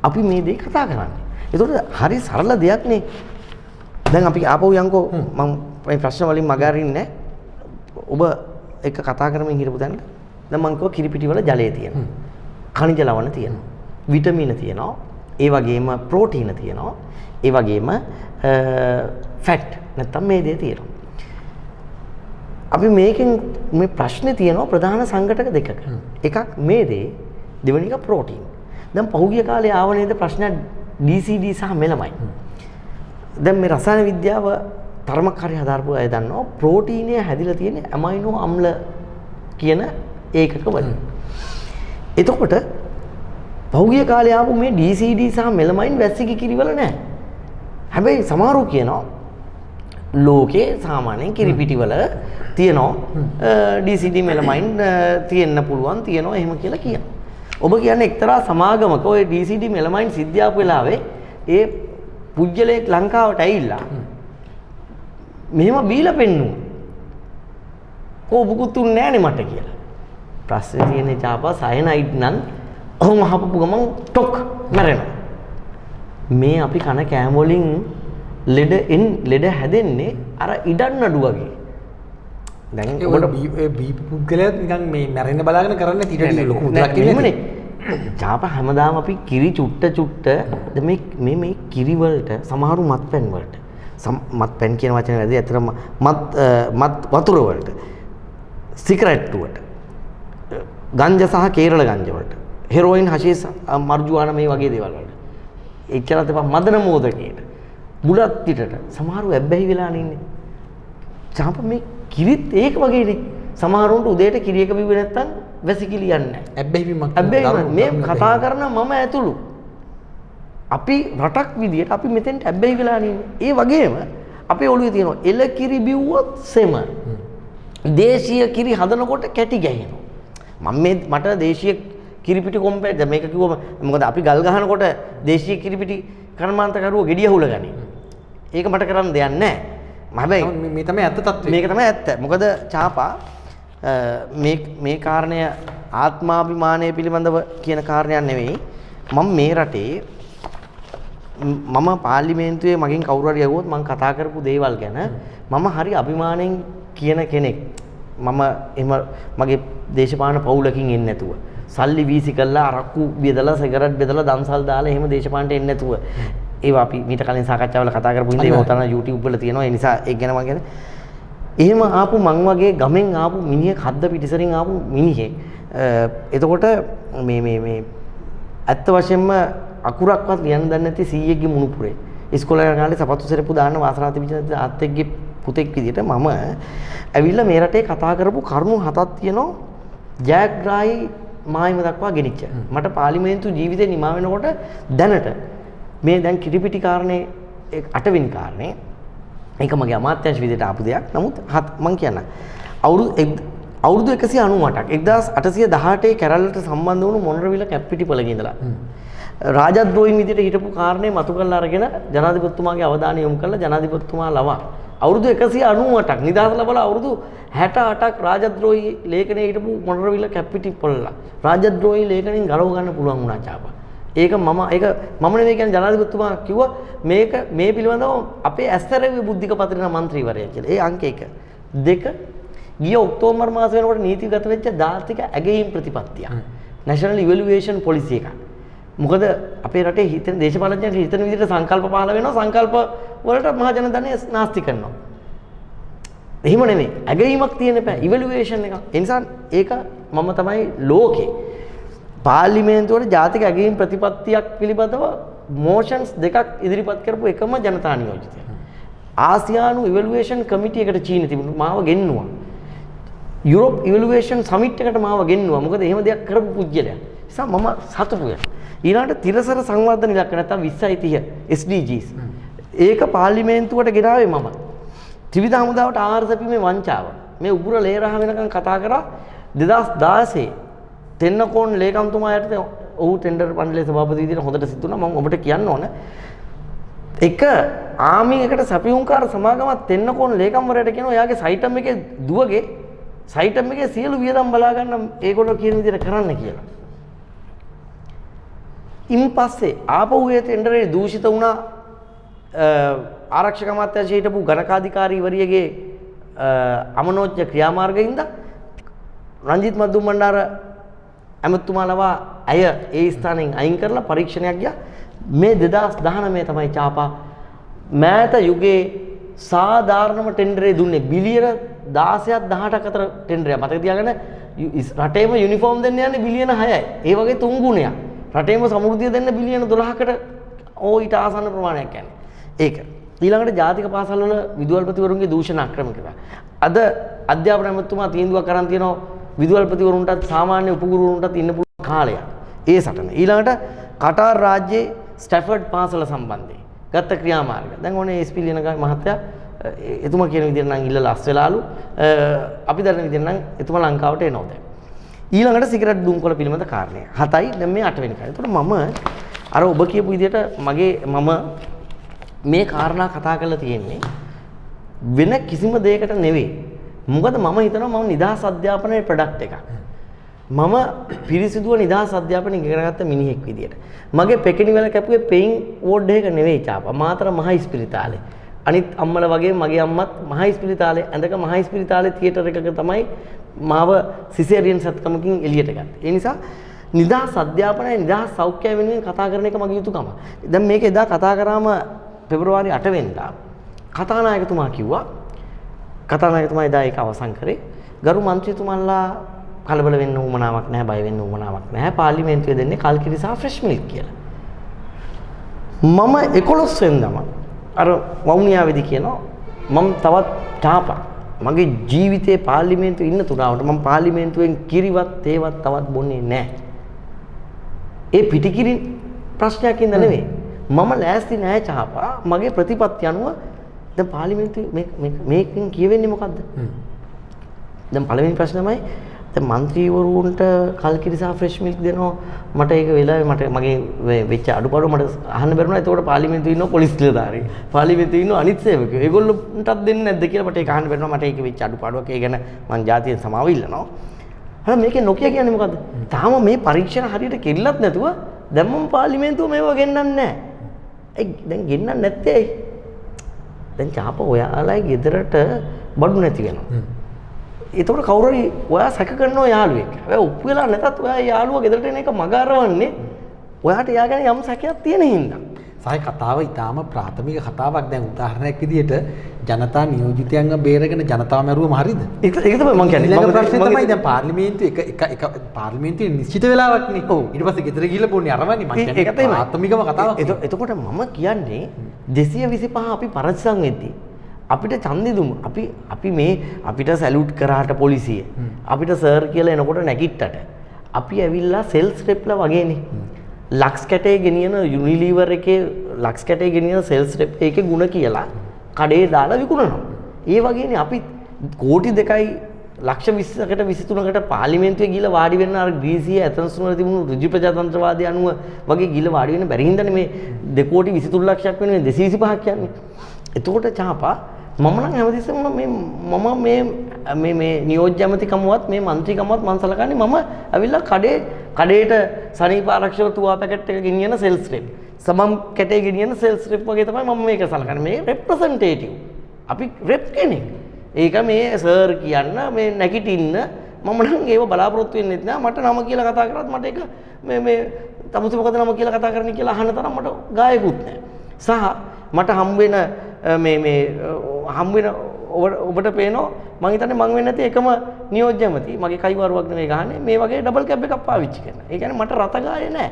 අපි මේ දේ කතා කරන්නේ. එතකොට හරි සරල දෙයක් නේ. දැන් අපි ආපහු යන්කෝ මම මේ ප්‍රශ්න වලින් මග අරින්නේ ඔබ එක කතා කරමින් හිටපු තැනට. දැන් මම කිව්වා කිරිපිටි වල ජලය තියෙනවා. khනිජ ලවණ තියෙනවා. විටමින තියෙනවා. ඒ වගේම ප්‍රෝටීන තියෙනවා. ඒ වගේම ෆැට් නැත්තම් මේදේ තියෙනවා. අපි මේකෙන් මේ ප්‍රශ්නේ තියෙනවා ප්‍රධාන සංඝටක දෙකක. එකක් මේදේ, දෙවෙනි එක ප්‍රෝටීන්. දැන් පහුගිය කාලේ ආව නේද ප්‍රශ්න DCD සහ මෙලමයින්. දැන් මේ රසායන විද්‍යාව තරමක් හරි හදාරපු අය දන්නවා ප්‍රෝටීනය හැදිලා තියෙන්නේ ඇමයිනෝ අම්ල කියන ඒකක වලින්. එතකොට පහුගිය කාලේ ආපු මේ DCD සහ මෙලමයින් වැස්සිකි කිරිවල නැහැ. හැබැයි සමහරව කියනවා ලෝකේ සාමාන්‍යයෙන් කිරිපිටි වල තියෙනවා DCD මෙලමයින් තියෙන්න පුළුවන් තියෙනවා එහෙම කියලා කියනවා. ඔබ කියන්නේ එක්තරා සමාගමක ওই DCD මෙලමයින් සිද්ධාපු වෙලාවේ ඒ පුජ්‍යලයක් ලංකාවට ඇවිල්ලා මෙහෙම බීලා පෙන්නුවා. කොහොමුකුත් උන්නේ නැහනේ මට කියලා. ප්‍රශ්නේ තියෙන්නේ ඡාපා සයනයිඩ් නම් ඔහොම හපපු ගමන් ටොක් මැරෙනවා. මේ අපි කන කෑම වලින් ලෙඩ හැදෙන්නේ අර ඉඩන් නඩු වගේ. දැන් ඔබට බී පුද්ගලයා නිකන් මේ මැරෙන්න බලාගෙන කරන්නේ ඊට ලොකු මුදලක් නෙමෙයි. ඡාපා හැමදාම අපි කිරි චුට්ට මේ කිරි වලට සමහරු මත්පැන් වලට මත්පැන් කියන වචනේ වැදී ඇත්තටම මත් වතුර වලට සිගරට් වලට ගංජා සහ කේරළ ගංජා වලට හෙරෝයින් හෂීස් මර්ජුවානා මේ වගේ දේවල් වලට එච්චරත් එපා මදන මෝදකේට බුලත් පිටට සමහරු ඇබ්බැහි වෙලානේ ඉන්නේ. ඡාපා මේ කිරිත් ඒක වගේනේ. සමහරුන්ට උදේට කිරි එක බිව්වේ නැත්තම් වැසිකිලි යන්නේ නැහැ. ඇබ්බැහි මේ කතා කරන මම ඇතුළු අපි රටක් විදියට අපි මෙතෙන්ට ඇබ්බැහි වෙලා ඉන්නේ. ඒ වගේම අපේ ඔළුවේ තියෙනවා එල කිරි බිව්වොත් සෙම. දේශීය කිරි හදනකොට කැටි ගැහෙනවා. මට දේශීය කිරිපිටි කොම්පැනි දැන් මේක කිව්වම මොකද අපි ගල් ගහනකොට දේශීය කිරිපිටි කර්මාන්තකරුවෝ ගෙඩිය හුලගනි. ඒක මට කරන්න දෙයක් නැහැ. හැබැයි මේ තමයි ඇත්ත තත්ත්වය. මේක තමයි ඇත්ත. මොකද ඡාපා මේ කාරණය ආත්මාභිමානය පිළිබඳව කියන කාරණයක් නෙවෙයි. මම මේ රටේ මම පාර්ලිමේන්තුවේ මගෙන් කවුරු හරි යවුවොත් මම කතා කරපු දේවල් ගැන මම හරි අභිමාණයෙන් කියන කෙනෙක්. මම එහෙම මගේ දේශපාලන පවුලකින් එන්නේ නැතුව සල්ලි වීසි කළා අරක්කු බෙදලා සිගරට් බෙදලා දන්සල් දාලා එහෙම දේශපාලනට එන්නේ නැතුව ඒවා අපි මීට කලින් සාකච්ඡාවල කතා කරපු ඉඳි ඒවා උතන YouTube වල තියෙනවා. ඒ නිසා ඒක ගැන මම කියන්නේ එහෙම ආපු මං වගේ ගමෙන් ආපු මිනිහෙක් හද්ද පිටිසරින් ආපු මිනිහෙක් එතකොට මේ ඇත්ත වශයෙන්ම අකුරක්වත් ලියන්න දන්නේ නැති 100ක්ගේ මුණුපුරේ ඉස්කෝලේ කාලේ සපත්තු සෙරප්පු දාන්න වාසනාව තිබිච්ච අත්තෙක්ගේ පුතෙක් විදිහට මම ඇවිල්ලා මේ රටේ කතා කරපු කරුණු 7ක් තියෙනවා ජයග්‍රාහී මායිම දක්වා ගෙනිච්ච. මට පාර්ලිමේන්තු ජීවිතේ නිමා වෙනකොට දැනට මේ දැන් කිරිපිටි කාරණේ 8 වෙනි කාරණේ ඒක මගේ අමාත්‍යාංශ විදිහට ආපු දෙයක්. නමුත් මම කියන්න අවුරුදු 198ක් 1818 කැරල්ලට සම්බන්ධ වුණු මොනරවිල කැප්පිටිපලගේ ඉඳලා රාජද්‍රෝහීන් විදිහට හිටපු කාරණේ මතු කරලා අරගෙන ජනාධිපතිතුමාගේ අවධානය යොමු කරලා ජනාධිපතිතුමා ලවා අවුරුදු 198ක් නිදහස ලැබලා අවුරුදු 68ක් රාජද්‍රෝහී ලේඛනයේ හිටපු මොනරවිල කැප්පිටිපලලා රාජද්‍රෝහී ලේඛනෙන් ගලව ගන්න පුළුවන් වුණා චාපා. ඒක මම නෙවෙයි කියන්නේ ජනාධිපතිතුමා කිව්වා මේක මේ පිළිබඳව අපේ ඇස්තරේ බුද්ධික පත්‍රිනා මන්ත්‍රීවරයා කියලා. ඒ අංක 1. 2 ගිය ඔක්තෝබර් මාස වෙනකොට නීතිගත වෙච්ච ජාතික ඇගයීම් ප්‍රතිපත්තිය. National Evaluation Policy එක. මොකද අපේ රටේ හිතෙන දේශපාලනඥයන්ට හිතන විදිහට සංකල්ප පහළ වෙනවා සංකල්ප වලට මහ ජනධනය නාස්ති කරනවා. එහෙම නෙමෙයි. ඇගයීමක් තියෙන්න බෑ. ඉවැලුවේෂන් එකක්. ඒ නිසා ඒක මම තමයි ලෝකේ පාර්ලිමේන්තුවේ ජාතික ඇගයීම් ප්‍රතිපත්තියක් පිළිබඳව මොෂන්ස් දෙකක් ඉදිරිපත් කරපු එකම ජනතා නියෝජිතය. ආසියානු ඉවැලුවේෂන් කමිටි එකට චීන තිබුණා. මාව ගෙන්නුවා. යුරෝප් ඉවැලුවේෂන් සමිට් එකට මාව ගෙන්නුවා. මොකද එහෙම දෙයක් කරපු පුජ්‍යලයා. නිසා මම සතුටු වෙනවා. ඊළඟට තිරසර සංවර්ධන ඉලක්ක නැත්තම් 2030 SDGs. ඒක පාර්ලිමේන්තුවට ගෙනාවේ මම. ත්‍රිවිධ හමුදාවට ආහාර සැපීමේ වංචාව. මේ උගුර ලේරහ වෙනකන් කතා කරා 2016 තෙන්නකෝන් ලේකම්තුමා යටතේ ඔහු ටෙන්ඩර් මණ්ඩලයේ සභාපති විදිහට හොඳට සිද්ධ වුණා. මම ඔබට කියන්න ඕන. එක ආමි එකට සැපියුම්කාර සමාගමක් තෙන්නකෝන් ලේකම්වරයාට කියනවා එයාගේ සයිටම් එකේ දුවගේ සයිටම් එකේ සියලු වියදම් බලා ගන්න ඒගොල්ලෝ කියන විදිහට කරන්න කියලා. ඉන් පස්සේ ආපහු ඒ ටෙන්ඩරේ දූෂිත වුණා ආරක්ෂක අමාත්‍යාංශයේ හිටපු ගණකාධිකාරීවරියගේ අමනෝච්ච ක්‍රියාමාර්ගයින්ද රංජිත් මද්දුම් බණ්ඩාර ඇමතුමා ලවා ඇය ඒ ස්ථානෙන් අයින් කරලා පරීක්ෂණයක් ගියා. මේ 2019 තමයි චාපා මෑත යුගයේ සාධාරණම ටෙන්ඩරේ දුන්නේ බිලියන 16ක් 18ක් අතර ටෙන්ඩරයක්. මතක තියාගන්න රටේම යුනිෆෝම් දෙන්න යන්නේ බිලියන 6යි. ඒ වගේ තුන් ගුණයක්. රටේම සමෘද්ධිය දෙන්න බිලියන 12කට ඊට ආසන්න ප්‍රමාණයක් යන්නේ. ඒක. ඊළඟට ජාතික පාසල් වල විදුහල්පතිවරුන්ගේ දූෂණ අක්‍රම කරා. අද අධ්‍යාපන ඇමතුමා තීන්දුවක් කරන් තියෙනවා විදුහල්පතිවරුන්ටත් සාමාන්‍ය උපගුරුවරුන්ටත් ඉන්න පුළුවන් කාලයක්. ඒ සටන. ඊළඟට කටාර් රාජ්‍යයේ ස්ටැෆර්ඩ් පාසල සම්බන්ධයෙන් ගත්ත ක්‍රියාමාර්ග. දැන් ඕනේ SP ලියනගා මහත්තයා එතුමා කියන විදිහට නම් ඉල්ලලා අස් වෙලාලු අපි දන්න විදිහට නම් එතුමා ලංකාවට එනවා දැන්. ඊළඟට සිගරට් දුම්කොළ පිළිබඳ කාරණය. 7යි දැන් මේ 8 වෙනි කාරණය. ඒතකොට මම අර ඔබ කියපු විදිහට මම මේ කාරණා කතා කරලා තියෙන්නේ වෙන කිසිම දෙයකට නෙවෙයි. මොකද මම හිතනවා මම නිදහස් අධ්‍යාපනයේ ප්‍රොඩක්ට් එකක්. මම පිරිසිදුව නිදහස් අධ්‍යාපනය ඉගෙන ගත්ත මිනිහෙක් විදියට. මගේ පෙකිනිවල කැපුවේ පෙයින් වෝඩ් එක නෙවෙයි චාපා. මාතර මහ ඉස්පිරිතාලේ. අනිත් අම්මලා වගේ මගේ අම්මත් මහ ඉස්පිරිතාලේ ඇඳක මහ ඉස්පිරිතාලේ තියටර් එකක තමයි මාව සිසේරියන් සත්කමකින් එළියට ගත්තේ. ඒ නිසා නිදහස් අධ්‍යාපනය නිදහස් සෞඛ්‍යය වෙනුවෙන් කතා කරන එක මගේ යුතුකම. දැන් මේක එදා කතා කරාම පෙබරවාරි 8 වෙනිදා කතානායකතුමා කිව්වා කතානායකතුමා එදා ඒක අවසන් කරේ ගරු මන්ත්‍රීතුමන්ලා කලබල වෙන්න උවමනාවක් නැහැ බය වෙන්න උවමනාවක් නැහැ පාර්ලිමේන්තුවේ දෙන්නේ කල්කිරි සහ ෆ්‍රෙෂ් මිල්ක් කියලා. මම 11 වෙනිදාම අර වවුනියාවේදී කියනවා මම තවත් තාපා මගේ ජීවිතේ පාර්ලිමේන්තුවේ ඉන්න තුරාවට මම පාර්ලිමේන්තුවෙන් කිරිවත් තේවත් තවත් බොන්නේ නැහැ. ඒ පිටිකිරි ප්‍රශ්නයක් ඉඳ නෙවෙයි. මම ලෑස්ති නැහැ චාපා මගේ ප්‍රතිපත්ති අනුව දැන් පාර්ලිමේන්තුවේ මේකෙන් කියවෙන්නේ මොකද්ද? දැන් පළවෙනි ප්‍රශ්නයමයි දැන් മന്ത്രിවරුන්ට කල්කිරි සහ ෆ්‍රෙෂ් මිල්ක් දෙනවා මට ඒක වෙලාවේ මට මගේ වෙච්ච අඩුපාඩු මට අහන්න බැරුණා. ඒතකොට පාර්ලිමේන්තුවේ ඉන්න පොලිස් නිලධාරීන් පාර්ලිමේන්තුවේ ඉන්න අනිත් සේවකයෝ ඒගොල්ලන්ටත් දෙන්නේ නැද්ද කියලා මට ඒක අහන්න බැරුණා. මට ඒක වෙච්ච අඩුපාඩුවක්. ඒ ගැන මම ජාතියෙන් සමාව ඉල්ලනවා. හරි මේකේ නොකිය කියන්නේ මොකද්ද? තාම මේ පරීක්ෂණ හරියට කෙල්ලත් නැතුව දැන් මම පාර්ලිමේන්තුව මේව ගෙන්නන්නේ නැහැ. දැන් ගෙන්නන්නේ නැත්තේ ඇයි? දැන් චාප ඔයාලයි ගෙදරට බඩු නැති වෙනවා. ඒතකොට කවුරු හරි ඔයා සැක කරනවා යාළුවෙක්. හැබැයි ඔප්පු වෙලා නැතත් ඔයා යාළුවා ගෙදරට එන එක මග අරවන්නේ ඔයාට එයා ගැන යම් සැකයක් තියෙන හින්දා. සායි කතාව ඊටාම ප්‍රාථමික කතාවක්. දැන් උදාහරණයක් විදිහට ජනතා නියෝජිතයන්ව බේරගෙන ජනතාව මැරුවම හරිද? ඒක තමයි මම කියන්නේ. ඊළඟ ප්‍රශ්නේ තමයි දැන් පාර්ලිමේන්තුවේ එක පාර්ලිමේන්තුවේ නිශ්චිත වෙලාවක් නේ. ඔව්. ඊට පස්සේ ගෙදර ගිහිල්ලා බොන්නේ අරවන්නේ මම කියන්නේ ප්‍රාථමිකම කතාවක්. එතකොට මම කියන්නේ 225 අපි පරස්සම් වෙද්දී අපිට ඡන්දෙ දුමු. අපි මේ අපිට සැලුට් කරාට පොලිසිය. අපිට සර් කියලා එනකොට නැගිට්ටට. අපි ඇවිල්ලා සෙල්ස් රෙප්ලා වගේනේ. ලක්ස් කැටේ ගෙනියන යුනිලිවර් එකේ ලක්ස් කැටේ ගෙනියන සෙල්ස් රෙප් එකේ ಗುಣ කියලා කඩේ දාලා විකුණනවා. ඒ වගේනේ අපි කෝටි 2යි ලක්ෂ 20කට 23කට පාර්ලිමේන්තුවේ ගිහලා වාඩි වෙන්න අර ග්‍රීසියේ ඇතන්ස් වල තිබුණු ඍජු ප්‍රජාතන්ත්‍රවාදය අනුව වගේ ගිහලා වාඩි වෙන්න බැරි හින්දානේ මේ 2 කෝටි 23 ලක්ෂයක් වෙනුවෙන් 225ක් කියන්නේ. එතකොට චාපා මම නම් හැමතිස්සෙම මේ නියෝජ්‍ය ඇමතිකමවත් මේ മന്ത്രിකමවත් මම සලකන්නේ මම ඇවිල්ලා කඩේට සනීප ආරක්ෂක තුවා පැකට් එක ගෙනියන සෙල්ස් රෙප් සමම් කැටේ ගෙනියන සෙල්ස් රෙප් වගේ තමයි මම මේක සලකන්නේ. මේ රෙප්‍රසන්ටේටිව් අපි රෙප් කෙනෙක්. ඒක මේ සර් කියන්න මේ නැගිටින්න මම නම් ඒව බලාපොරොත්තු වෙන්නෙත් නෑ. මට නම කියලා කතා කරත් මට ඒක මේ තමුසේ මොකද නම කියලා කතා කරන්නේ කියලා අහන්න තරම් මට ගායකුත් නෑ. සහ මට හම් වෙන ඔබට පේනවා මං හිතන්නේ මං වෙන්නේ නැති එකම නියෝජ්‍යමති මගේ කයිවරුවක් නෙවෙයි ගහන්නේ මේ වගේ ඩබල් කැප් එකක් පාවිච්චි කරන. ඒ කියන්නේ මට රත ගායේ නෑ.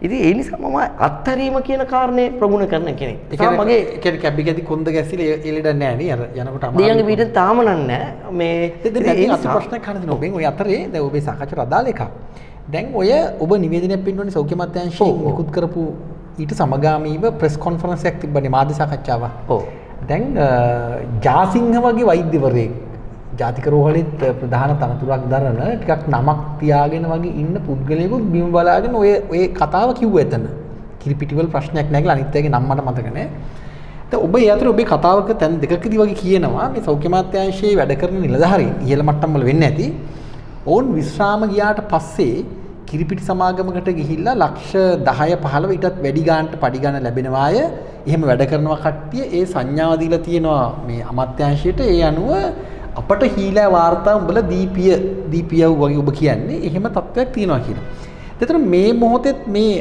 ඉතින් ඒ නිසා මම අත්හැරීම කියන කාරණේ ප්‍රගුණ කරන කෙනෙක්. ඒ කියන්නේ කැබ් එකේදී කොන්ද ගැසිලා එළෙඩ නෑ නේ අර යනකොට අමාරු. දියංගේ පිට තාම නෑ මේ දැන් අත ප්‍රශ්නයක් අහන්න දෙනවා. ඔබෙන් ඔය අතරේ දැන් ඔබේ සාකච්ඡා අදාළ එකක්. දැන් ඔය ඔබ නිවේදනයක් පෙන්වන්නේ සෞඛ්‍ය අමාත්‍යාංශයෙන් නිකුත් කරපු ඊට සමගාමීව ප්‍රෙස් කොන්ෆරන්ස් එකක් තිබ්බනේ මාධ්‍ය සාකච්ඡාවක්. ඔව්. දැන් ජාසිංහ වගේ වෛද්‍යවරයෙක් ජාතික රෝහලෙත් ප්‍රධාන තනතුරක් දරන ටිකක් නමක් තියාගෙන වගේ ඉන්න පුද්ගලයෙකුත් බිම බලාගෙන ඔය කතාව කිව්ව එතන. කිරිපිටිවල ප්‍රශ්නයක් නැගලා අනිත් අයගේ නම් මට මතක නැහැ. දැන් ඔබ ඒ අතර ඔබේ කතාවක තැන් දෙකකදී වගේ කියනවා මේ සෞඛ්‍ය අමාත්‍යාංශයේ වැඩ කරන නිලධාරීන් ඉහළ මට්ටම් වල වෙන්නේ නැති. ඔවුන් විශ්‍රාම ගියාට පස්සේ කිරිපිටි සමාගමකට ගිහිල්ලා ලක්ෂ 10 15 ඊටත් වැඩි ගානට පඩි ගන්න ලැබෙනවාය. එහෙම වැඩ කරනවා කට්ටිය ඒ සංඥාව දීලා තියෙනවා මේ අමාත්‍යාංශයට. ඒ අනුව අපට හීලා වාර්තා උඹලා දීපියව වගේ ඔබ කියන්නේ එහෙම තත්ත්වයක් තියෙනවා කියලා. ඒතර මේ මොහොතේත් මේ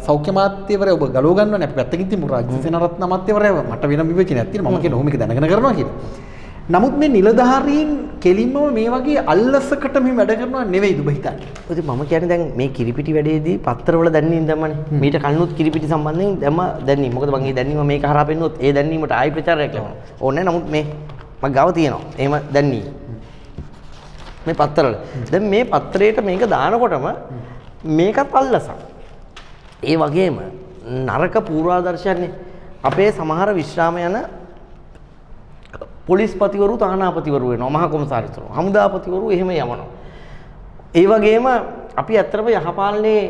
සෞඛ්‍ය අමාත්‍යවරයා ඔබ ගලව ගන්නවනේ අපි පැත්තකින් තියමු රාජ්‍ය සේනාරත්න අමාත්‍යවරයා මට වෙන විවේචනයක් තියෙනවා මම කියන ඔහොම එක දැනගෙන කරනවා කියලා. නමුත් මේ නිලධාරීන් කෙලින්ම මේ වගේ අල්ලසකට මෙහෙම වැඩ කරනවා නෙවෙයිද ඔබ හිතන්නේ? ඔතේ මම කියන්නේ දැන් මේ කිරිපිටි වැඩේදී පත්තරවල දැන්වීම දැම්මනේ. මීට කලිනුත් කිරිපිටි සම්බන්ධයෙන් දැන්වීම. මොකද මම මේ දැන්වීම මේක හරහා පෙන්නුවොත් ඒ දැන්වීමට ආයි ප්‍රචාරයක් ලැබෙනවා. ඕනේ නමුත් මේ මම ගාව තියෙනවා. එහෙම දැන්වීම. මේ පත්තරවල. දැන් මේ පත්තරේට මේක දානකොටම මේකත් අල්ලසක්. ඒ වගේම නරක පූර්වාදර්ශයන්නේ අපේ සමහර විශ්‍රාම යන පොලිස්පතිවරු තානාපතිවරු වෙනවා මහා කොමසාරිස්වරු හමුදාපතිවරු එහෙම යවනවා. ඒ වගේම අපි ඇත්තටම යහපාලනයේ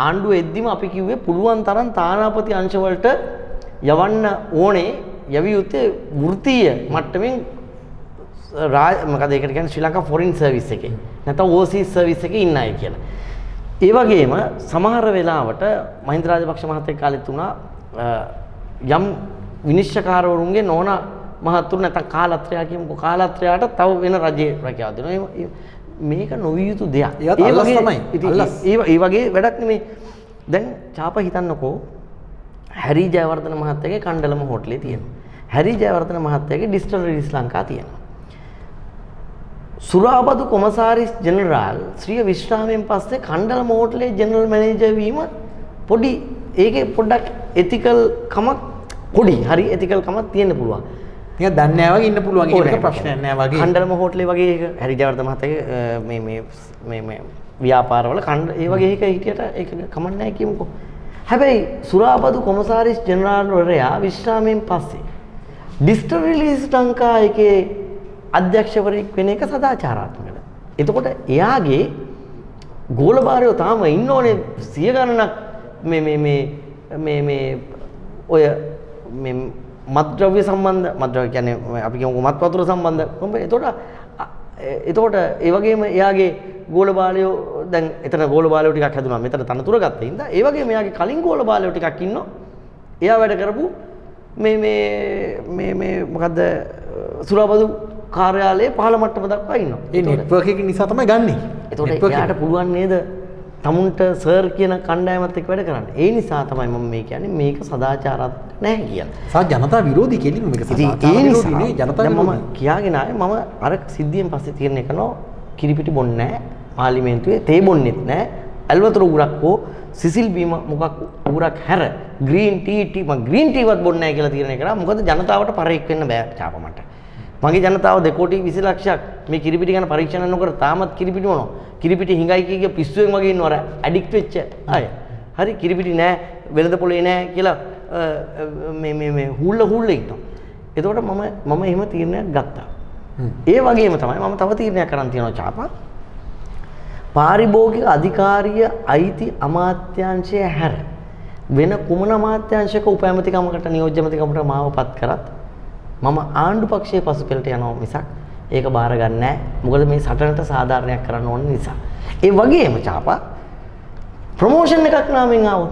ආණ්ඩුව එද්දිම අපි කිව්වේ පුළුවන් තරම් තානාපති අංශ වලට යවන්න ඕනේ යවි යුත්තේ වෘත්තීය මට්ටමින් මොකද ඒකට කියන්නේ ශ්‍රී ලංකා ෆොරින් සර්විස් එකේ නැත්නම් ඕවර්සීස් සර්විස් එකේ ඉන්න අය කියලා. ඒ වගේම සමහර වෙලාවට මහින්ද රාජපක්ෂ මහත්තයා කාලෙත් උනා යම් විනිශ්චයකාරවරුන්ගේ නෝනා මහතුරු නැත්නම් කාලත්‍රයා කියමුකෝ කාලත්‍රයාට තව වෙන රජයේ රැකියාව දෙනවා. මේක නොවිය යුතු දෙයක්. ඒ වගේ තමයි. ඒ වගේ වැඩක් නෙමෙයි. දැන් චාප හිතන්නකෝ හැරි ජයවර්ධන මහත්තයාගේ කණ්ඩලම හෝටලේ තියෙනවා. හැරි ජයවර්ධන මහත්තයාගේ ඩිස්ටිලරි ශ්‍රී ලංකා තියෙනවා. සුරාබදු කොමසාරිස් ජෙනරාල් ශ්‍රිය විශ්‍රාමයෙන් පස්සේ කණ්ඩලම හෝටලේ ජෙනරල් මැනේජර් වීම පොඩි ඒකේ පොඩ්ඩක් එතිකල් කමක් පොඩි හරි එතිකල් කමක් තියෙන්න පුළුවන්. නිකන් දන්නේ නැහැ වගේ ඉන්න පුළුවන් ඒක ප්‍රශ්නයක් නෑ වගේ. කණ්ඩලම හෝටලේ වගේ ඒක හැරි ජයවර්ධන මහත්තයාගේ මේ ව්‍යාපාරවල කණ්ඩ ඒ වගේ එක හිටියට ඒක කමක් නැහැ කියමුකෝ. හැබැයි සුරාබදු කොමසාරිස් ජෙනරාල් වරයා විශ්‍රාමයෙන් පස්සේ ඩිස්ටිලරි ශ්‍රී ලංකා එකේ අධ්‍යක්ෂවරයෙක් වෙන එක සදාචාරාත්මකද? එතකොට එයාගේ ගෝලබාරයෝ තාම ඉන්න ඕනේ සිය ගණනක් මේ ඔය මේ මත්ද්‍රව්‍ය සම්බන්ධ මත්ද්‍රව්‍ය කියන්නේ අපි කියමු මත් වතුර සම්බන්ධ කොම්බ. එතකොට ඒ වගේම එයාගේ ගෝලබාලයෝ දැන් එතන ගෝලබාලයෝ ටිකක් හැදුනා මෙතන තනතුර ගත්තා ඉඳලා ඒ වගේම එයාගේ කලින් ගෝලබාලයෝ ටිකක් ඉන්නවා. එයා වැඩ කරපු මේ මොකද්ද සුරාබදු කාර්යාලයේ පහළ මට්ටම දක්වා ඉන්නවා. ඒ නෙට්වර්ක් එක නිසා තමයි ගන්නෙ. ඒතකොට එයාට පුළුවන් නේද තමුන්ට සර් කියන කණ්ඩායමත් එක්ක වැඩ කරන්න. ඒ නිසා තමයි මම මේ කියන්නේ මේක සදාචාරාත්මක නැහැ කියලා. සා ජනතා විරෝධී කෙලින්ම මේක සදාචාර විරෝධී නේ ජනතා විරෝධී. මම කියාගෙන ආයේ මම අර සිද්ධියෙන් පස්සේ තීරණය කරනවා කිරිපිටි බොන්නේ නැහැ. පාර්ලිමේන්තුවේ තේ බොන්නෙත් නැහැ. ඇල්වතුර උගුරක් හෝ සිසිල් බීම මොකක් උගුරක් හැර ග්‍රීන් ටී ග්‍රීන් ටී වත් බොන්නේ නැහැ කියලා තීරණය කරා. මොකද ජනතාවට පරෙක් වෙන්න බෑ චාප මට. මගේ ජනතාව 2 කෝටි 20 ලක්ෂයක් මේ කිරිපිටි ගැන පරීක්ෂණ නොකර තාමත් කිරිපිටි මොනවා. කිරිපිටි හිඟයි කිය පිස්සුවෙන් වගේ ඉන්නවර ඇඩික්ට් වෙච්ච අය. හරි කිරිපිටි නෑ වෙළඳ පොලේ නෑ කියලා මේ හුල්ල ඉන්නවා. එතකොට මම එහෙම තීරණයක් ගත්තා. ඒ වගේම තමයි මම තව තීරණයක් කරන් තියනවා චාපා. පාරිභෝගික අධිකාරිය අයිති අමාත්‍යාංශය හැර වෙන කුමන අමාත්‍යාංශයක උපඇමතිකමකට නියෝජ්‍යමතිකමකට මාව පත් කරත් මම ආණ්ඩු පක්ෂයේ පසුපෙළට යනවා මිසක් ඒක බාර ගන්න නැහැ. මොකද මේ සටනට සාධාරණයක් කරන්න ඕන නිසා. ඒ වගේම චාපා ප්‍රොමෝෂන් එකක් නාමෙන් ආවොත්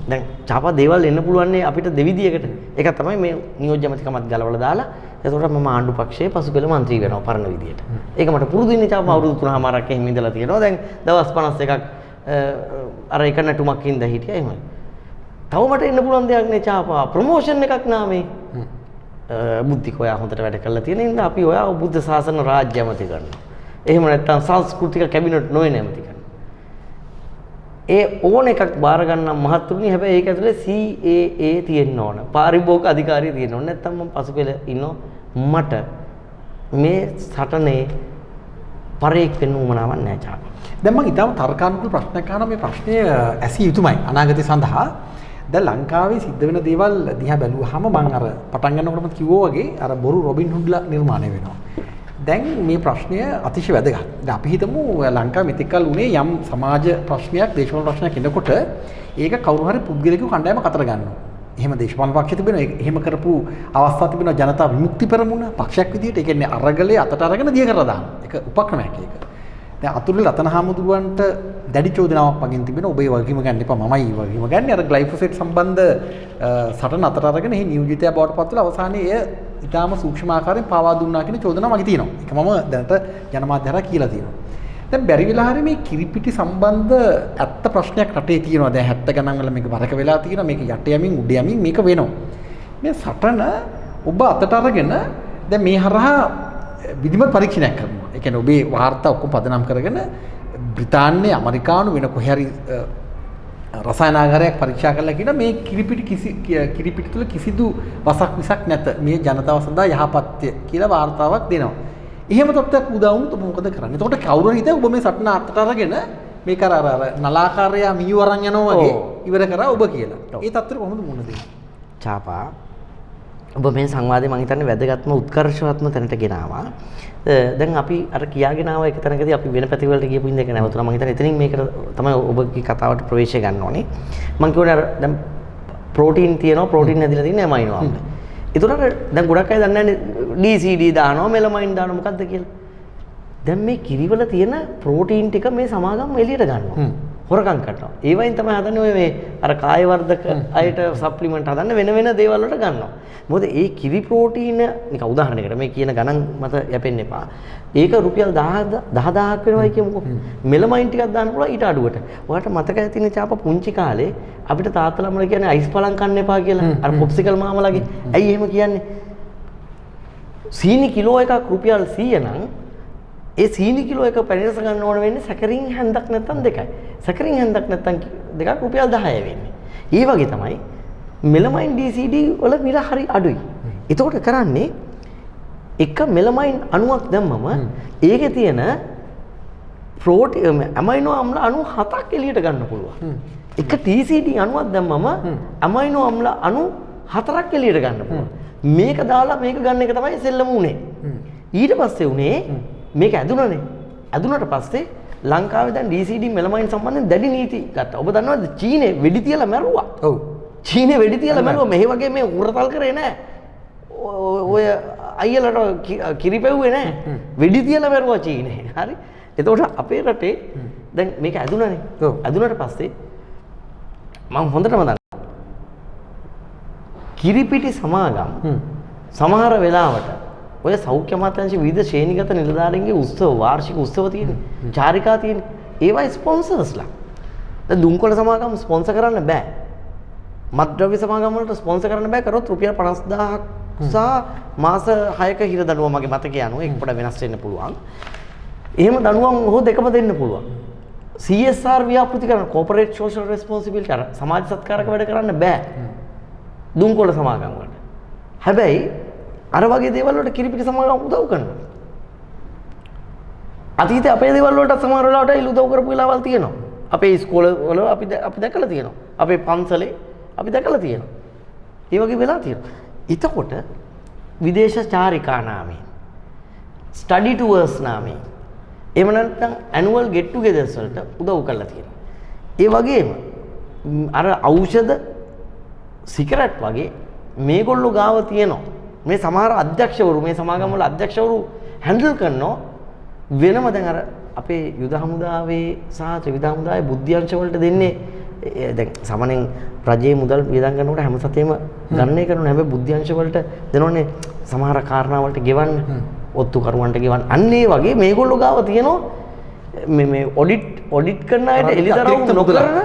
දැන් චාපා දේවල් එන්න පුළුවන් අපිට දෙවිදියකට. ඒක තමයි මේ නියෝජ්‍යමතිකමත් ගලවලා දාලා එතකොට මම ආණ්ඩු පක්ෂයේ පසුපෙළ മന്ത്രി වෙනවා පරණ විදියට. ඒක මට පුරුදු ඉන්නේ චාපා අවුරුදු 3මාරක් එහෙම ඉඳලා තියෙනවා. දැන් දවස් 51ක් අර එක නැටුමක් ඉඳ හිටියා එහෙමයි. තව මට එන්න පුළුවන් දෙයක් නේ චාපා ප්‍රොමෝෂන් එකක් නාමේ. බුද්ධික ඔයා හොඳට වැඩ කරලා තියෙන ඉඳ අපි ඔයා බුද්ධ ශාසන රාජ්‍ය ඇමති කරනවා. එහෙම නැත්නම් සංස්කෘතික කැබිනට් නොවන ඇමති කරනවා. ඒ ඕන එකක් බාර ගන්න මහත්තුරුනි. හැබැයි ඒක ඇතුලේ CAA තියෙන්න ඕන. පාරිභෝගික අධිකාරිය තියෙන්න ඕන. නැත්නම් මම පසුපෙළ ඉන්නෝ මට මේ සටනේ පරේක් වෙන්න උවමනාවක් නැහැ චාපා. දැන් මම ඊටම තර්කානුකූල ප්‍රශ්නයක් අහනවා. මේ ප්‍රශ්නය ඇසිය යුතුමයි අනාගතය සඳහා. දැන් ලංකාවේ සිද්ධ වෙන දේවල් දිහා බැලුවාම මම අර පටන් ගන්නකොටම කිව්වා වගේ අර බොරු රොබින් හුඩ්ලා නිර්මාණය වෙනවා. දැන් මේ ප්‍රශ්නය අතිශය වැදගත්. දැන් අපි හිතමු ලංකාව මෙතෙක්කල් උනේ යම් සමාජ ප්‍රශ්නයක්, දේශපාලන ප්‍රශ්නයක් එනකොට ඒක කවුරු හරි පුද්ගලික කණ්ඩායමක් අතර ගන්නවා. එහෙම දේශපාලන පක්ෂ තිබෙනවා. එහෙම කරපු අවස්ථා තිබෙනවා ජනතා විමුක්ති පෙරමුණ පක්ෂයක් විදිහට. ඒ කියන්නේ අරගලේ අතට අරගෙන දිය කරලා දාන. ඒක උපක්‍රමයක් ඒක. දැන් අතුරුල රතන හාමුදුරුවන්ට දැඩි චෝදනාවක් වගේ තිබෙනවා. ඔබේ වගකීම ගන්න එපා. මමයි වගකීම ගන්න. අර ග්ලයිෆොසේට් සම්බන්ධ සටන අතට අරගෙන එහි නියෝජිතයා බවට පත් වෙලා අවසානයේ එය ඉතාම සූක්ෂම ආකාරයෙන් පාවා දුන්නා කියන චෝදනාව වගේ තියෙනවා. ඒක මම දැනට ජනමාධ්‍ය හරහා කියලා තියෙනවා. දැන් බැරි වෙලා හරි මේ කිරිපිටි සම්බන්ධ ඇත්ත ප්‍රශ්නයක් රටේ තියෙනවා. දැන් 70 ගණන් වල මේක වරක වෙලා තියෙනවා. මේක යට යමින් උඩ යමින් මේක වෙනවා. මේ සටන ඔබ අතට අරගෙන දැන් මේ හරහා විධිමත් පරීක්ෂණයක් කරනවා. ඒ කියන්නේ ඔබේ වාර්තා ඔක්කොම පදනම් කරගෙන බ්‍රිතාන්‍ය, ඇමරිකානු වෙන කොහේ හරි රසායනාගාරයක් පරීක්ෂා කරලා කියන මේ කිරිපිටි තුල කිසිදු වසක් විසක් නැත. මේ ජනතාව සඳහා යහපත්ය කියලා වාර්තාවක් දෙනවා. එහෙම තත්ත්වයක් උදා වුණොත් ඔබ මොකද කරන්නේ? එතකොට කවුරු හිතේ ඔබ මේ සටන අතට අරගෙන මේක අර නලාකාරයා මියු අරන් යනවා වගේ ඉවර කරා ඔබ කියලා. ඒ තත්ත්වෙට කොහොමද මුහුණ දෙන්නේ? චාපා ඔබ මේ සංවාදේ මම හිතන්නේ වැදගත්ම උත්කර්ෂවත්ම තැනට ගෙනාවා. දැන් අපි අර කියාගෙන ආව එක තැනකදී අපි වෙන පැතිවලට ගියපු ඉඳ එක නැවතුණා. මම හිතන්නේ එතනින් මේකට තමයි ඔබගේ කතාවට ප්‍රවේශය ගන්න ඕනේ. මම කියවනේ අර දැන් ප්‍රෝටීන් තියෙනවා, ප්‍රෝටීන් හැදිලා තියෙන ඇමයිනෝ ආම්ල. ඒතකොට දැන් ගොඩක් අය දන්නේ නැහැ DCD දානවා, මෙලමයින් දානවා මොකද්ද කියලා. දැන් මේ කිරිවල තියෙන ප්‍රෝටීන් ටික මේ සමාගම් එළියට ගන්නවා. හොරකම් කරනවා. ඒ වයින් තමයි හදන්නේ ඔය මේ අර කාය වර්ධක අයට සප්ලිමන්ට් හදන්න වෙන වෙන දේවල් වලට ගන්නවා. මොකද ඒ කිරි ප්‍රෝටීන නික උදාහරණයකට මේ කියන ගණන් මත යැපෙන්න එපා. ඒක රුපියල් 10000ක් වෙනවයි කියමුකෝ. මෙලමයින් ටිකක් දාන්න පුළුවන් ඊට අඩුවට. ඔයාලට මතක ඇතිනේ චාප පුංචි කාලේ අපිට තාත්තලාමල කියන්නේ අයිස් පලම් කන්න එපා කියලා. අර පොප්සිකල් මාමලාගේ. ඇයි එහෙම කියන්නේ? සීනි කිලෝ එකක් රුපියල් 100 නම් ඒ සීනි කිලෝ එක පැණිරස ගන්න ඕන වෙන්නේ සැකරින් හැන්දක් නැත්නම් දෙකයි. සැකරින් හැන්දක් නැත්නම් දෙකක් රුපියල් 10යි වෙන්නේ. ඒ වගේ තමයි මෙලමයින් DCD වල මිල හරි අඩුයි. එතකොට කරන්නේ එක මෙලමයින් අණුවක් දැම්මම ඒකේ තියෙන ඇමයිනෝ අම්ල අණු 7ක් එළියට ගන්න පුළුවන්. එක TCD අණුවක් දැම්මම ඇමයිනෝ අම්ල අණු 4ක් එළියට ගන්න පුළුවන්. මේක දාලා මේක ගන්න එක තමයි සෙල්ලම උනේ. ඊට පස්සේ උනේ මේක ඇදුනනේ. ඇදුනට පස්සේ ලංකාවේ දැන් DCD මෙලමයින් සම්බන්ධයෙන් දැඩි නීති ගත්තා. ඔබ දන්නවද චීනේ වෙඩි තියලා මැරුවා? ඔව්. චීනේ වෙඩි තියලා මැරුවා. මෙහි වගේ මේ උරතල් කරේ නැහැ. ඔය අයියලට කිරිපෙව්වේ නැහැ. වෙඩි තියලා මැරුවා චීනේ. හරි. එතකොට අපේ රටේ දැන් මේක ඇදුනනේ. ඔව්. ඇදුනට පස්සේ මම හොඳටම දන්නවා. කිරිපිටි සමාගම් සමහර වෙලාවට ඔය සෞඛ්‍ය අමාත්‍යාංශ විවිධ ශ්‍රේණිගත නිලධාරීන්ගේ උත්සව වාර්ෂික උත්සව තියෙන්නේ. චාරිකා තියෙන්නේ. ඒවයි ස්පොන්සර්ස්ලා. දැන් දුම්කොළ සමාගම් ස්පොන්සර් කරන්න බෑ. මත්ද්‍රව්‍ය සමාගම් වලට ස්පොන්සර් කරන්න බෑ. කරොත් රුපියල් 50000ක් සහ මාස 6ක හිර දඬුවම මගේ මතකය අනුව ඒක පොඩ වෙනස් වෙන්න පුළුවන්. එහෙම දඬුවම් හෝ දෙකම දෙන්න පුළුවන්. CSR ව්‍යාපෘති කරන්න corporate social responsibility අර සමාජ සත්කාරක වැඩ කරන්න බෑ. දුම්කොළ සමාගම් වලට. හැබැයි අර වගේ දේවල් වලට කිරිපිටි සමාගම් උදව් කරනවා. අතීතයේ අපේ දේවල් වලට සමහර වෙලාවට උදව් කරපු වෙලාවල් තියෙනවා. අපේ ඉස්කෝලවල අපි දැකලා තියෙනවා. අපේ පන්සලේ අපි දැකලා තියෙනවා. ඒ වගේ වෙලා තියෙනවා. එතකොට විදේශ චාරිකා නාමයෙන් ස්ටඩි ටුවර්ස් නාමයෙන් එහෙම නැත්නම් ඇනුවල් ගෙට් ටුගෙදර්ස් වලට උදව් කරලා තියෙනවා. ඒ වගේම අර ඖෂධ සිගරට් වගේ මේගොල්ලෝ ගාව තියෙනවා. මේ සමහර අධ්‍යක්ෂවරු මේ සමාගම් වල අධ්‍යක්ෂවරු හැන්ඩල් කරනවා වෙනම දැන් අර අපේ යුද හමුදාවේ සහ ත්‍රිවිධ හමුදාවේ බුද්ධ්‍යංශ වලට දෙන්නේ දැන් සාමාන්‍යයෙන් රජයේ මුදල් වියදම් කරනකොට හැම සතෙම ගණනය කරනවා. හැබැයි බුද්ධ්‍යංශ වලට දෙනෝනේ සමහර කාරණා වලට ගෙවන්න ඔත්තු කරුවන්ට ගෙවන්න. අන්න ඒ වගේ මේගොල්ලෝ ගාව තියෙනවා මේ ඔඩිට් කරන අයට එළිදරව් නොකරන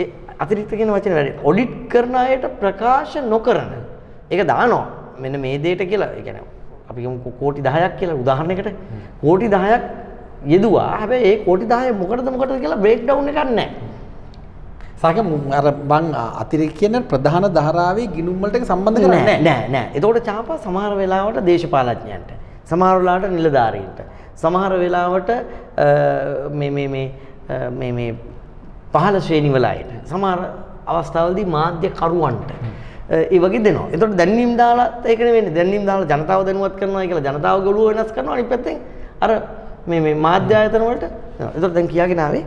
ඒ අතිරික්ත කියන වචනේ වැඩි. ඔඩිට් කරන අයට ප්‍රකාශ නොකරන. ඒක දානවා. මෙන්න මේ දෙයට කියලා. ඒ කියන්නේ අපි කියමු කෝටි 10ක් කියලා උදාහරණයකට කෝටි 10ක් යෙදුවා. හැබැයි ඒ කෝටි 10 මොකටද කියලා බ්‍රේක් ඩවුන් එකක් නැහැ. සාකේ අර මං අතිරේක කියන ප්‍රධාන ධාරාවේ ගිණුම් වලට සම්බන්ධ කරන්නේ නෑ. එතකොට චාපා සමහර වෙලාවට දේශපාලඥයන්ට, සමහර වෙලාවට නිලධාරීන්ට, සමහර වෙලාවට මේ පහළ ශ්‍රේණි වල අයට, සමහර අවස්ථාවලදී මාධ්‍ය කරුවන්ට ඒ වගේ දෙනවා. එතකොට දැන්වීම් දාලා ඒක නෙවෙන්නේ. දැන්වීම් දාලා ජනතාව දැනුවත් කරනවා කියලා ජනතාවගේ ඔළුව වෙනස් කරනවා. අනිත් පැත්තෙන් අර මේ මාධ්‍ය ආයතන වලට. එතකොට දැන් කියාගෙන ආවේ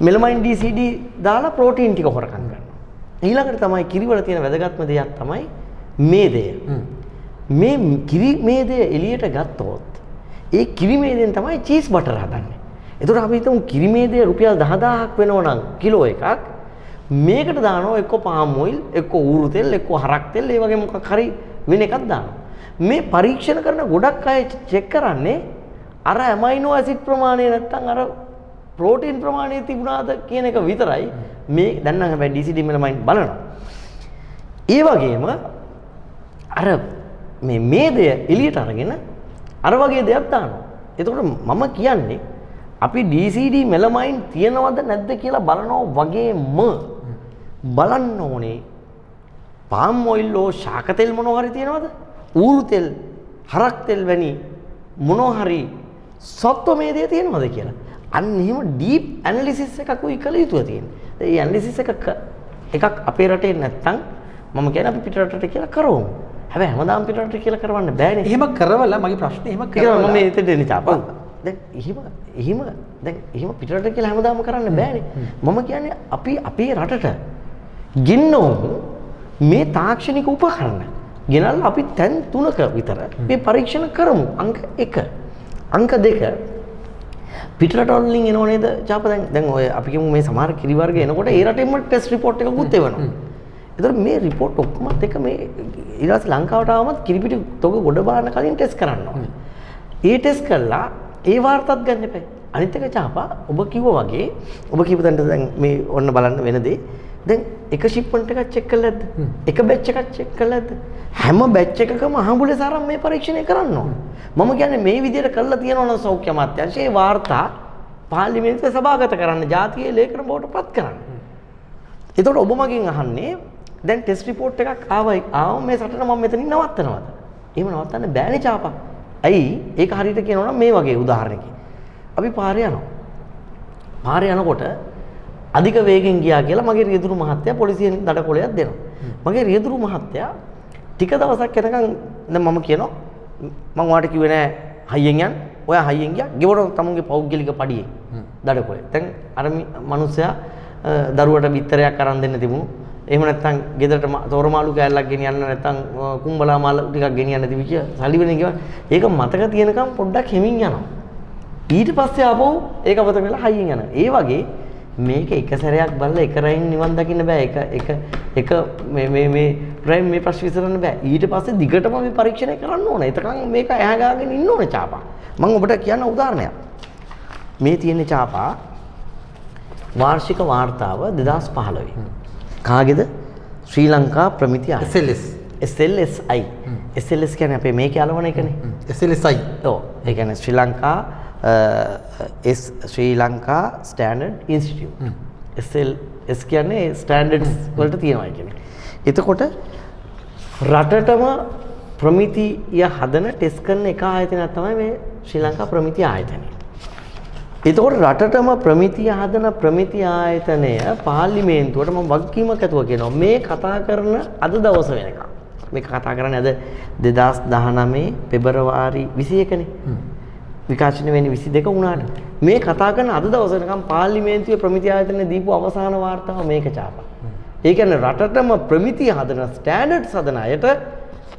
මෙලමයින් DCD දාලා ප්‍රෝටීන් ටික හොරකම් කරනවා. ඊළඟට තමයි කිරිවල තියෙන වැදගත්ම දෙයක් තමයි මේදය. මේ කිරි මේදය එළියට ගත්තොත් ඒ කිරි මේදෙන් තමයි චීස් බටර් හදන්නේ. එතකොට අපි හිතමු කිරි මේදය රුපියල් 10000ක් වෙනවා නම් කිලෝ එකක් මේකට දානවා එක්ක පාම් ඔයිල්, එක්ක ඌරු තෙල්, එක්ක හරක් තෙල්, ඒ වගේ මොකක් හරි වෙන එකක් දානවා. මේ පරීක්ෂණ කරන ගොඩක් අය චෙක් කරන්නේ අර ඇමයිනෝ ඇසිඩ් ප්‍රමාණය නැත්තම් අර ප්‍රෝටීන් ප්‍රමාණය තිබුණාද කියන එක විතරයි. මේ දැන් නම් හැබැයි DCD මෙලමයින් බලනවා. ඒ වගේම අර මේ මේදය එළියට අරගෙන අර වගේ දෙයක් දානවා. එතකොට මම කියන්නේ අපි DCD මෙලමයින් තියනවද නැද්ද කියලා බලනවා වගේම බලන්න ඕනේ පාම් ඔයිල් හෝ ශාක තෙල් මොනවා හරි තියනවද? ඌරු තෙල්, හරක් තෙල් වැනි මොනවා හරි සත්ව මේදය තියනවද කියලා. අන්න එහෙම ඩීප් ඇනලිසිස් එකක් උයි කළ යුතුව තියෙනවා. ඒ ඇනලිසිස් එකක් අපේ රටේ නැත්තම් මම කියන්නේ අපි පිටරටට කියලා කරවමු. හැබැයි හැමදාම පිටරටට කියලා කරවන්න බෑනේ. එහෙම කරවලා මගේ ප්‍රශ්නේ එහෙම කරවලා මම එතෙන්ට එන්නේ තාපා. දැන් එහෙම පිටරටට කියලා හැමදාම කරන්න බෑනේ. මම කියන්නේ අපි අපේ රටට ගෙන්නවමු මේ තාක්ෂණික උපකරණ. ගෙනල්ලා අපි තැන් 3ක විතර මේ පරීක්ෂණ කරමු. අංක 1. අංක 2 පිටරට වලින් එනව නේද? චාප දැන් ඔය අපි කියමු මේ සමහර කිරි වර්ග එනකොට ඒ රටෙන්ම ටෙස්ට් රිපෝට් එකකුත් එවනවා. ඒතර මේ රිපෝට් ඔක්කොමත් එක මේ ඊට පස්සේ ලංකාවට ආවමත් කිරිපිටි තොග ගොඩ බාන්න කලින් ටෙස්ට් කරන්න ඕනේ. ඒ ටෙස්ට් කළා ඒ වාර්තාත් ගන්න එපා. අනිත් එක චාපා ඔබ කිව්වා වගේ ඔබ කියපු තැනට දැන් මේ ඔන්න බලන්න වෙන දේ. දැන් එක ෂිප්මන්ට් එකක් චෙක් කළාද? එක බැච් එකක් චෙක් කළාද? හැම බැච් එකකම අහඹුලේ සාරම් මේ පරීක්ෂණය කරන්න ඕන. මම කියන්නේ මේ විදිහට කළා තියෙනවා නම් සෞඛ්‍ය අමාත්‍යාංශයේ වාර්තා පාර්ලිමේන්තුවේ සභාගත කරන්න, ජාතියේ ලේඛන බවට පත් කරන්න. එතකොට ඔබ මගෙන් අහන්නේ දැන් ටෙස්ට් රිපෝට් එකක් ආවම මේ සටන මම මෙතනින් නවත්තනවද? එහෙම නවත්තන්න බෑනේ චාපා. ඇයි? ඒක හරියට කියනවා නම් මේ වගේ උදාහරණයකින්. අපි පාරේ යනවා. පාරේ යනකොට අධික වේගෙන් ගියා කියලා මගේ රියදුරු මහත්තයා පොලිසියෙන් දඩකොලයක් දෙනවා. මගේ රියදුරු මහත්තයා ටික දවසක් යනකම් දැන් මම කියනවා මම ඔයාලට කිව්වේ නෑ හයියෙන් යන්න. ඔයා හයියෙන් ගියා. ගෙවන තමුන්ගේ පෞද්ගලික පඩියේ දඩකොලේ. දැන් අර මිනිස්සයා දරුවට බිත්තරයක් අරන් දෙන්න තිබුණු. එහෙම නැත්නම් ගෙදරට තෝරමාළු කෑල්ලක් ගෙනියන්න නැත්නම් කුඹලා මාළු ටිකක් ගෙනියන්න තිබිච්ච සල්ලි වෙන එක ඒක මතක තියෙනකම් පොඩ්ඩක් හිමින් යනවා. ඊට පස්සේ ආපහු ඒක අවත වෙලා හයියෙන් යනවා. ඒ වගේ මේක එක සැරයක් බලලා එක රයින් නිවන් දකින්න බෑ. එක මේ ප්‍රයිම් මේ ප්‍රශ්න විසඳන්න බෑ. ඊට පස්සේ දිගටම මේ පරීක්ෂණය කරන්න ඕන. එතකන් මේක ඇහැ ගාගෙන ඉන්න ඕනේ චාපා. මම ඔබට කියන්න උදාහරණයක්. මේ තියෙන චාපා වාර්ෂික වාර්තාව 2015. කාගේද? ශ්‍රී ලංකා ප්‍රමිති ආයතන. SLSI. SLS කියන්නේ අපේ මේකේ අලවන එකනේ. SLSI. ඔව්. ඒ කියන්නේ ශ්‍රී ලංකා ශ්‍රී ලංකා ස්ටෑන්ඩඩ් ඉන්ස්ටිටියුට් SLS කියන්නේ ස්ටෑන්ඩඩ්ස් වලට තියෙනවා කියන්නේ. එතකොට රටටම ප්‍රමිතිය හදන ටෙස්ට් කරන එක ආයතනයක් තමයි මේ ශ්‍රී ලංකා ප්‍රමිති ආයතනය. එතකොට රටටම ප්‍රමිතිය හදන ප්‍රමිති ආයතනය පාර්ලිමේන්තුවට මම වගකීමක් ඇතුව කියනවා මේ කතා කරන අද දවස වෙනකම්. මේක කතා කරන්නේ අද 2019 පෙබරවාරි 21 නේ. විකාශනය වෙන්නේ 22 වුණාට. මේ කතා කරන අද දවස වෙනකම් පාර්ලිමේන්තුවේ ප්‍රමිති ආයතනය දීපු අවසාන වාර්තාව මේක ඡාපා. ඒ කියන්නේ රටටම ප්‍රමිතිය හදන ස්ටෑන්ඩඩ්ස් හදන අයට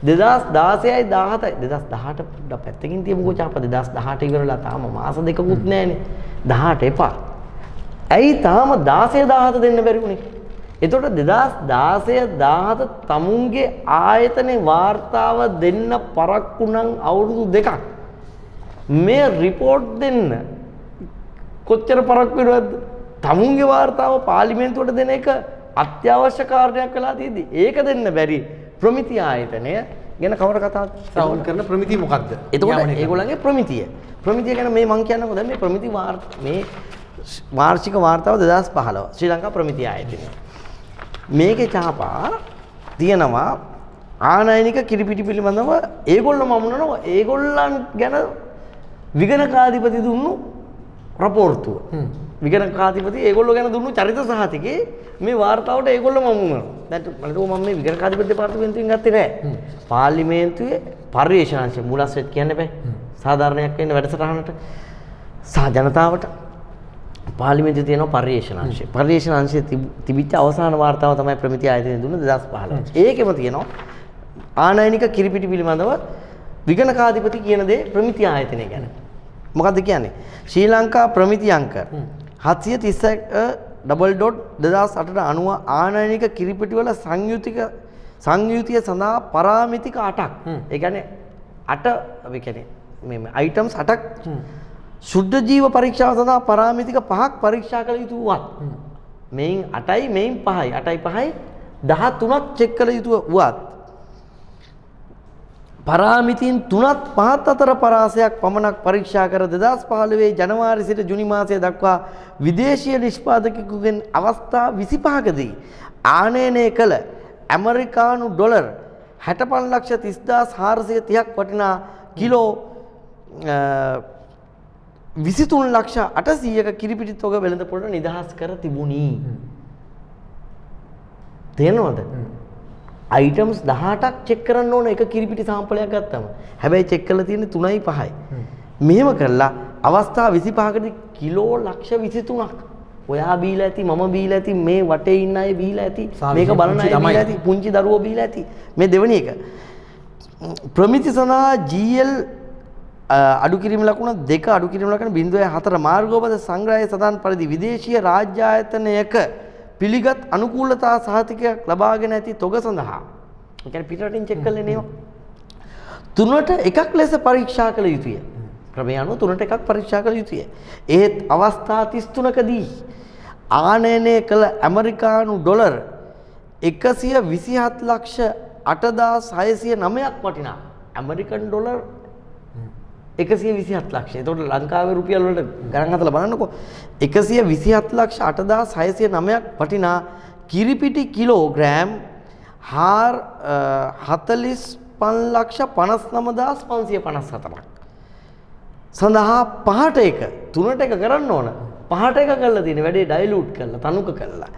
2016යි 17යි 2018 පොඩ්ඩක් පැත්තකින් තියමුකෝ ඡාපා 2018 ඉවරලා තාම මාස දෙකකුත් නැහැනේ 18 එපා. ඇයි තාම 16 17 දෙන්න බැරි වුනේ? එතකොට 2016 17 තමුන්ගේ ආයතනේ වාර්තාව දෙන්න පරක්කු නම් අවුරුදු දෙකක්. මේ රිපෝට් දෙන්න කොච්චර පරක්කු වෙනවද? තමුන්ගේ වාර්තාව පාර්ලිමේන්තුවට දෙන එක අත්‍යවශ්‍ය කාර්යයක් වෙලා තියෙද්දි ඒක දෙන්න බැරි ප්‍රමිති ආයතනය ගැන කවර කතාවක්ද? සවුල් කරන ප්‍රමිතිය මොකද්ද? එතකොට ඒගොල්ලන්ගේ ප්‍රමිතිය. ප්‍රමිතිය ගැන මේ මම කියන්නකෝ දැන් මේ ප්‍රමිති මේ වාර්ෂික වාර්තාව 2015 ශ්‍රී ලංකා ප්‍රමිති ආයතනය. මේකේ ඡාපා තියෙනවා ආනයනික කිරිපිටි පිළිබඳව ඒගොල්ලොම වමුණනවා ඒගොල්ලන් ගැන විගණකාධිපති දුන්නු රපෝර්තුව. විගණකාධිපති ඒගොල්ලෝ ගැන දුන්නු චරිත සහතිකේ මේ වාර්තාවට ඒගොල්ලොම වමුණනවා. දැන් මම මේ විගණකාධිපති දෙපාර්තමේන්තුවෙන් ගත්තේ නෑ. පාර්ලිමේන්තුවේ පර්යේෂණ අංශය මුලස්වෙත් කියන්න බෑ. සාධාරණයක් වෙන්න වැඩසටහනට සහ ජනතාවට පාර්ලිමේන්තුවේ තියෙන පර්යේෂණ අංශය. පර්යේෂණ අංශයේ තිබිච්ච අවසාන වාර්තාව තමයි ප්‍රමිති ආයතනය දුන්න 2015. ඒකෙම තියෙනවා ආනයනික කිරිපිටි පිළිබඳව විගණකාධිපති කියන දේ ප්‍රමිති ආයතනය ගැන. මොකද්ද කියන්නේ? ශ්‍රී ලංකා ප්‍රමිති අංක 731.2008ට අනුව ආනයනික කිරිපිටි වල සංයුතිය සඳහා පරාමිතික 8ක්. ඒ කියන්නේ 8 අපි කියන්නේ මේ අයිටම්ස් 8ක් ශුද්ධ ජීව පරීක්ෂාව සඳහා පරාමිතික 5ක් පරීක්ෂා කළ යුතු වත්. මේන් 8යි මේන් 5යි 8යි 5යි 13ක් චෙක් කළ යුතු වත්. පරාමිතින් 3ත් 5ත් අතර පරාසයක් පමණක් පරීක්ෂා කර 2015 ජනවාරි සිට ජුනි මාසය දක්වා විදේශීය නිෂ්පාදකයෙකුගෙන් අවස්ථා 25කදී ආනයනය කළ ඇමරිකානු ඩොලර් 65,30,430ක් වටිනා කිලෝ 23,800ක කිරිපිටි තොග වෙළඳපොළට නිදහස් කර තිබුණි. තේරෙනවද? අයිටම්ස් 18ක් චෙක් කරන්න ඕන එක කිරිපිටි සාම්පලයක් ගත්තම. හැබැයි චෙක් කරලා තියෙන්නේ 3යි 5යි. මෙහෙම කරලා අවස්ථා 25කදී කිලෝ ලක්ෂ 23ක්. ඔයා බීලා ඇති මම බීලා ඇති මේ වටේ ඉන්න අය බීලා ඇති මේක බලන අය බීලා ඇති පුංචි දරුවෝ බීලා ඇති. මේ දෙවෙනි එක. ප්‍රමිති සඳහා GL අඩු කිරීම ලකුණ 2 අඩු කිරීම ලකුණ 0.4 මාර්ගෝපද සංග්‍රහයේ සඳහන් පරිදි විදේශීය රාජ්‍ය ආයතනයක පිළිගත් අනුකූලතා සහතිකයක් ලබාගෙන ඇති තොග සඳහා ඒ කියන්නේ පිටරටින් චෙක් කරලා එනවා 3ට එකක් ලෙස පරීක්ෂා කළ යුතුය. ක්‍රමය අනුව 3ට එකක් පරීක්ෂා කළ යුතුය. ඒත් අවස්ථා 33කදී ආනයනය කළ ඇමරිකානු ඩොලර් 127,08,609ක් වටිනා ඇමරිකන් ඩොලර් 127 ලක්ෂ. එතකොට ලංකාවේ රුපියල් වලට ගණන් හදලා බලන්නකෝ. 127,08,609ක් වටිනා කිරිපිටි කිලෝග්‍රෑම් 45,59,554ක් සඳහා පහට එක තුනට එක කරන්න ඕන. පහට එක කරලා තියෙන වැඩේ ඩයිලූට් කරලා තනුක කරලා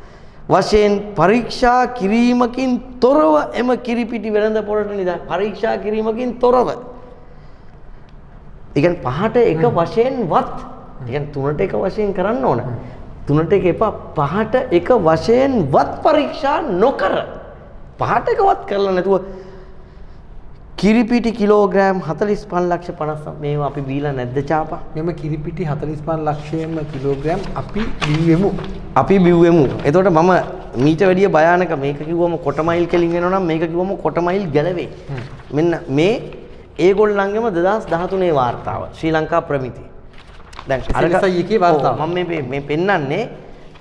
වශයෙන් පරීක්ෂා කිරීමකින් තොරව එම කිරිපිටි වෙළඳ පොළට නිදා පරීක්ෂා කිරීමකින් තොරව ඉතින් පහට එක වශයෙන්වත් ඉතින් තුනට එක වශයෙන් කරන්න ඕන. තුනට එක එපා පහට එක වශයෙන්වත් පරීක්ෂා නොකර පහට එකවත් කරලා නැතුව කිරිපිටි කිලෝග්‍රෑම් 45,50,000 මේවා අපි බීලා නැද්ද චාපා? මෙම කිරිපිටි 45 ලක්ෂයෙන්ම කිලෝග්‍රෑම් අපි බිව්වෙමු. අපි බිව්වෙමු. එතකොට මම මීට වැඩිය භයානක මේක කිව්වම කොටමයිල් කෙලින් වෙනවා නම් මේක කිව්වම කොටමයිල් ගැලවේ. මෙන්න මේ ඒගොල්ලන්ගේම 2013 වාර්තාව ශ්‍රී ලංකා ප්‍රමිති. දැන් එකේ වාර්තාව මම මේ පෙන්නන්නේ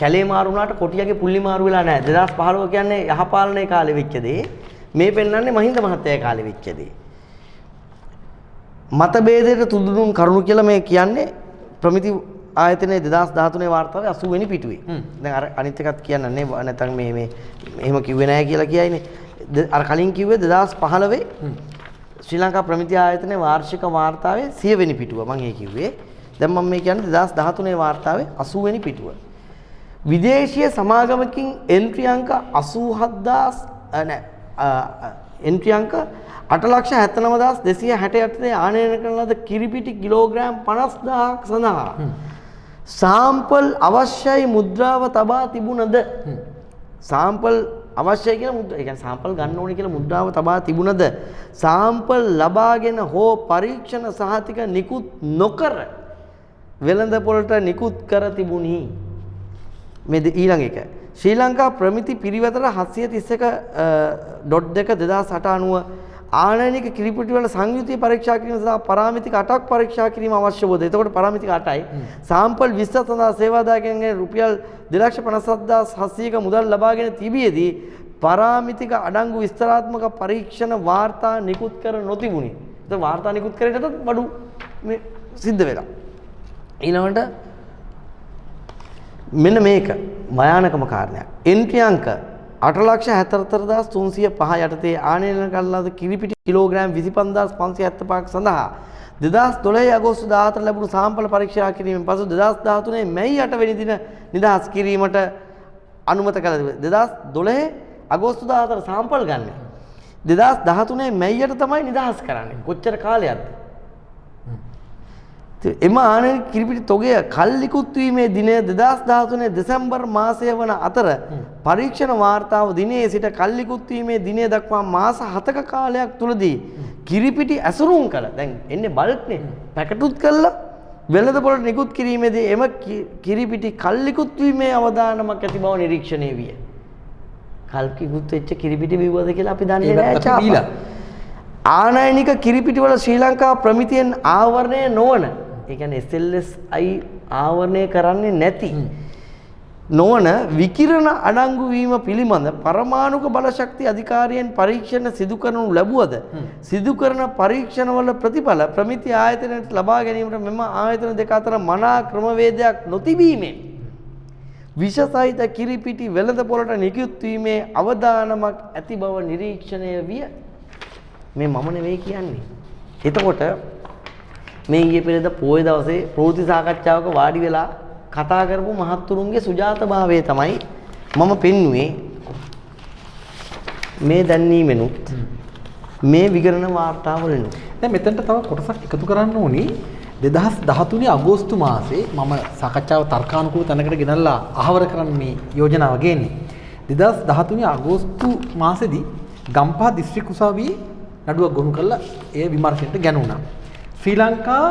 කැලේ මාරු වුණාට කොටියගේ පුල්ලි මාරු වෙලා නැහැ. 2015 කියන්නේ යහපාලනයේ කාලේ වෙච්ච දේ. මේ පෙන්වන්නේ මහින්ද මහත්තයා කාලේ වෙච්ච දේ. මතභේදයට තුඩුදුන් කරුණු කියලා මේ කියන්නේ ප්‍රමිති ආයතනයේ 2013 වාර්තාවේ 80 වෙනි පිටුවේ. දැන් අර අනිත් එකත් කියන්නනේ නැත්නම් මේ එහෙම කිව්වේ නැහැ කියලා කියයිනේ. අර කලින් කිව්වේ 2015 ශ්‍රී ලංකා ප්‍රමිති ආයතනයේ වාර්ෂික වාර්තාවේ 100 වෙනි පිටුව මම ඒ කිව්වේ. දැන් මම මේ කියන්නේ 2013 වාර්තාවේ 80 වෙනි පිටුව. විදේශීය සමාගමකින් එන්ට්‍රි අංක 87000 එන්ට්‍රි අංක 8,79,268 ආනයනය කරන ලද කිරිපිටි කිලෝග්‍රෑම් 50000ක් සඳහා සාම්පල් අවශ්‍යයි මුද්‍රාව තබා තිබුණද සාම්පල් අවශ්‍යයි කියලා මුද්‍රා ඒ කියන්නේ සාම්පල් ගන්න ඕනේ කියලා මුද්‍රාව තබා තිබුණද සාම්පල් ලබාගෙන හෝ පරීක්ෂණ සහතික නිකුත් නොකර වෙළඳ පොළට නිකුත් කර තිබුණි. මේ ඊළඟ එක ශ්‍රී ලංකා ප්‍රමිති පිරිවතට 731.2/2008 අනුව ආනයනික කිරිපිටි වල සංයුතිය පරීක්ෂා කිරීම සඳහා පරාමිතික 8ක් පරීක්ෂා කිරීම අවශ්‍ය වුවද එතකොට පරාමිතික 8යි සාම්පල් 20 සඳහා සේවාදායකයන්ගෙන් රුපියල් 2,57,700ක මුදල් ලබාගෙන තිබියදී පරාමිතික අඩංගු විස්තරාත්මක පරීක්ෂණ වාර්තා නිකුත් කර නොතිබුණි. ඒත් වාර්තා නිකුත් කරේටත් බඩු මේ සිද්ධ වෙලා. ඊළඟට මෙන්න මේක භයානකම කාරණයක්. එන්ට්‍රි අංක 8,74,305 යටතේ ආනයනය කරන ලද කිරිපිටි කිලෝග්‍රෑම් 25,575ක් සඳහා 2012 අගෝස්තු 14 ලැබුණු සාම්පල පරීක්ෂා කිරීමෙන් පසු 2013 මැයි 8 වෙනි දින නිදහස් කිරීමට අනුමත කළ 2012 අගෝස්තු 14 සාම්පල් ගන්න. 2013 මැයි 8 තමයි නිදහස් කරන්නේ. කොච්චර කාලයක්ද? එම ආනයනික කිරිපිටි තොගය කල්ලිකුත් වීමේ දිනය 2013 දෙසැම්බර් මාසය වන අතර පරීක්ෂණ වාර්තාව දිනේ සිට කල්ලිකුත් වීමේ දිනය දක්වා මාස 7ක කාලයක් තුලදී කිරිපිටි ඇසුරුම් කළ දැන් එන්නේ බල්ක්නේ පැකටුත් කළා වෙළඳ පොළට නිකුත් කිරීමේදී එම කිරිපිටි කල්ලිකුත් වීමේ අවදානමක් ඇති බව නිරීක්ෂණය විය. කල්කිකුත් වෙච්ච කිරිපිටි බිව්වද කියලා අපි දන්නේ නැහැ චාපා. ආනයනික කිරිපිටි වල ශ්‍රී ලංකා ප්‍රමිතියෙන් ආවරණය නොවන ඒ කියන්නේ SLSI ආවරණය කරන්නේ නැති නොවන විකිරණ අඩංගු වීම පිළිබඳ පරමාණුක බලශක්ති අධිකාරියෙන් පරීක්ෂණ සිදු කරනු ලැබුවද සිදු කරන පරීක්ෂණවල ප්‍රතිඵල ප්‍රමිති ආයතනයට ලබා ගැනීමට මෙම ආයතන දෙක අතර මනා ක්‍රමවේදයක් නොතිබීමෙන් විෂසහිත කිරිපිටි වෙළඳ පොළට නිකුත් වීමේ අවදානමක් ඇති බව නිරීක්ෂණය විය. මේ මම නෙවෙයි කියන්නේ. එතකොට මේ ඊයේ පෙරේද පොයේ දවසේ ප්‍රවෘත්ති සාකච්ඡාවක වාඩි වෙලා කතා කරපු මහත්තුරුන්ගේ සුජාතභාවය තමයි මම පෙන්නුවේ මේ දැන්වීමෙනුත් මේ විගණන වාර්තාවලිනුත්. දැන් මෙතනට තව කොටසක් එකතු කරන්න ඕනි. 2013 අගෝස්තු මාසේ මම සාකච්ඡාව තර්කානුකූල තැනකට ගෙනල්ලා අහවර කරන්න මේ යෝජනාව ගේන්නේ. 2013 අගෝස්තු මාසෙදී ගම්පහ දිස්ත්‍රික් උසාවියේ නඩුවක් ගොනු කළා ඒ විමර්ශනයට ගැනුණා. ශ්‍රී ලංකා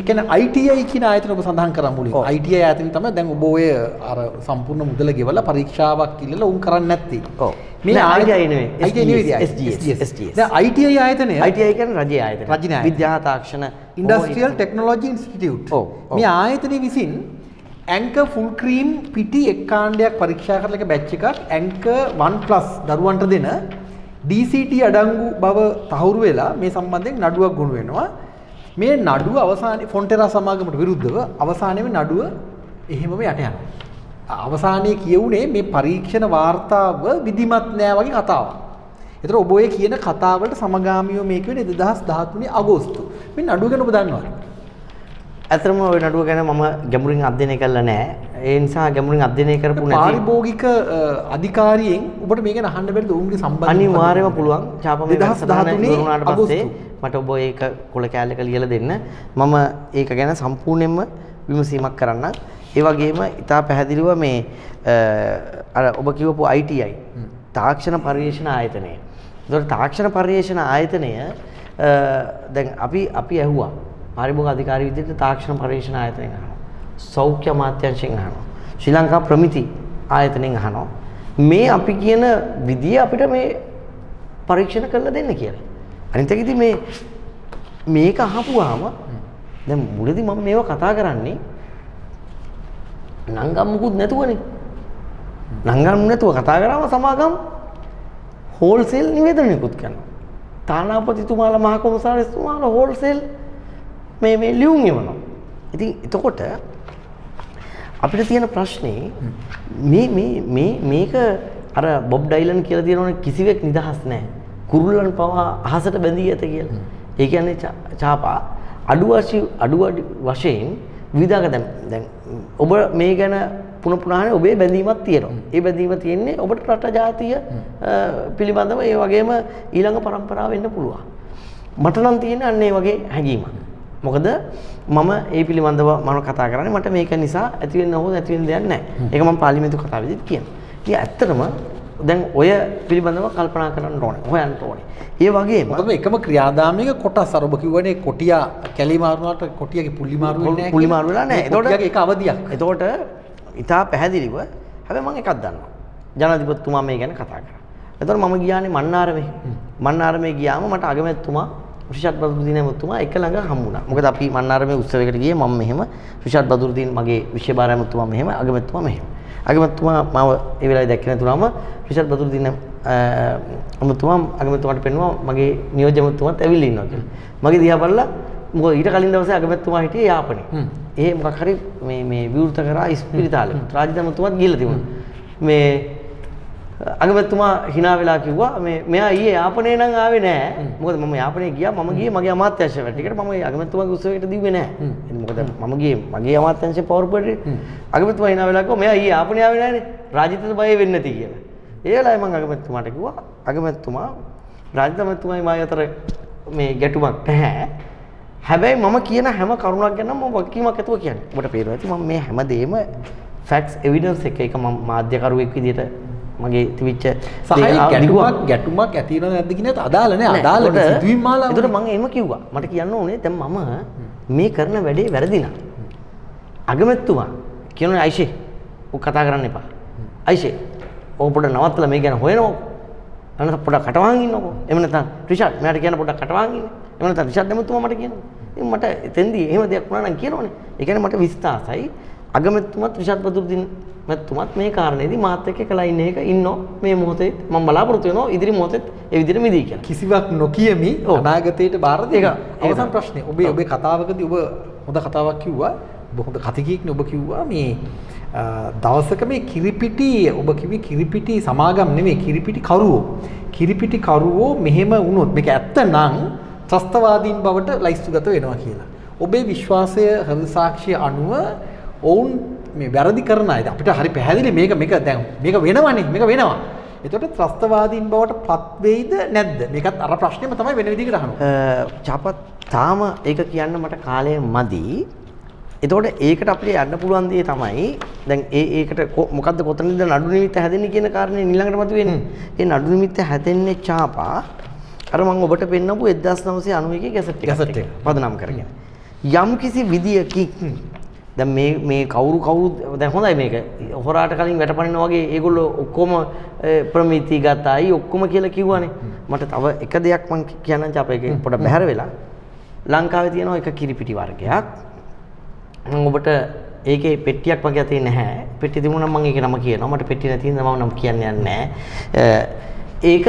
කියන්නේ ITI කියන ආයතන ඔබ සඳහන් කරා මුලින්. ITI ආයතන තමයි දැන් ඔබ ඔය අර සම්පූර්ණ මුදල ගෙවලා පරීක්ෂාවක් ඉල්ලලා උන් කරන්නේ නැත්තේ. ඔව්. මේ ITI නෙවෙයි. ITI නෙවෙයි. SGS. දැන් ITI ආයතනය ITI කියන්නේ රජයේ ආයතනය. විද්‍යා තාක්ෂණ ඉන්ඩස්ට්‍රියල් ටෙක්නොලොජි ඉන්ස්ටිටියුට්. මේ ආයතනය විසින් ඇන්කර් ෆුල් ක්‍රීම් පිටි එක් කාණ්ඩයක් පරීක්ෂා කරලා එක බැච් එකක් ඇන්කර් 1+ දරුවන්ට දෙන DCT අඩංගු බව තහවුරු වෙලා මේ සම්බන්ධයෙන් නඩුවක් ගොනු වෙනවා. මේ නඩුව අවසානයේ ෆොන්ටෙරා සමාගමට විරුද්ධව අවසානයේ නඩුව එහෙමම යට යනවා. අවසානයේ කියුනේ මේ පරීක්ෂණ වාර්තාව විධිමත් නෑ වගේ කතාවක්. ඒතර ඔබ ඔය කියන කතාවලට සමගාමීව මේ කියන්නේ 2013 අගෝස්තු. මේ නඩුව ගැන ඔබ දන්නවද? ඇත්තටම ওই නඩුව ගැන මම ගැඹුරින් අධ්‍යයනය කළා නෑ. ඒ නිසා ගැඹුරින් අධ්‍යයනය කරපු නැති පාරිභෝගික අධිකාරියෙන් ඔබට මේක අහන්න බැරිද ඔවුන්ගේ සම්බන්ධය? අනිවාර්යයෙන්ම පුළුවන්. ඡාපමය 2013 වුණාට පස්සේ මට ඔබ ඒක කොළ කැලේක ලියලා දෙන්න. මම ඒක ගැන සම්පූර්ණයෙන්ම විමසීමක් කරන්න. ඒ වගේම ඉතා පැහැදිලිව මේ අර ඔබ කියවපු ITI තාක්ෂණ පර්යේෂණ ආයතනය. ඒතකොට තාක්ෂණ පර්යේෂණ ආයතනය දැන් අපි ඇහුවා පාරිභෝගික අධිකාරිය විදිහට තාක්ෂණ පර්යේෂණ ආයතනයෙන් අහනවා. සෞඛ්‍ය අමාත්‍යාංශයෙන් අහනවා. ශ්‍රී ලංකා ප්‍රමිති ආයතනයෙන් අහනවා. මේ අපි කියන විදිය අපිට මේ පරීක්ෂණ කරලා දෙන්න කියලා. අනිත් එක ඉතින් මේක අහපුවාම දැන් මුලදී මම මේව කතා කරන්නේ නංගම් මුකුත් නැතුවනේ. නංගම් නැතුව කතා කරාම සමාගම් හෝල්සේල් නිවේදනයකුත් කරනවා. තානාපතිතුමාලා මහ කොමසාරිස්තුමාලා හෝල්සේල් මේ ලියුම් එවනවා. ඉතින් එතකොට අපිට තියෙන ප්‍රශ්නේ මේක අර බොබ් ඩයිලන් කියලා තියෙනවනේ කිසිවෙක් නිදහස් නැහැ. කුරුල්ලන් පවා අහසට බැඳී ඇත කියලා. ඒ කියන්නේ චාපා අඩු වශයෙන් විවිධාක දැන් ඔබ මේ ගැන පුනපුනානේ ඔබේ බැඳීමක් තියෙනවා. ඒ බැඳීම තියෙන්නේ ඔබට රට ජාතිය පිළිබඳව ඒ වගේම ඊළඟ પરම්පරාව වෙන්න පුළුවන්. මට නම් තියෙන්නේ අන්න ඒ වගේ හැඟීමක්. මොකද මම ඒ පිළිබඳව මම කතා කරන්නේ මට මේක නිසා ඇති වෙන්න හෝ නැති වෙන්න දෙයක් නැහැ. ඒක මම පාර්ලිමේන්තු කතාවේදීත් කියනවා. ඉතින් ඇත්තටම දැන් ඔය පිළිබඳව කල්පනා කරන්න ඕනේ. හොයන්න ඕනේ. ඒ වගේම මොකද එකම ක්‍රියාදාමයක කොටස් අර ඔබ කිව්වනේ කොටියා කැලි මාරුනාට කොටියාගේ පුල්ලි මාරු වෙන්නේ නැහැ. පුල්ලි මාරු වෙලා නැහැ. එතකොට ඒක අවදියක්. එතකොට ඉතා පැහැදිලිව හැබැයි මම එකක් දන්නවා. ජනාධිපතිතුමා මේ ගැන කතා කරා. එතකොට මම ගියානේ මන්නාරමේ. මන්නාරමේ ගියාම මට අගමැතිතුමා රිෂාඩ් බදුරුදීන් ඇමතුමා එක ළඟ හම්බුණා. මොකද අපි මන්නාරමේ උත්සවයකට ගියේ මම මෙහෙම රිෂාඩ් බදුරුදීන් මගේ විෂය භාර ඇමතුමා මෙහෙම අගමැතිතුමා මෙහෙම. අගමැතිතුමා මාව ඒ වෙලාවේ දැක්කේ නැතුනම රිෂාඩ් බදුරුදීන් ඇමතුමා අගමැතිතුමාට පෙන්නුවා මගේ නියෝජ්‍ය ඇමතුමාත් ඇවිල්ලා ඉන්නවා කියලා. මගේ දිහා බලලා මොකද ඊට කලින් දවසේ අගමැතිතුමා හිටියේ යාපනයේ. ඒ මොකක් හරි මේ විවෘත කරා ඉස්පිරිතාලෙ. රාජ්‍ය ඇමතුමාත් ගිහිල්ලා තිබුණා. මේ අගමැතිතුමා hina වෙලා කිව්වා මෙයා ඊයේ යාපනයේ නම් ආවේ නෑ. මොකද මම යාපනයේ ගියා මම ගියේ මගේ අමාත්‍යාංශය වැඩට. මම අගමැතිතුමාගේ උත්සවයකට දිව්වේ නෑ. මොකද මම ගියේ මගේ අමාත්‍යාංශයේ පවර් පොඩේ. අගමැතිතුමා hina වෙලා කිව්වා මෙයා ඊයේ යාපනයේ ආවේ නෑනේ. රාජිතට බය වෙන්නේ නැති කියලා. ඒ වෙලාවේ මම අගමැතිතුමාට කිව්වා අගමැතිතුමා රාජ්‍යමැතිතුමායි මායි අතර මේ ගැටුමක් නැහැ. හැබැයි මම කියන හැම කරුණක් ගැන මම වගකීමක් ඇතුව කියන්නේ. ඔබට පේනවා ඇති මම මේ හැමදේම ෆැක්ට්ස් එවිඩන්ස් එක මම මාධ්‍යකරුවෙක් විදිහට මගේ තිබිච්ච ගැටුමක් ඇති වෙනවද නැද්ද කියන එක අදාළ නැහැ. අදාළ සිදුවීම් මාලාව. ඒකට මම එහෙම කිව්වා. මට කියන්න ඕනේ දැන් මම මේ කරන වැඩේ වැරදි නා. අගමැතිතුමා කියනවා අයිෂේ ඔක් කතා කරන්න එපා. අයිෂේ ඔය පොඩ නවත්තලා මේ ගැන හොයනවා. අන්න පොඩක් කටවහන් ඉන්නකෝ. එහෙම නැත්නම් රිෂාඩ් මෙයාට කියන්න පොඩක් කටවහන් ඉන්න. එහෙම නැත්නම් රිෂාඩ් එමුතුමා මට කියනවා. ඉතින් මට එතෙන්දී එහෙම දෙයක් වුණා නම් කියනෝනේ. ඒ කියන්නේ මට විශ්වාසයි අගමැතිතුමත් රිෂාඩ් බදුරුදීන් මැතිතුමත් මේ කාරණේදී මාත් එක්ක එකලා ඉන්න එක ඉන්නෝ මේ මොහොතේ මම බලාපොරොත්තු වෙනවා ඉදිරි මොහොතේත් ඒ විදිහට මිදී කියලා. කිසිවක් නොකියමි අනාගතයට බාර දෙක. අවසන් ප්‍රශ්නේ ඔබේ කතාවකදී ඔබ හොඳ කතාවක් කිව්වා. ඔබ හොඳ කතිකයෙක්නේ ඔබ කිව්වා මේ දවසක මේ කිරිපිටි ඔබ කිව්වේ කිරිපිටි සමාගම් නෙමෙයි කිරිපිටි කරුවෝ. කිරිපිටි කරුවෝ මෙහෙම වුණොත් මේක ඇත්ත නම් ත්‍රස්තවාදීන් බවට ලයිස්තුගත වෙනවා කියලා. ඔබේ විශ්වාසය හෘද සාක්ෂිය අනුව ඔවුන් මේ වැරදි කරන අය අපිට හරි පැහැදිලි මේක දැන් මේක වෙනවනේ මේක වෙනවා. එතකොට ත්‍රස්තවාදීන් බවට පත් වෙයිද නැද්ද? මේකත් අර ප්‍රශ්නේම තමයි වෙන විදිහකට අහනවා. චාපත් තාම ඒක කියන්න මට කාලය මදි. එතකොට ඒකට අපිට යන්න පුළුවන් දේ තමයි දැන් ඒකට මොකද්ද කොතනද නඩු නිමිත්ත හැදෙන්නේ කියන කාරණේ ඊළඟට මතුවෙන්නේ. ඒ නඩු නිමිත්ත හැදෙන්නේ චාපා අර මම ඔබට පෙන්නපු 1991 ගැසට් එක පදනම් කරගෙන. යම් කිසි විදියකින් දැන් මේ කවුරු දැන් හොඳයි මේක හොරාට කලින් වැටපනිනා වගේ ඒගොල්ලෝ ඔක්කොම ප්‍රමිති ගතයි ඔක්කොම කියලා කිව්වනේ. මට තව එක දෙයක් මම කියන්නම් චාපා එක පොඩ බැහැර වෙලා ලංකාවේ තියෙනවා එක කිරිපිටි වර්ගයක්. මම ඔබට ඒකේ පෙට්ටියක් වගේ අතේ නැහැ. පෙට්ටිය තිබුණා නම් මම ඒකේ නම කියනවා. මට පෙට්ටිය නැති නිසා මම නම් කියන්නේ නැහැ. ඒක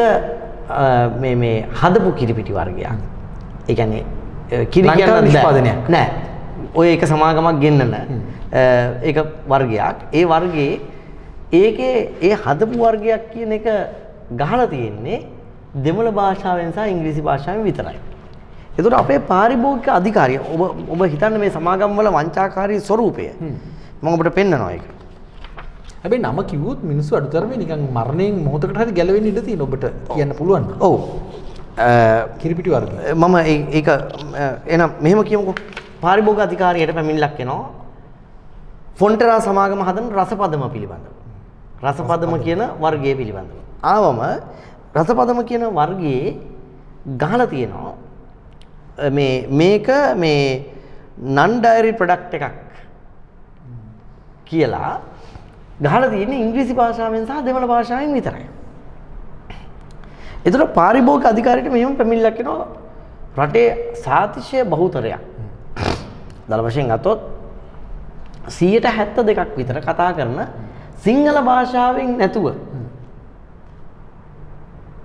මේ හදපු කිරිපිටි වර්ගයක්. ඒ කියන්නේ කිරි කියන නිෂ්පාදනයක් නෑ. ඔය එක සමාගමක් ගෙන්නන ඒක වර්ගයක්. ඒ වර්ගයේ ඒකේ ඒ හදපු වර්ගයක් කියන එක ගහලා තියෙන්නේ දෙමළ භාෂාවෙන් සහ ඉංග්‍රීසි භාෂාවෙන් විතරයි. ඒතකොට අපේ පාරිභෝගික අධිකාරිය ඔබ හිතන්න මේ සමාගම් වල වංචාකාරී ස්වරූපය මම ඔබට පෙන්නනවා ඒක. හැබැයි නම කිව්වොත් මිනිස්සු අඩුතරමේ නිකන් මරණයෙන් මොහොතකට හරි ගැලවෙන්න ඉඩ තියෙන ඔබට කියන්න පුළුවන්. ඔව්. කිරිපිටි වර්ගය. මම ඒක එහෙනම් මෙහෙම කියමුකෝ. පාරිභෝගික අධිකාරියට පැමිණිල්ලක් එනවා. ෆොන්ටරා සමාගම හදන රසපදම පිළිබඳව. රසපදම කියන වර්ගය පිළිබඳව. ආවම රසපදම කියන වර්ගයේ ගහලා තියෙනවා මේක මේ non dairy product එකක් කියලා ගහලා තියෙන්නේ ඉංග්‍රීසි භාෂාවෙන් සහ දෙමළ භාෂාවෙන් විතරයි. ඒතර පාරිභෝගික අධිකාරියට මෙහෙම පැමිණිල්ලක් එනවා රටේ සාතිශය බහුතරයක්. දල වශයෙන් ගත්තොත් 72ක් විතර කතා කරන සිංහල භාෂාවෙන් නැතුව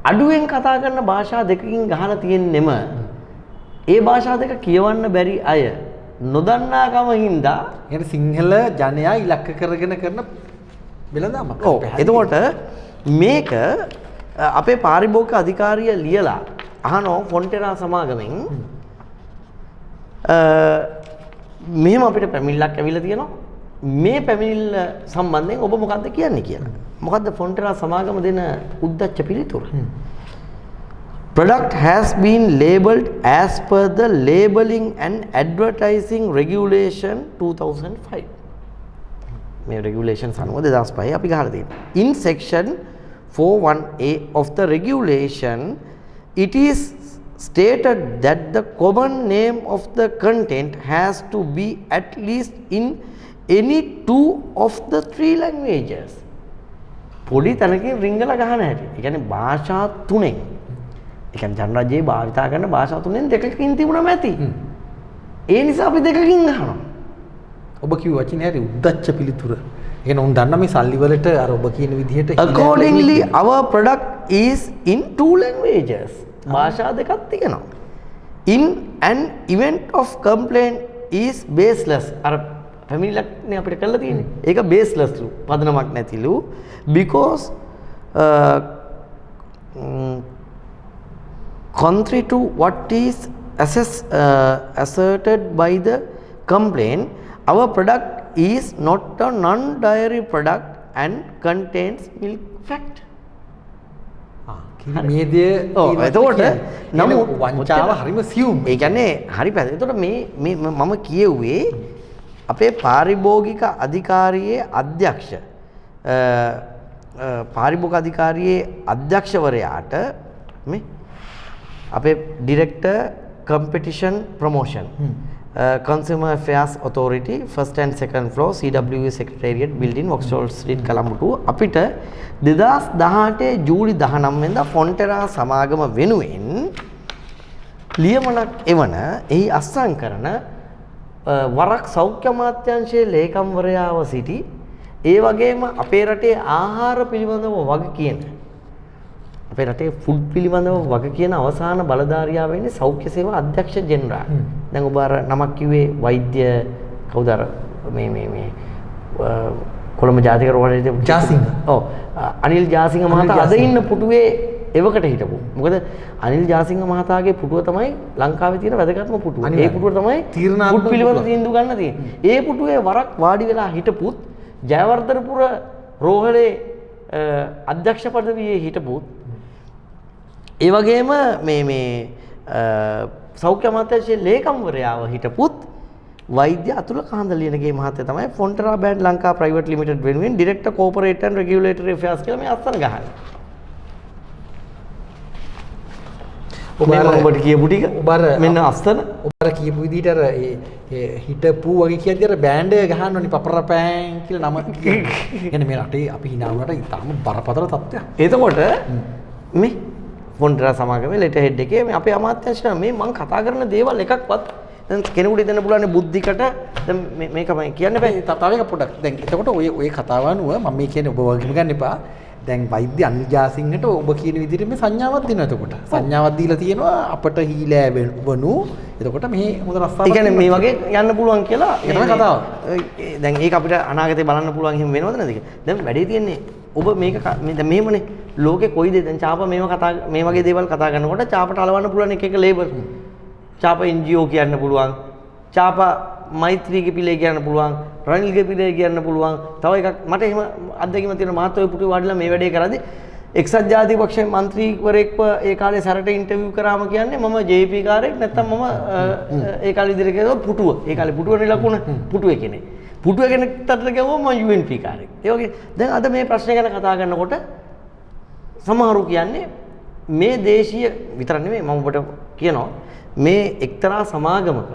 අඩුවෙන් කතා කරන භාෂා දෙකකින් ගහලා තියෙන්නෙම ඒ භාෂා දෙක කියවන්න බැරි අය නොදන්නාකම හින්දා එන සිංහල ජනයා ඉලක්ක කරගෙන කරන වෙළඳාමක්. ඔව්. එතකොට මේක අපේ පාරිභෝගික අධිකාරිය ලියලා අහනවා ෆොන්ටෙරා සමාගමෙන් මෙහෙම අපිට පැමිණිල්ලක් ඇවිල්ලා තියෙනවා. මේ පැමිණිල්ල සම්බන්ධයෙන් ඔබ මොකද්ද කියන්නේ කියලා. මොකද්ද ෆොන්ටෙරා සමාගම දෙන උද්දච්ච පිළිතුර? Product has been labelled as per the Labelling and Advertising Regulation 2005. මේ regulations අනුව 2005 අපි ගහලා තියෙනවා. In section 41A of the regulation, it is stated that the common name of the content has to be at least in any two of the three languages. පොඩි තැනකින් රිංගලා ගහන හැටි. ඒ කියන්නේ භාෂා තුනෙන්. ඒ කියන්නේ ජනරජයේ භාවිතා කරන භාෂා තුනෙන් දෙකකින් තිබුණාම ඇති. ඒ නිසා අපි දෙකකින් ගහනවා. ඔබ කිව්ව වචනේ හරි උද්දච්ච පිළිතුර. එහෙනම් උන් දන්න මේ සල්ලි වලට අර ඔබ කියන විදිහට accordingly our product is in two languages. භාෂා දෙකක් තියෙනවා. In an event of complaint is baseless. අර පැමිණිල්ලක්නේ අපිට කරලා තියෙන්නේ. ඒක baseless ලු. පදනමක් නැතිලු. Because contrary to what is asserted by the complaint, our product is not a non-dairy product and contains milk fat. මේ දේ එතකොට නමුත් වංචාව හරිම සියුම්. ඒ කියන්නේ හරි පැහැදිලි. එතකොට මේ මම කියෙව්වේ අපේ පාරිභෝගික අධිකාරියේ අධ්‍යක්ෂ පාරිභෝගික අධිකාරියේ අධ්‍යක්ෂවරයාට මේ අපේ director competition promotion Consumer Affairs Authority first and second floor CWA Secretariat building Vauxhall Street Colombo 2 අපිට 2018 ජූලි 19 වෙනිදා ෆොන්ටෙරා සමාගම වෙනුවෙන් ලියමනක් එවන එහි අත්සන් කරන වරක් සෞඛ්‍ය අමාත්‍යාංශයේ ලේකම්වරයාව සිටි ඒ වගේම අපේ රටේ ආහාර පිළිබඳව වග කියන අපේ රටේ ෆුඩ් පිළිබඳව වග කියන අවසාන බලධාරියා වෙන්නේ සෞඛ්‍ය සේවා අධ්‍යක්ෂ ජෙනරාල්. දැන් ඔබ අර නමක් කිව්වේ වෛද්‍ය කවුද අර මේ කොළඹ ජාතික රෝහලේ ජාසිංහ. ඔව් අනිල් ජාසිංහ මහතා අද ඉන්න පුටුවේ එවකට හිටපු. මොකද අනිල් ජාසිංහ මහතාගේ පුටුව තමයි ලංකාවේ තියෙන වැදගත්ම පුටුව. ඒ පුටුව තමයි ෆුඩ් පිළිබඳ තීන්දුව ගන්න තියෙන්නේ. ඒ පුටුවේ වරක් වාඩි වෙලා හිටපුත් ජයවර්ධනපුර රෝහලේ අධ්‍යක්ෂ පදවියේ හිටපුත් ඒ වගේම මේ සෞඛ්‍ය අමාත්‍යාංශයේ ලේකම්වරයාව හිටපුත් වෛද්‍ය අතුල කාන්දලියනගේ මහත්තයා තමයි ෆොන්ටෙරා බෑන්ඩ් ලංකා ප්‍රයිවට් ලිමිටඩ් වෙනුවෙන් ඩිරෙක්ටර් කෝපරේට් ඇන්ඩ් රෙගියුලේටරි අෆෙයර්ස් කියලා මේ අත්සන් ගහන්නේ. ඔබට කියපු ටික මෙන්න අස්තන ඔබ කියපු විදිහට අර හිටපු වගේ කියද්දි අර බෑන්ඩ් එක ගහන්න ඕනි පපරපෑන් කියලා නම. කියන්නේ මේ රටේ අපි hina වුණාට ඉතාලම බරපතල තත්ත්වයක්. එතකොට මේ ෆොන්ටෙරා සමාගමේ ලෙටර් හෙඩ් එකේ මේ අපේ අමාත්‍යාංශය මේ මම කතා කරන දේවල් එකක්වත් දැන් කෙනෙකුට දෙන්න පුළුවන් බුද්ධිකට දැන් මේක මම කියන්න බෑ. තව එක පොඩක් දැන් එතකොට ඔය කතාව අනුව මම මේ කියන්නේ ඔබ වගේම ගන්න එපා. දැන් වෛද්‍ය අනිල් ජාසිංහට ඔබ කියන විදිහට මේ සංඥාවක් දෙනවා. එතකොට සංඥාවක් දීලා තියෙනවා අපට හීලෑ වනු. එතකොට මේ හොඳ රස්සාවක්. ඒ කියන්නේ මේ වගේ යන්න පුළුවන් කියලා ඒක තමයි කතාව. දැන් ඒක අපිට අනාගතේ බලන්න පුළුවන් එහෙම වෙනවද නැද්ද කියලා. දැන් වැඩේ තියෙන්නේ ඔබ මේක දැන් මෙහෙමනේ ලෝකේ කොයි දේ දැන් චාප මේ වගේ දේවල් කතා කරනකොට චාපට අලවන්න පුළුවන් එක ලේබල්. චාප NGO කියන්න පුළුවන්. චාප මෛත්‍රීගේ පිළේ කියන්න පුළුවන්. රනිල්ගේ පිළේ කියන්න පුළුවන්. තව එකක් මට එහෙම අත්දැකීම තියෙන මාතෘකාවේ පුටුවේ වාඩිලා මේ වැඩේ කරද්දි එක්සත් ජාතික පක්ෂයේ മന്ത്രിවරයෙක්ව ඒ කාලේ සැරට ඉන්ටර්විව් කරාම කියන්නේ මම JP කාරයෙක් නැත්තම් මම ඒ කාලේ ඉදිරියට ගියා පුටුව. ඒ කාලේ පුටුවනේ ලකුණ පුටුවේ කෙනෙක්. පුටුවේ කෙනෙක්ට ගියවම මම UNP කාරයෙක්. ඒ වගේ දැන් අද මේ ප්‍රශ්නේ ගැන කතා කරනකොට සමහරු කියන්නේ මේ දේශීය විතර නෙමෙයි මම ඔබට කියනවා මේ එක්තරා සමාගමක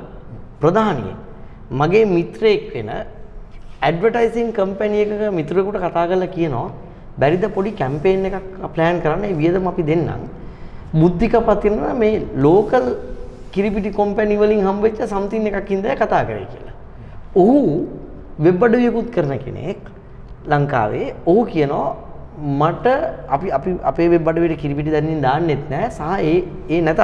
ප්‍රධානියෙක් මගේ මිත්‍රයෙක් වෙන ඇඩ්වර්ටයිසිං කම්පැනි එකක මිත්‍රයෙකුට කතා කරලා කියනවා බැරිද පොඩි කැම්පේන් එකක් ප්ලෑන් කරන්න ඒ වියදම අපි දෙන්නම් බුද්ධික පතිරන මේ ලෝකල් කිරිපිටි කම්පැනි වලින් හම්බෙච්ච සම්තින් එකක් ඉඳලා කතා කරේ කියලා. ඔහු වෙබ් අඩවියකුත් කරන කෙනෙක් ලංකාවේ. ඔහු කියනවා මට අපි අපේ වෙබ් අඩවියට කිරිපිටි දැන්නින් දාන්නෙත් නෑ සහ ඒ නැතත්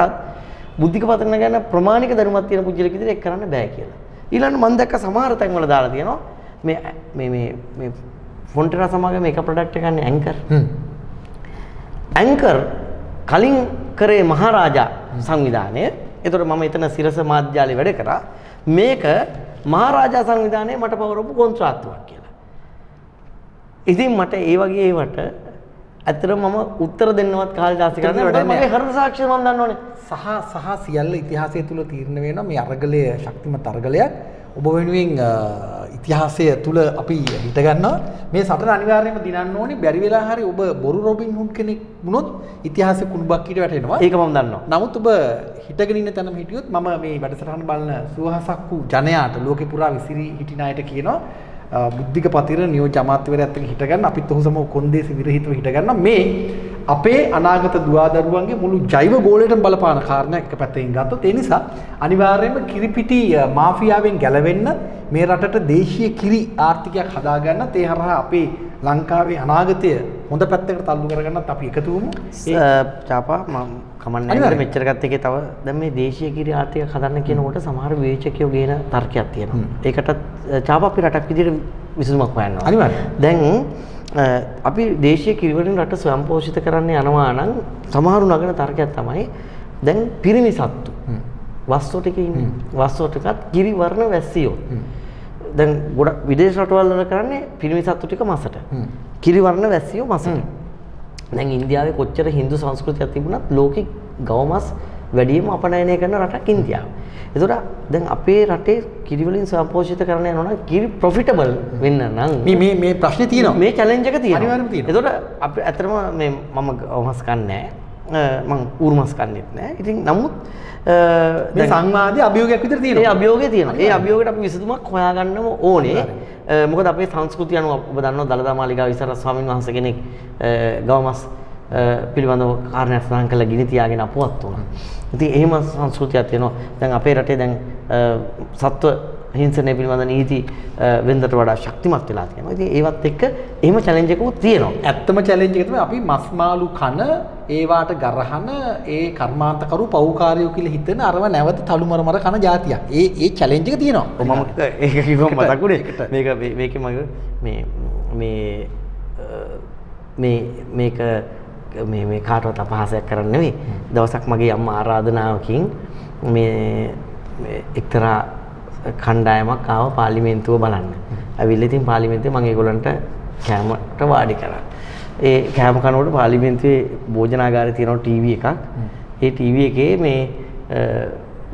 බුද්ධික පතන ගැන ප්‍රමාණික දැනුමක් තියෙන පුජ්‍යලෙක් විදිහට ඒක කරන්න බෑ කියලා. ඊළඟ මම දැක්ක සමහර තැන්වල දාලා තියෙනවා මේ ෆොන්ටෙරා සමාගමේ එක ප්‍රොඩක්ට් එකක් නේ ඇන්කර්. ඇන්කර් කලින් කරේ මහරජා සංවිධානය. ඒතකොට මම එතන සිරස මාධ්‍යාලේ වැඩ කරා. මේක මහරජා සංවිධානයේ මට පවරපු කොන්ත්‍රාත්තුවක් කියලා. ඉතින් මට ඒ වගේ ඒවට ඇත්තටම මම උත්තර දෙන්නවත් කාලේ දාස්ති කරන්නේ නැහැ. මගේ හෘද සාක්ෂිය මම දන්නවනේ. සහ සියල්ල ඉතිහාසය තුල තීරණය වෙනවා මේ අරගලය ශක්තිමත් අරගලයක්. ඔබ වෙනුවෙන් ඉතිහාසය තුල අපි හිට ගන්නවා මේ සටන අනිවාර්යයෙන්ම දිනන්න ඕනේ. බැරි වෙලා හරි ඔබ බොරු රොබින් හුඩ් කෙනෙක් වුණොත් ඉතිහාසයේ කුණුබක් කීට වැටෙනවා. ඒක මම දන්නවා. නමුත් ඔබ හිටගෙන ඉන්න තැනම හිටියොත් මම මේ වැඩසටහන බලන සුවහසක් වූ ජනයාට ලෝකේ පුරා විසිරී හිටින අයට කියනවා බුද්ධික පතිර නියෝජ්‍ය අමාත්‍යවරයාත් එක්ක හිට ගන්න අපිත් ඔහු සමග කොන්දේසි විරහිතව හිට ගන්න මේ අපේ අනාගත දුවදරුවන්ගේ මුළු ජෛව ගෝලයටම බලපාන කාරණයක් එක පැත්තකින් ගත්තොත් ඒ නිසා අනිවාර්යයෙන්ම කිරිපිටි මාෆියාවෙන් ගැලවෙන්න මේ රටට දේශීය කිරි ආර්ථිකයක් හදාගන්නත් ඒ හරහා අපේ ලංකාවේ අනාගතය හොඳ පැත්තකට තල්ලු කරගන්නත් අපි එකතු වෙමු. චාපා මම කමන්නේ මෙච්චර ගත්ත එකේ තව දැන් මේ දේශීය කිරි ආර්ථිකයක් හදන්න කියනකොට සමහර විවේචකයෝ ගේන තර්කයක් තියෙනවා. ඒකට චාපා අපි රටක් විදිහට විසඳුමක් හොයනවා. අනිවාර්යයෙන්. දැන් අපි දේශීය කිරි වලින් රට ස්වයංපෝෂිත කරන්න යනවා නම් සමහරු නගන තර්කයක් තමයි දැන් පිරිමි සත්තු වස්සෝ ටිකේ ඉන්නේ. වස්සෝ ටිකත් කිරි වර්ණ වැස්සියෝ. දැන් ගොඩක් විදේශ රටවල් වල කරන්නේ පිරිමි සත්තු ටික මසට. කිරි වර්ණ වැස්සියෝ මසට. දැන් ඉන්දියාවේ කොච්චර Hindu සංස්කෘතියක් තිබුණත් ලෝකෙ ගව මස් වැඩිම අපනයනය කරන රටක් ඉන්දියාව. ඒතකොට දැන් අපේ රටේ කිරි වලින් ස්වයංපෝෂිත කරන්න යනවා නම් කිරි ප්‍රොෆිටබල් වෙන්න නම් මේ ප්‍රශ්නේ තියෙනවා. මේ චැලෙන්ජ් එක තියෙනවා. අනිවාර්යයෙන්ම තියෙනවා. ඒතකොට අපි ඇත්තටම මේ මම ගව මස් කන්නේ නැහැ. මම ඌරු මස් කන්නේත් නැහැ. ඉතින් නමුත් මේ සංවාදයේ අභියෝගයක් විතර තියෙනවා. ඒ අභියෝගය තියෙනවා. ඒ අභියෝගයට අපි විසඳුමක් හොයාගන්නම ඕනේ. මොකද අපේ සංස්කෘතිය අනුව ඔබ දන්නවා දලදා මාලිගාව විසර ස්වාමීන් වහන්සේ කෙනෙක් ගවමස් පිළිබඳව කාරණයක් සඳහන් කරලා ගිනි තියාගෙන අපවත් වුණා. ඉතින් එහෙම සංස්කෘතියක් තියෙනවා. දැන් අපේ රටේ දැන් සත්ව හිංසනය පිළිබඳ නීති වෙනදට වඩා ශක්තිමත් වෙලා තියෙනවා. ඉතින් ඒවත් එක්ක එහෙම චැලෙන්ජ් එකකුත් තියෙනවා. ඇත්තම චැලෙන්ජ් එක තමයි අපි මස් මාළු කන ඒවාට ගරහන ඒ කර්මාන්තකරු පව්කාරයෝ කියලා හිතන අරව නැවත තලුමරමර කන જાතියක්. ඒ චැලෙන්ජ් එක තියෙනවා. මම ඒක කිව්වම මතකුනේ. මේකේ මේක මේ කාටවත් අපහාසයක් කරන්න නෙවෙයි. දවසක් මගේ අම්මා ආරාධනාවකින් මේ එක්තරා කණ්ඩායමක් ආව පාර්ලිමේන්තුව බලන්න. ඇවිල්ලා ඉතින් පාර්ලිමේන්තුවේ මම ඒගොල්ලන්ට කෑමට වාඩි කරා. ඒ කෑම කනකොට පාර්ලිමේන්තුවේ භෝජනාගාරේ තියෙන ටීවී එකක්. ඒ ටීවී එකේ මේ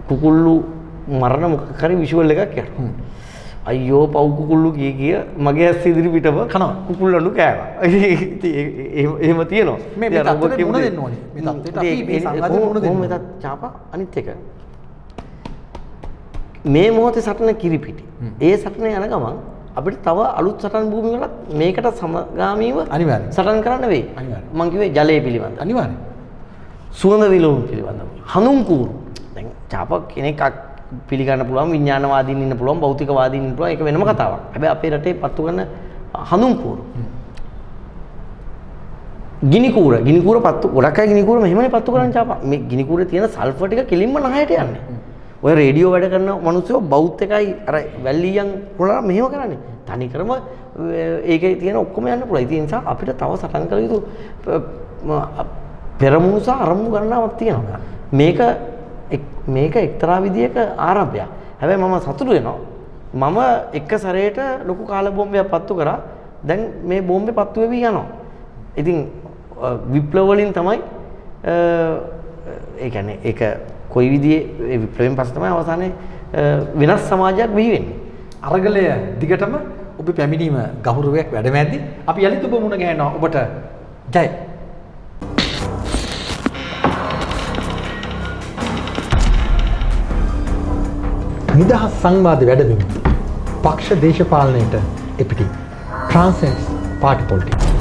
කුකුල්ලු මරණ මොකක් හරි විෂුවල් එකක් යනවා. අයියෝ පව් කුකුල්ලු කිය මගේ ඇස් ඉදිරි පිටව කනවා කුකුල්ලු කෑවා. එහෙම තියෙනවා. මේ තත්ත්වෙට මුණ දෙන්න ඕනේ. මේ තත්ත්වෙට අපි මේ සංවාදෙට මුණ දෙන්න ඕනේ. චාපා අනිත් එක මේ මොහොතේ සටන කිරිපිටි. ඒ සටන යන ගමන් අපිට තව අලුත් සටන් භූමි වලත් මේකට සමගාමීව සටන් කරන්න වෙයි. මම කිව්වේ ජලය පිළිබඳ. අනිවාර්යයෙන්. සුවඳ විලවුන් පිළිබඳව. හඳුන් කූරු. දැන් චාපා කෙනෙක් පිළිගන්න පුළුවන් විඥානවාදීන් ඉන්න පුළුවන් භෞතිකවාදීන් ඉන්න පුළුවන් ඒක වෙනම කතාවක්. හැබැයි අපේ රටේ පත්තු කරන හඳුන් කූරු. ගිනි කූර පත්තු ගොඩක් අය ගිනි කූර මෙහෙමනේ පත්තු කරන්නේ චාපා. මේ ගිනි කූරේ තියෙන සල්ෆර් ටික කෙලින්ම නහයට යන්නේ. ඔය රේඩියෝ වැඩ කරන මිනිස්සු බෞත් එකයි අර වැල්ලියන් වල මෙහෙම කරන්නේ. තනිකරම ඒකේ තියෙන ඔක්කොම යන්න පුළුවන්. ඒ නිසා අපිට තව සටන් කළ යුතු පෙරමුණු සහ අරමුණු ගණනාවක් තියෙනවා. මේක එක්තරා විදියක ආරම්භයක්. හැබැයි මම සතුටු වෙනවා. මම එක සැරේට ලොකු කාල බෝම්බයක් පත්තු කරා. දැන් මේ බෝම්බේ පත්තු වෙවි යනවා. ඉතින් විප්ලව වලින් තමයි ඒ කියන්නේ ඒක කොයි විදිහේ විප්ලවයෙන් පස්සේ තමයි අවසානයේ වෙනස් සමාජයක් බිහි වෙන්නේ. අරගලය දිගටම ඔබ පැමිණීම ගෞරවයක් වැඩමැද්දි අපි යලිත් ඔබ මුණ ගැහෙනවා. ඔබට ජය. නිදහස් සංවාද වැඩබිම පක්ෂ දේශපාලනයට එපිටි Transcends Party Politics